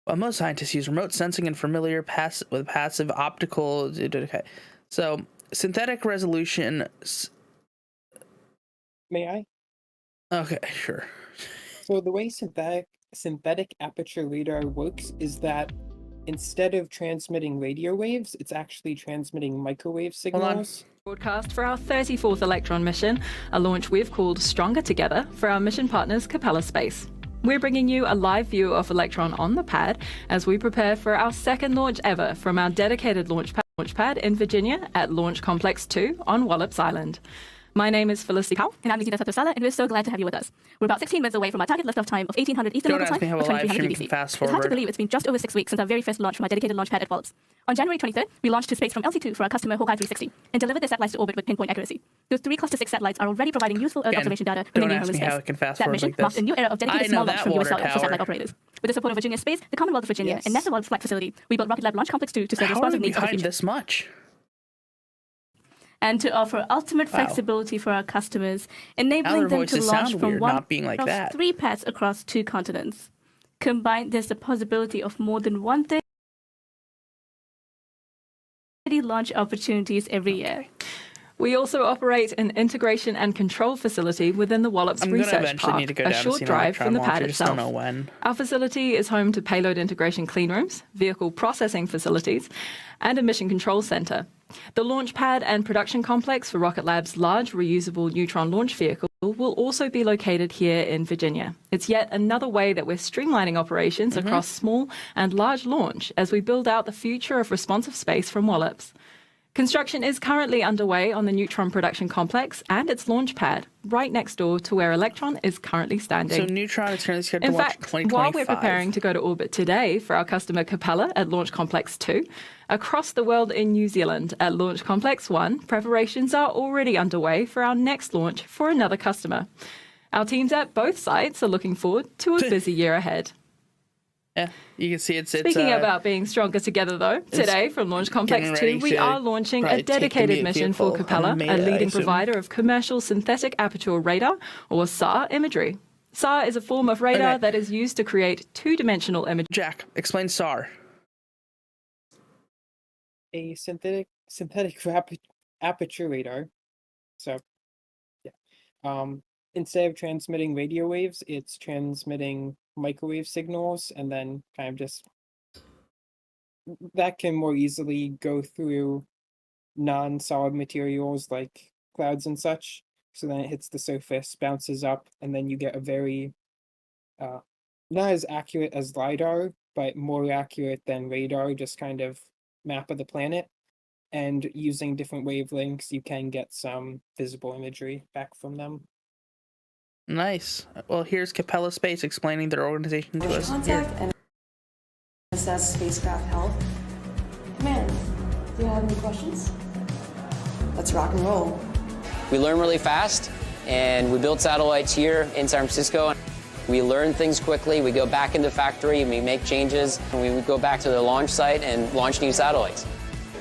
Well, most scientists use remote sensing and familiar with passive optical. Okay. So synthetic resolution. May I? Okay, sure. So the way synthetic aperture radar works is that instead of transmitting radio waves, it's actually transmitting microwave signals. Broadcast for our 34th Electron mission, a launch we've called Stronger Together for our mission partners Capella Space. We're bringing you a live view of Electron on the pad as we prepare for our second launch ever from our dedicated launch pad in Virginia at Launch Complex 2 on Wallops Island. My name is Felicity Powell. And I'm Nikita Satosala, and we're so glad to have you with us. We're about 16 minutes away from our target liftoff time of 1800 Eastern Don't Local ask me Time how or a live 2300 stream UTC. can fast It's hard to forward. believe it's been just over 6 weeks since our very first launch from our dedicated launch pad at Wallops. On January 23rd, we launched to space from LC2 for our customer Hawkeye 360 and delivered the satellites to orbit with pinpoint accuracy. Those 3 Cluster 6 satellites are already providing useful Earth observation data Don't remaining ask home in me how space. it can fast That forward mission like this. marked a new era of dedicated I know small launch that from US water satellite tower. operators. With the support of Virginia Space, the Commonwealth of Virginia, Yes. and NASA Wallops Flight Facility, we built Rocket Lab Launch Complex 2 to serve How are we responsive needs of the behind future. this much? And to offer ultimate Wow. flexibility for our customers, Now enabling their them to voices launch sound from weird one not being like of that. 3 pads across 2 continents. Combined, there's the possibility of more than 130 launch opportunities every year. We also operate an integration and control facility within the Wallops I'm gonna Research eventually Park, need to go a down and short see an drive Electron from the launch. pad I just don't itself. know when. Our facility is home to payload integration clean rooms, vehicle processing facilities, and a mission control center. The launch pad and production complex for Rocket Lab's large reusable Neutron launch vehicle will also be located here in Virginia. It's yet another way that we're streamlining operations across small and large launch as we build out the future of responsive space from Wallops. Construction is currently underway on the Neutron production complex and its launch pad, right next door to where Electron is currently standing. So Neutron is currently scheduled In to launch fact, in 2025. while we're preparing to go to orbit today for our customer Capella at Launch Complex 2, across the world in New Zealand at Launch Complex 1, preparations are already underway for our next launch for another customer. Our teams at both sites are looking forward to a busy year ahead. Yeah, you can see it's Speaking about being stronger together, though, today from Launch Complex getting 2, we ready to are launching probably a take the dedicated mission for vehicle Capella, on a Meta, I leading assume. provider of commercial synthetic aperture radar, or SAR imagery. SAR is a form of radar Okay. that is used to create two-dimensional images. Jack, explain SAR. A synthetic aperture radar. So, yeah. Instead of transmitting radio waves, it's transmitting microwave signals, and then kind of just that can more easily go through non-solid materials like clouds and such. So then it hits the surface, bounces up, and then you get a very not as accurate as LiDAR, but more accurate than radar, just kind of map of the planet. And using different wavelengths, you can get some visible imagery back from them. Nice. Well, here's Capella Space explaining their organization to us. Here. Contact and assess spacecraft health. Command, do you have any questions? Let's rock and roll. We learn really fast, and we build satellites here in San Francisco. We learn things quickly. We go back into factory and we make changes, and we would go back to the launch site and launch new satellites.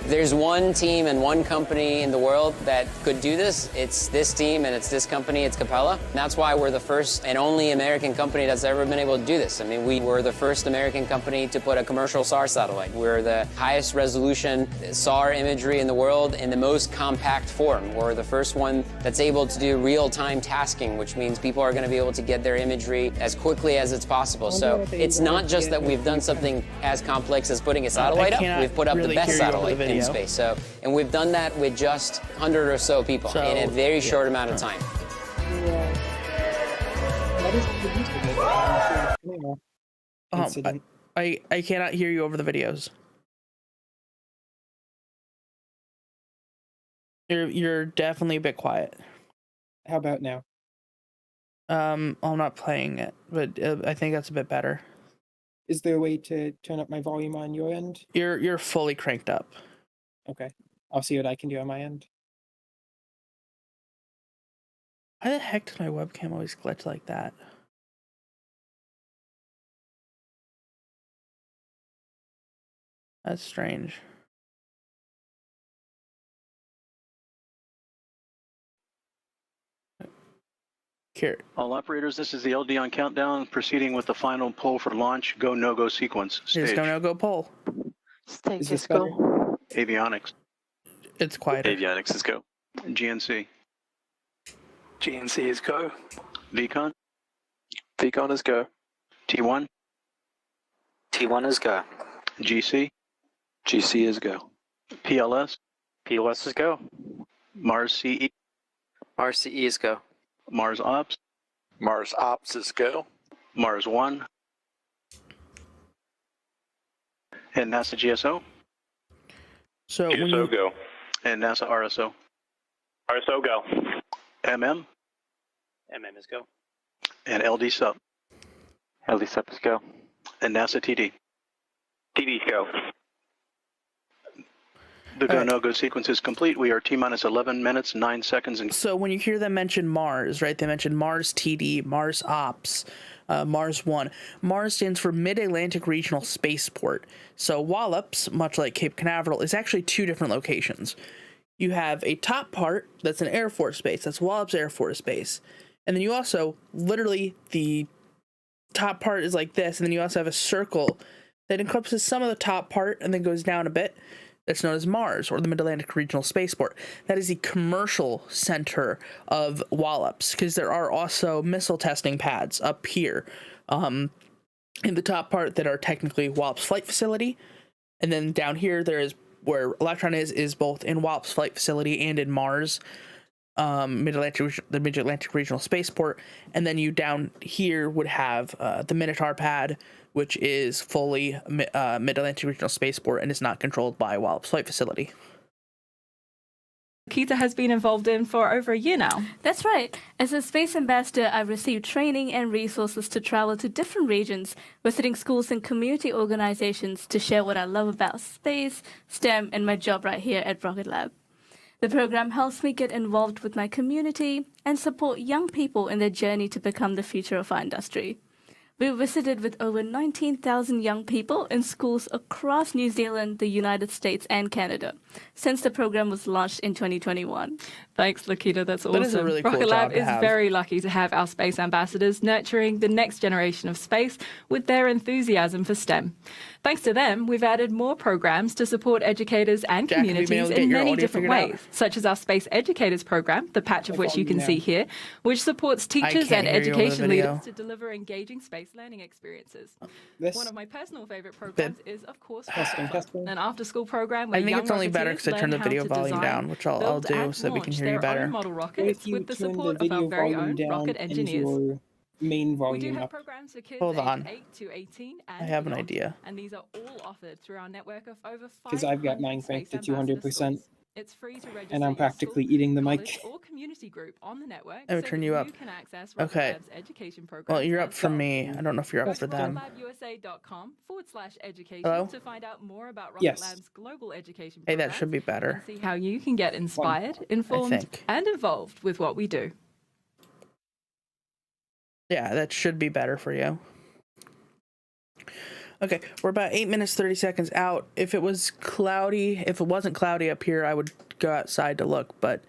There's one team and one company in the world that could do this. It's this team and it's this company, it's Capella. And that's why we're the first and only American company that's ever been able to do this. I mean, we were the first American company to put a commercial SAR satellite. We're the highest resolution SAR imagery in the world in the most compact form. We're the first one that's able to do real-time tasking, which means people are going to be able to get their imagery as quickly as it's possible. So it's not just that we've done something as complex as putting a satellite up. We've put up the best satellite in space. So, and we've done that with just 100 or so people in a very short amount of time. That is more I, incident. I cannot hear you over the videos. You're definitely a bit quiet. How about now? I'm not playing it, but I think that's a bit better. Is there a way to turn up my volume on your end? You're fully cranked up. Okay. I'll see what I can do on my end. Why the heck does my webcam always glitch like that? That's strange. Here. All operators, this is the LD on countdown, proceeding with the final poll for launch, go, no-go sequence. Here's Stage. go, no go poll. Is this better? Avionics. It's quieter. Avionics is go. GNC. GNC is go. VCon. VCon is go. T1. T1 is go. GC. GC is go. PLS. PLS is go. Mars CE. Mars CE is go. Mars Ops. Mars Ops is go. Mars 1. And NASA GSO. So when GSO you, go. And NASA RSO. RSO go. MM. MM is go. And LD Sub. LD sub is go. And NASA TD. TD go. The go, Alright. no-go sequence is complete. We are T-minus 11 minutes, 9 seconds. And so when you hear them mention Mars, right? They mention Mars TD, Mars Ops, Mars 1. Mars stands for Mid-Atlantic Regional Spaceport. So Wallops, much like Cape Canaveral, is actually two different locations. You have a top part that's an Air Force base. That's Wallops Air Force Base. And then you also, literally, the top part is like this. And then you also have a circle that encompasses some of the top part and then goes down a bit. That's known as Mars, or the Mid-Atlantic Regional Spaceport. That is the commercial center of Wallops, because there are also missile testing pads up here in the top part that are technically Wallops Flight Facility. And then down here, there is where Electron is both in Wallops Flight Facility and in Mars, the Mid-Atlantic Regional Spaceport. And then you down here would have the Minotaur pad, which is fully Mid-Atlantic Regional Spaceport and is not controlled by Wallops Flight Facility. Keita has been involved in for over a year now. That's right. As a space ambassador, I've received training and resources to travel to different regions, visiting schools and community organizations to share what I love about space, STEM, and my job right here at Rocket Lab. The program helps me get involved with my community and support young people in their journey to become the future of our industry. We visited with over 19,000 young people in schools across New Zealand, the United States, and Canada since the program was launched in 2021. Thanks, Lakita. That's awesome. That is a really cool Rocket job Lab to is have. very lucky to have our space ambassadors nurturing the next generation of space with their enthusiasm for STEM. Thanks to them, we've added more programs to support educators and Jack, have you been able communities to get in your many audio different figured out? ways, such as our Space Educators program, the patch of My which you can volume see now. here, which supports teachers can't and hear you over the education video. leaders to deliver engaging space learning experiences. This One of my personal favorite programs is, of course, testing. an after-school program where I think young it's only better Rocketeers because I turned the learn how video to volume design, down, which I'll build do and so that we can launch hear you their better. own model What rockets if you with the turn the support of our video very volume own down rocket and engineers. your main We do volume have up? programs for kids Hold aged on. 8 to 18 and I have an beyond, idea. and these are all offered through our network of over 500 Because I've got mine space cranked to ambassador 200%, schools. It's free to register and I'm your practically school, eating the college, mic. or community group on the network I would so turn that you up. can access Rocket Okay. Lab's education programs. Well, you're up as for well. me. I don't know if you're Go up for to them. rocketlabusa.com/education Hello? to find out more about Rocket Yes. Lab's global education Hey, programs that should be and better. see how you can get inspired, informed, think. and involved with what we do. Yeah, that should be better for you. Okay, we're about 8 minutes, 30 seconds out. If it wasn't cloudy up here, I would go outside to look, but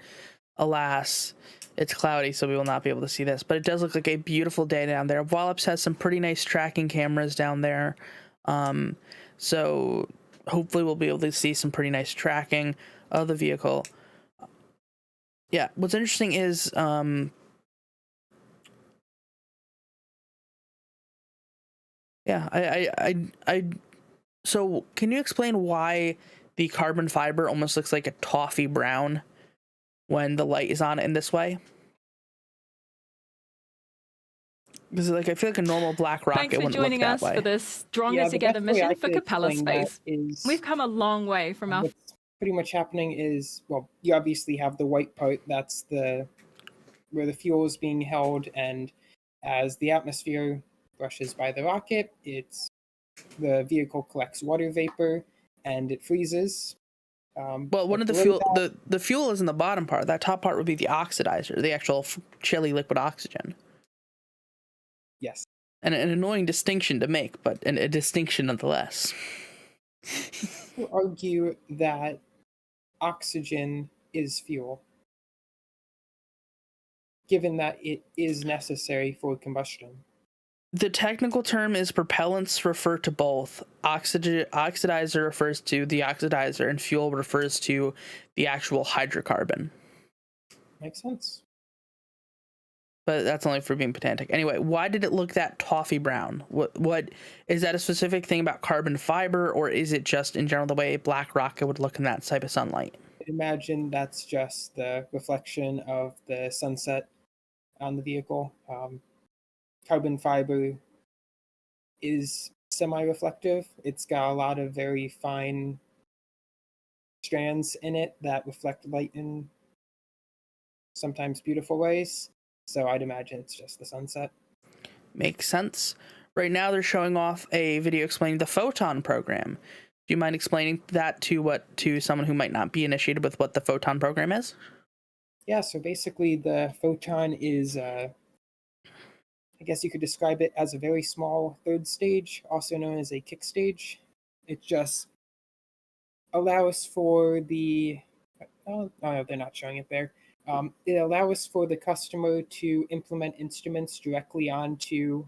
alas, it's cloudy, so we will not be able to see this. But it does look like a beautiful day down there. Wallops has some pretty nice tracking cameras down there. So hopefully we'll be able to see some pretty nice tracking of the vehicle. Yeah, what's interesting is yeah, so can you explain why the carbon fiber almost looks like a toffee brown when the light is on it in this way? Because like I feel like a normal black rocket Thanks for wouldn't look joining that us way. for this Stronger Yeah, the Together best way I mission for could Capella explain that Space. is We've come a long way from our what's pretty much happening is, well, you obviously have the white part, that's where the fuel is being held, and as the atmosphere brushes by the rocket, the vehicle collects water vapor and it freezes. Well, one but of the below fuel, the fuel is in the bottom part. That top part would be the oxidizer, the actual chilly liquid oxygen. yes, And an annoying distinction to make, but a distinction nonetheless. you argue that oxygen is fuel, given that it is necessary for combustion. The technical term is propellants refer to both. Oxidizer refers to the oxidizer, and fuel refers to the actual hydrocarbon. Makes sense. But that's only for being pedantic. Anyway, why did it look that toffee brown? What is that a specific thing about carbon fiber, or is it just in general the way a black rocket would look in that type of sunlight? Imagine that's just the reflection of the sunset on the vehicle. Carbon fiber is semi-reflective. It's got a lot of very fine strands in it that reflect light in sometimes beautiful ways. So I'd imagine it's just the sunset. Makes sense. Right now they're showing off a video explaining the photon program. Do you mind explaining that to someone who might not be initiated with what the photon program is? Yeah, so basically the photon is, I guess you could describe it as a very small third stage, also known as a kick stage. It just allows for oh no, they're not showing it there. It allows for the customer to implement instruments directly onto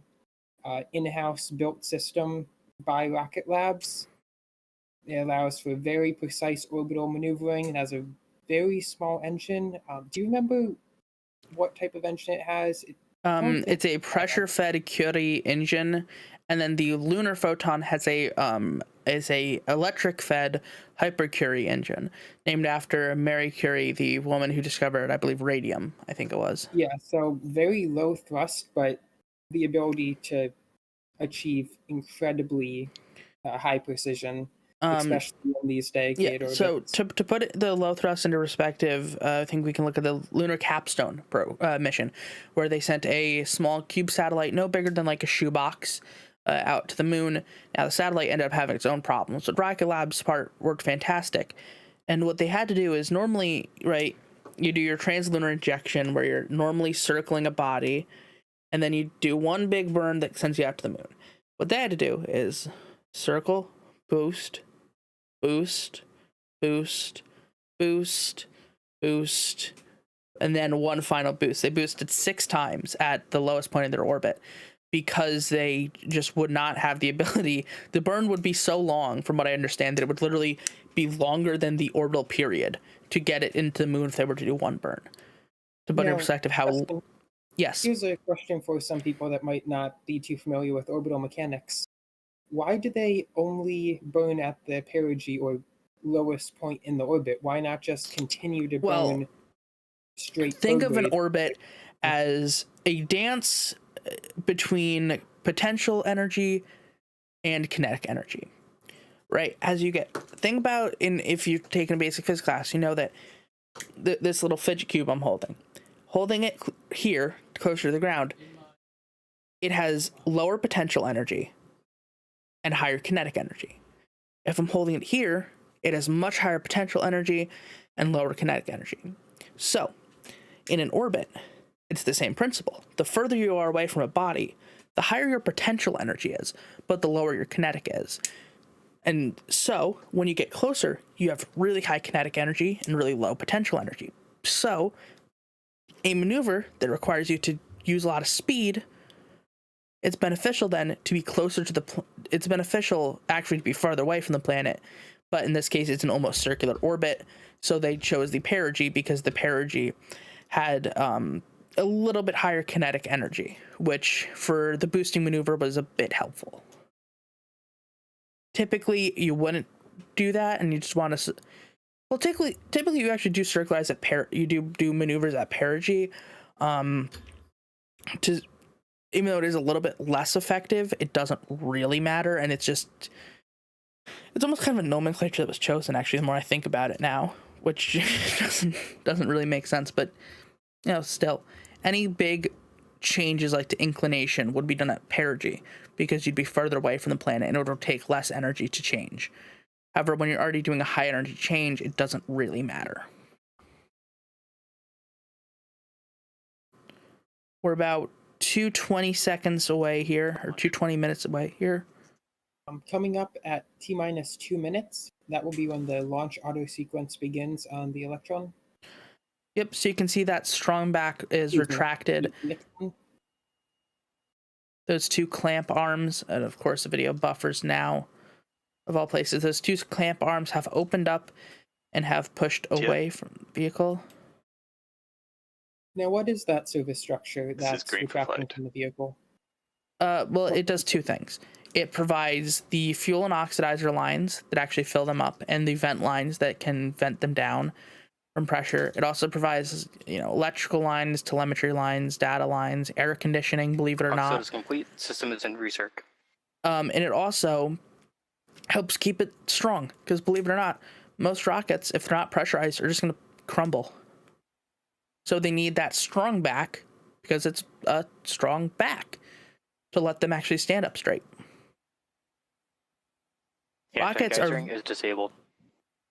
in-house built system by Rocket Labs. It allows for very precise orbital maneuvering. It has a very small engine. Do you remember what type of engine it has? It's a pressure-fed Curie engine, and then the lunar photon has a electric-fed hypercurie engine, named after Marie Curie, the woman who discovered, I believe, radium. I think it was. Yeah, so very low thrust, but the ability to achieve incredibly high precision, especially in these decade orbits. So to put the low thrust into perspective, I think we can look at the Lunar Capstone mission, where they sent a small cube satellite, no bigger than like a shoebox, out to the moon. Now the satellite ended up having its own problems, but Rocket Lab's part worked fantastic. And what they had to do is normally, right, you do your translunar injection where you're normally circling a body, and then you do one big burn that sends you out to the moon. What they had to do is circle, boost, boost, boost, boost, boost, and then one final boost. They boosted 6 times at the lowest point of their orbit because they just would not have the ability. The burn would be so long, from what I understand, that it would literally be longer than the orbital period to get it into the moon if they were to do one burn. To put in perspective how... Yes. Here's a question for some people that might not be too familiar with orbital mechanics. Why do they only burn at the perigee or lowest point in the orbit? Why not just continue to burn straight? Think of an orbit as a dance between potential energy and kinetic energy, right? As you think about if you've taken a basic physics class, you know that this little fidget cube I'm holding it here closer to the ground, it has lower potential energy and higher kinetic energy. If I'm holding it here, it has much higher potential energy and lower kinetic energy. So in an orbit, it's the same principle. The further you are away from a body, the higher your potential energy is, but the lower your kinetic is. And so when you get closer, you have really high kinetic energy and really low potential energy. So a maneuver that requires you to use a lot of speed, it's beneficial then to be closer to it's beneficial actually to be farther away from the planet, but in this case it's an almost circular orbit, so they chose the perigee because the perigee had a little bit higher kinetic energy, which for the boosting maneuver was a bit helpful. Typically you wouldn't do that, and you just want to... Well, typically you actually do circularize at you do maneuvers at perigee, to even though it is a little bit less effective, it doesn't really matter, and it's almost kind of a nomenclature that was chosen, actually, the more I think about it now, which doesn't really make sense, but, you know, still, any big changes like to inclination would be done at perigee, because you'd be further away from the planet and it would take less energy to change. However, when you're already doing a high energy change, it doesn't really matter. We're about 220 seconds away here, or 220 minutes away here. Coming up at T-minus 2 minutes, that will be when the launch auto sequence begins on the Electron. Yep, so you can see that strong back is retracted. Those two clamp arms, and of course the video buffers now, of all places, those two clamp arms have opened up and have pushed away from the vehicle. Now, what is that service structure that's retracting from the vehicle? Well, it does two things. It provides the fuel and oxidizer lines that actually fill them up, and the vent lines that can vent them down from pressure. It also provides, you know, electrical lines, telemetry lines, data lines, air conditioning, believe it or not. Is complete. System is in recirc. And it also helps keep it strong, because believe it or not, most rockets, if they're not pressurized, are just going to crumble. So they need that strong back, because it's a strong back, to let them actually stand up straight. Rockets is disabled.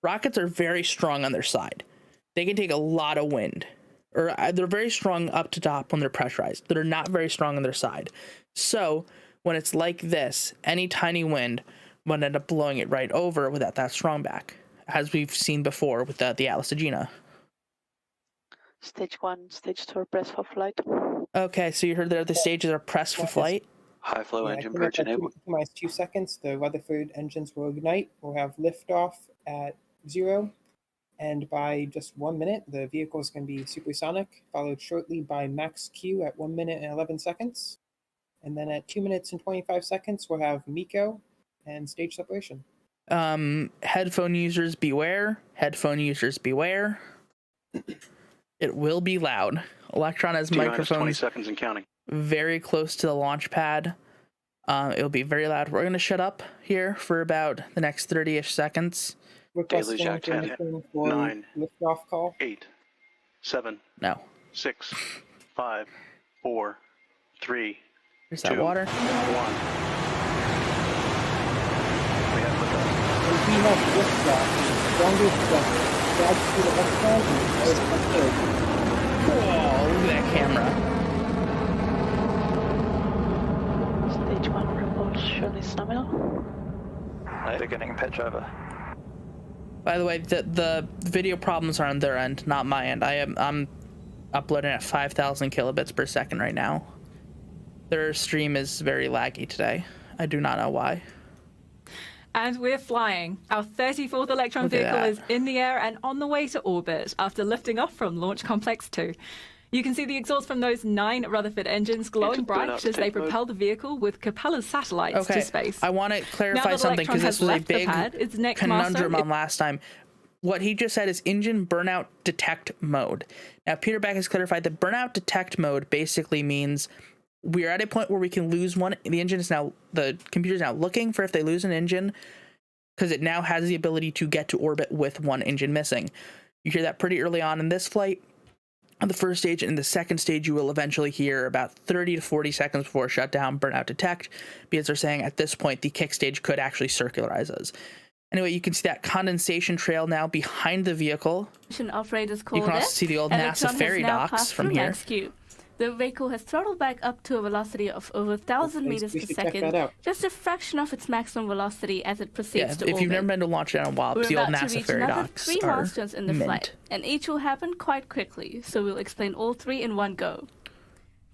Rockets are very strong on their side. They can take a lot of wind, or they're very strong up to top when they're pressurized. They're not very strong on their side. So when it's like this, any tiny wind would end up blowing it right over without that strong back, as we've seen before with the Atlas Agena. Stage 1, Stage 2 are pressed for flight. Okay, so you heard there the stages are pressed for flight. High flow engine bridge enabled. Minus 2 seconds, the Rutherford engines will ignite. We'll have liftoff at 0. And by just 1 minute, the vehicle is going to be supersonic, followed shortly by max Q at 1 minute and 11 seconds. And then at 2 minutes and 25 seconds, we'll have MECO and stage separation. Headphone users beware. Headphone users beware. It will be loud. Electron has microphones 20 seconds and counting. Very close to the launch pad. It'll be very loud. We're going to shut up here for about the next 30-ish seconds. Daily Jack 10, 9, liftoff call. 8, 7, No. 6, 5, 4, 3, There's 2, that water. 1. We have liftoff. We have liftoff. Strongest drive to the Electron and Whoa, look at that camera. Stage 1 reports shown is nominal. Beginning pitch over. By the way, the video problems are on their end, not my end. I'm uploading at 5,000 kilobits per second right now. Their stream is very laggy today. I do not know why. And we're flying. Our 34th Electron vehicle is in the air and on the way to orbit after lifting off from Launch Complex 2. You can see the exhaust from those 9 Rutherford engines glowing bright as they propel the vehicle with Capella's satellites to space. I want to clarify something, because this was a big conundrum on last time. What he just said is engine burnout detect mode. Now, Peter Beck has clarified that burnout detect mode basically means we're at a point where we can lose one. The computer is now looking for if they lose an engine, because it now has the ability to get to orbit with one engine missing. You hear that pretty early on in this flight. On the first stage and the second stage, you will eventually hear about 30 to 40 seconds before shutdown, burnout detect, because they're saying at this point the kick stage could actually circularize us. Anyway, you can see that condensation trail now behind the vehicle. You can also see the old NASA ferry docks from here. The vehicle has throttled back up to a velocity of over 1,000 meters per second, just a fraction of its maximum velocity as it proceeds to orbit. If you've never been to launch down on WAPS, the old NASA ferry docks 3 milestones in the flight, and each will happen quite quickly, so we'll explain all 3 in one go.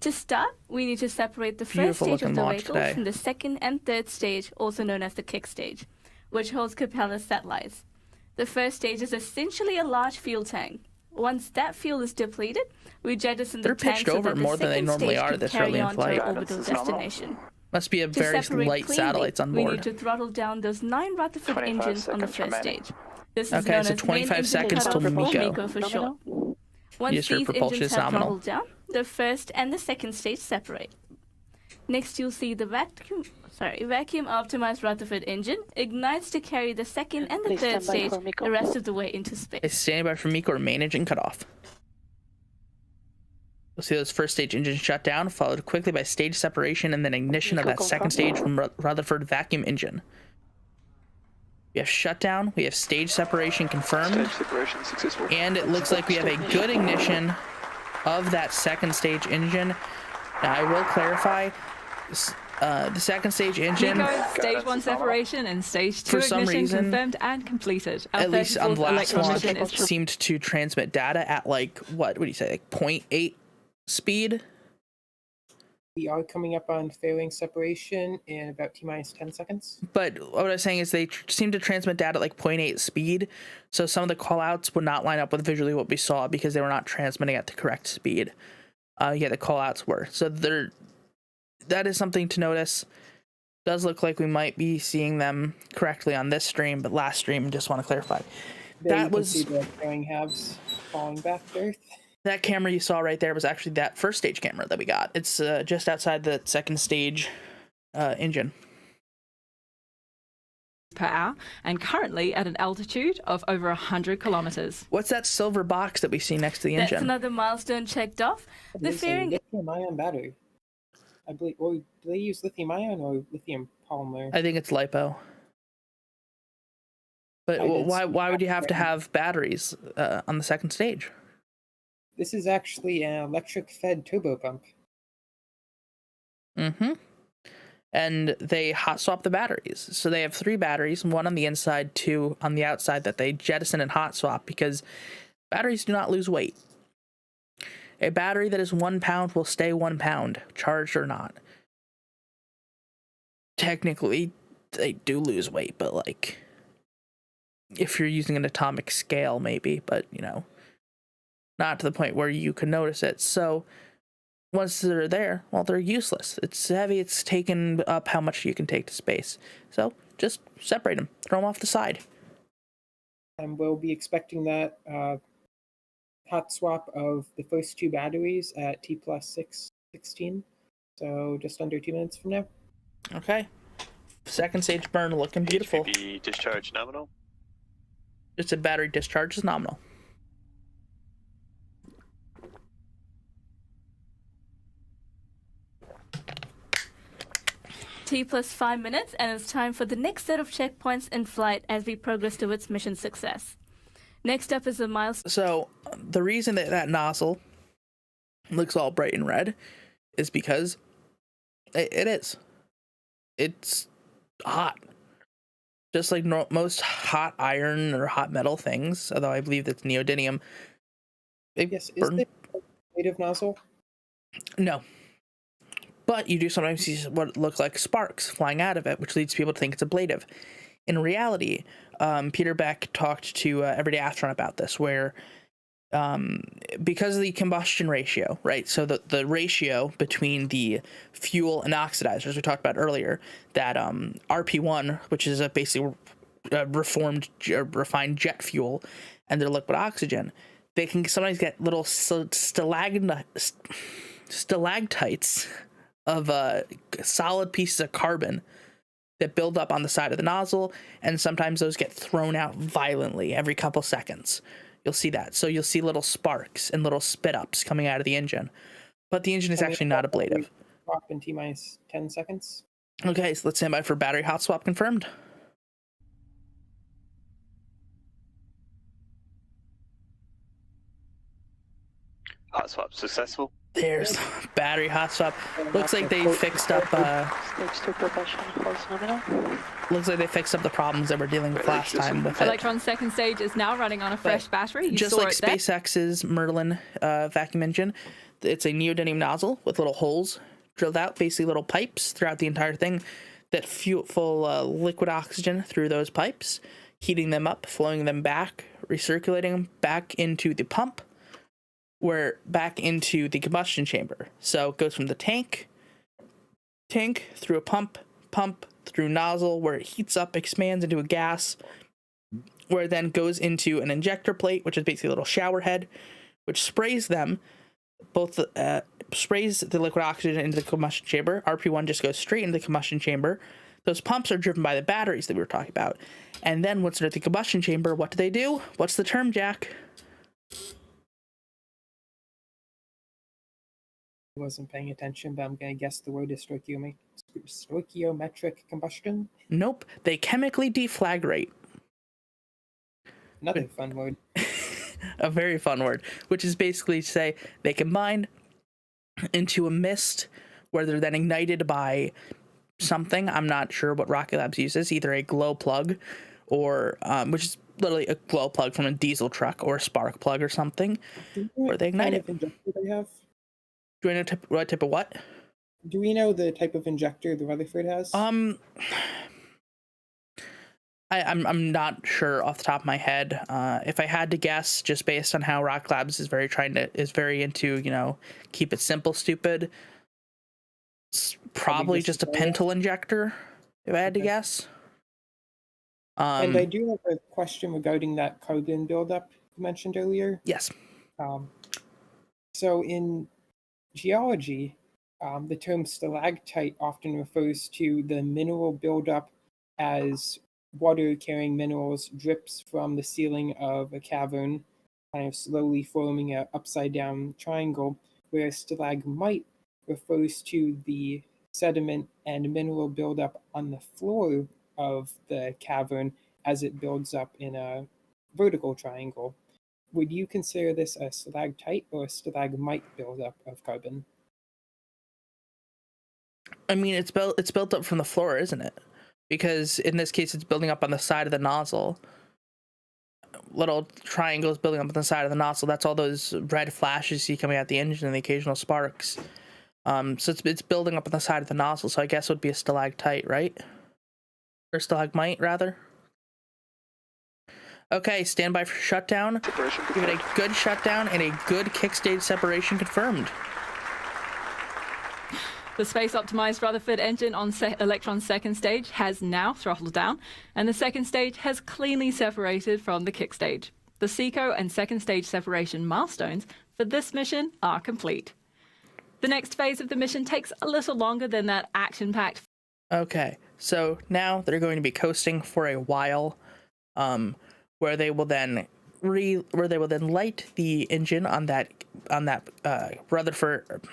To start, we need to separate the first stage of the vehicle from the second and third stage, also known as the kick stage, which holds Capella's satellites. The first stage is essentially a large fuel tank. Once that fuel is depleted, we jettison the tank so that the second stage can carry on to our orbital destination. Must be a very light satellites on board. We need to throttle down those 9 Rutherford engines on the first stage. This is known so as 25 seconds till MECO. For short. Once these engines have throttled down, the first and the second stage separate. Next, you'll see the vacuum optimized Rutherford engine ignites to carry the second and the Please third stand by stage for Miko. the rest of the way into space. It's standing by for Miko or main engine cut off. You'll see those first stage engines shut down, followed quickly by stage separation and then ignition of Miko that second confirmed. stage from Rutherford vacuum engine. We have shutdown, we have stage separation confirmed, Stage separation successful. and it looks like we have a good ignition of that second stage engine. Now, I will clarify, the second stage engine, Miko, stage 1 separation and stage 2 For some ignition reason, confirmed and completed. Our at least on the 34th last electron one, mission it is seemed to transmit data at like, what do you say, like 0.8 speed? We are coming up on failing separation in about T-minus 10 seconds. But what I was saying is they seem to transmit data at like 0.8 speed, so some of the callouts would not line up with visually what we saw because they were not transmitting at the correct speed. Yeah, the callouts were. So that is something to notice. Does look like we might be seeing them correctly on this stream, but last stream, just want to clarify. There you That can was see the failing halves falling back to Earth. that camera you saw right there was actually that first stage camera that we got. It's just outside the second stage engine. per hour and currently at an altitude of over 100 kilometers. What's that silver box that we see next to the That's engine? another milestone checked off. The It is a fairing lithium-ion battery. I believe. Or do they use lithium-ion or lithium polymer? I think it's lipo. But I did why see would you have to that. have batteries on the second stage? This is actually an electric-fed turbo pump. Mm-hmm. And they hot swap the batteries. So they have 3 batteries, 1 on the inside, 2 on the outside that they jettison and hot swap because batteries do not lose weight. A battery that is 1 pound will stay 1 pound, charged or not. Technically, they do lose weight, but like, if you're using an atomic scale, maybe, but you know, not to the point where you can notice it. So once they're there, well, they're useless. It's heavy. It's taken up how much you can take to space. So just separate them, throw them off the side. And we'll be expecting that hot swap of the first 2 batteries at T+6:16. So just under 2 minutes from now. Okay. Second stage burn looking beautiful. HVB discharge nominal. Just a battery discharge is nominal. T+5 minutes, and it's time for the next set of checkpoints in flight as we progress towards mission success. Next up is a milestone. So the reason that nozzle looks all bright and red is because it is. It's hot. Just like most hot iron or hot metal things, although I believe that's neodymium. Yes, is the native nozzle? No. But you do sometimes see what look like sparks flying out of it, which leads people to think it's ablative. In reality, Peter Beck talked to Everyday Astronaut about this, where because of the combustion ratio, right? So the ratio between the fuel and oxidizers we talked about earlier, that RP1, which is a basically refined jet fuel, and their liquid oxygen, they can sometimes get little stalactites of solid pieces of carbon that build up on the side of the nozzle, and sometimes those get thrown out violently every couple seconds. You'll see that. So you'll see little sparks and little spit ups coming out of the engine. But the engine is actually not ablative. Swap in T-10 seconds. Okay, so let's stand by for battery hot swap confirmed. Hot swap successful. There's battery hot swap. Looks like they fixed up Stage 2 propulsion holds nominal. looks like they fixed up the problems that we're dealing with last time with it. Electron second stage is now running on a fresh battery. You Just saw like it there. SpaceX's Merlin vacuum engine, it's a neodymium nozzle with little holes drilled out, basically little pipes throughout the entire thing that fuel liquid oxygen through those pipes, heating them up, flowing them back, recirculating them back into the pump, where back into the combustion chamber. So it goes from the tank through a pump through nozzle, where it heats up, expands into a gas, where it then goes into an injector plate, which is basically a little shower head, which sprays them both sprays the liquid oxygen into the combustion chamber. RP1 just goes straight into the combustion chamber. Those pumps are driven by the batteries that we were talking about. And then once they're at the combustion chamber, what do? What's the term, Jack? I wasn't paying attention, but I'm going to guess the word is stoichiometric combustion. Nope. They chemically deflagrate. Another fun word. A very fun word, which is basically to say they combine into a mist where they're then ignited by something. I'm not sure what Rocket Labs uses, either a glow plug or which is literally a glow plug from a diesel truck, or a spark plug or something, where they ignite it. Injector they have? Do I know what type of what? Do we know the type of injector the Rutherford has? I'm not sure off the top of my head. If I had to guess, just based on how Rocket Labs is very into, you know, keep it simple, stupid. It's probably just a Pentel injector, if I had to guess. And I do have a question regarding that carbon buildup you mentioned earlier. Yes. So in geology, the term stalactite often refers to the mineral buildup as water-carrying minerals drips from the ceiling of a cavern, kind of slowly forming an upside-down triangle, whereas stalagmite refers to the sediment and mineral buildup on the floor of the cavern as it builds up in a vertical triangle. Would you consider this a stalactite or a stalagmite buildup of carbon? I mean, it's built up from the floor, isn't it? Because in this case, it's building up on the side of the nozzle. Little triangles building up on the side of the nozzle. That's all those red flashes you see coming out the engine and the occasional sparks. So it's building up on the side of the nozzle. So I guess it would be a stalactite, right? Or stalagmite, rather. Okay, stand by for shutdown. Give it a good shutdown and a good kick stage separation confirmed. The space-optimized Rutherford engine on Electron's second stage has now throttled down, and the second stage has cleanly separated from the kick stage. The SECO and second stage separation milestones for this mission are complete. The next phase of the mission takes a little longer than that action-packed. Okay, so now they're going to be coasting for a while, where they will then light the engine on that Rutherford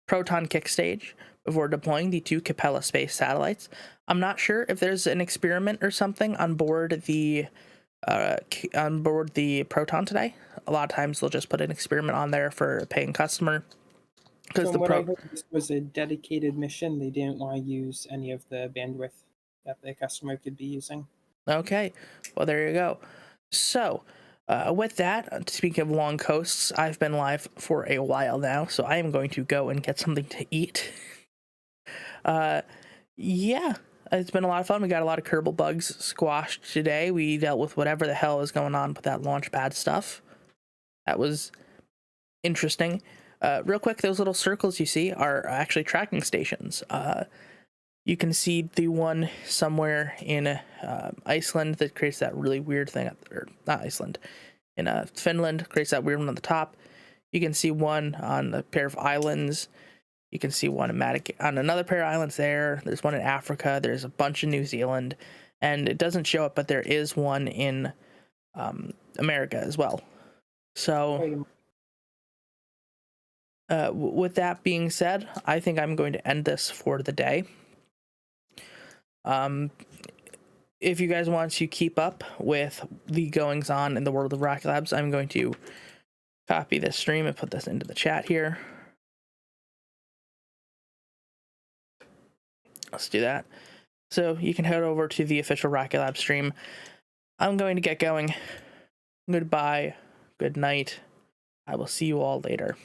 Proton kick stage before deploying the 2 Capella space satellites. I'm not sure if there's an experiment or something on board the Proton today. A lot of times they'll just put an experiment on there for a paying customer. Because I heard this was a dedicated mission. They didn't want to use any of the bandwidth that the customer could be using. Okay, well, there you go. So, with that, speaking of long coasts, I've been live for a while now, so I am going to go and get something to eat. Yeah, it's been a lot of fun. We got a lot of kerbal bugs squashed today. We dealt with whatever the hell is going on with that launch pad stuff. That was interesting. Real quick, those little circles you see are actually tracking stations. You can see the one somewhere in Iceland that creates that really weird thing, or not Iceland, in Finland, creates that weird one on the top. You can see one on a pair of islands. You can see one on another pair of islands there. There's one in Africa. There's a bunch in New Zealand. And it doesn't show up, but there is one in America as well. So with that being said, I think I'm going to end this for the day. If you guys want to keep up with the goings on in the world of Rocket Labs, I'm going to copy this stream and put this into the chat here. Let's do that. So you can head over to the official Rocket Lab stream. I'm going to get going. Goodbye. Good night. I will see you all later.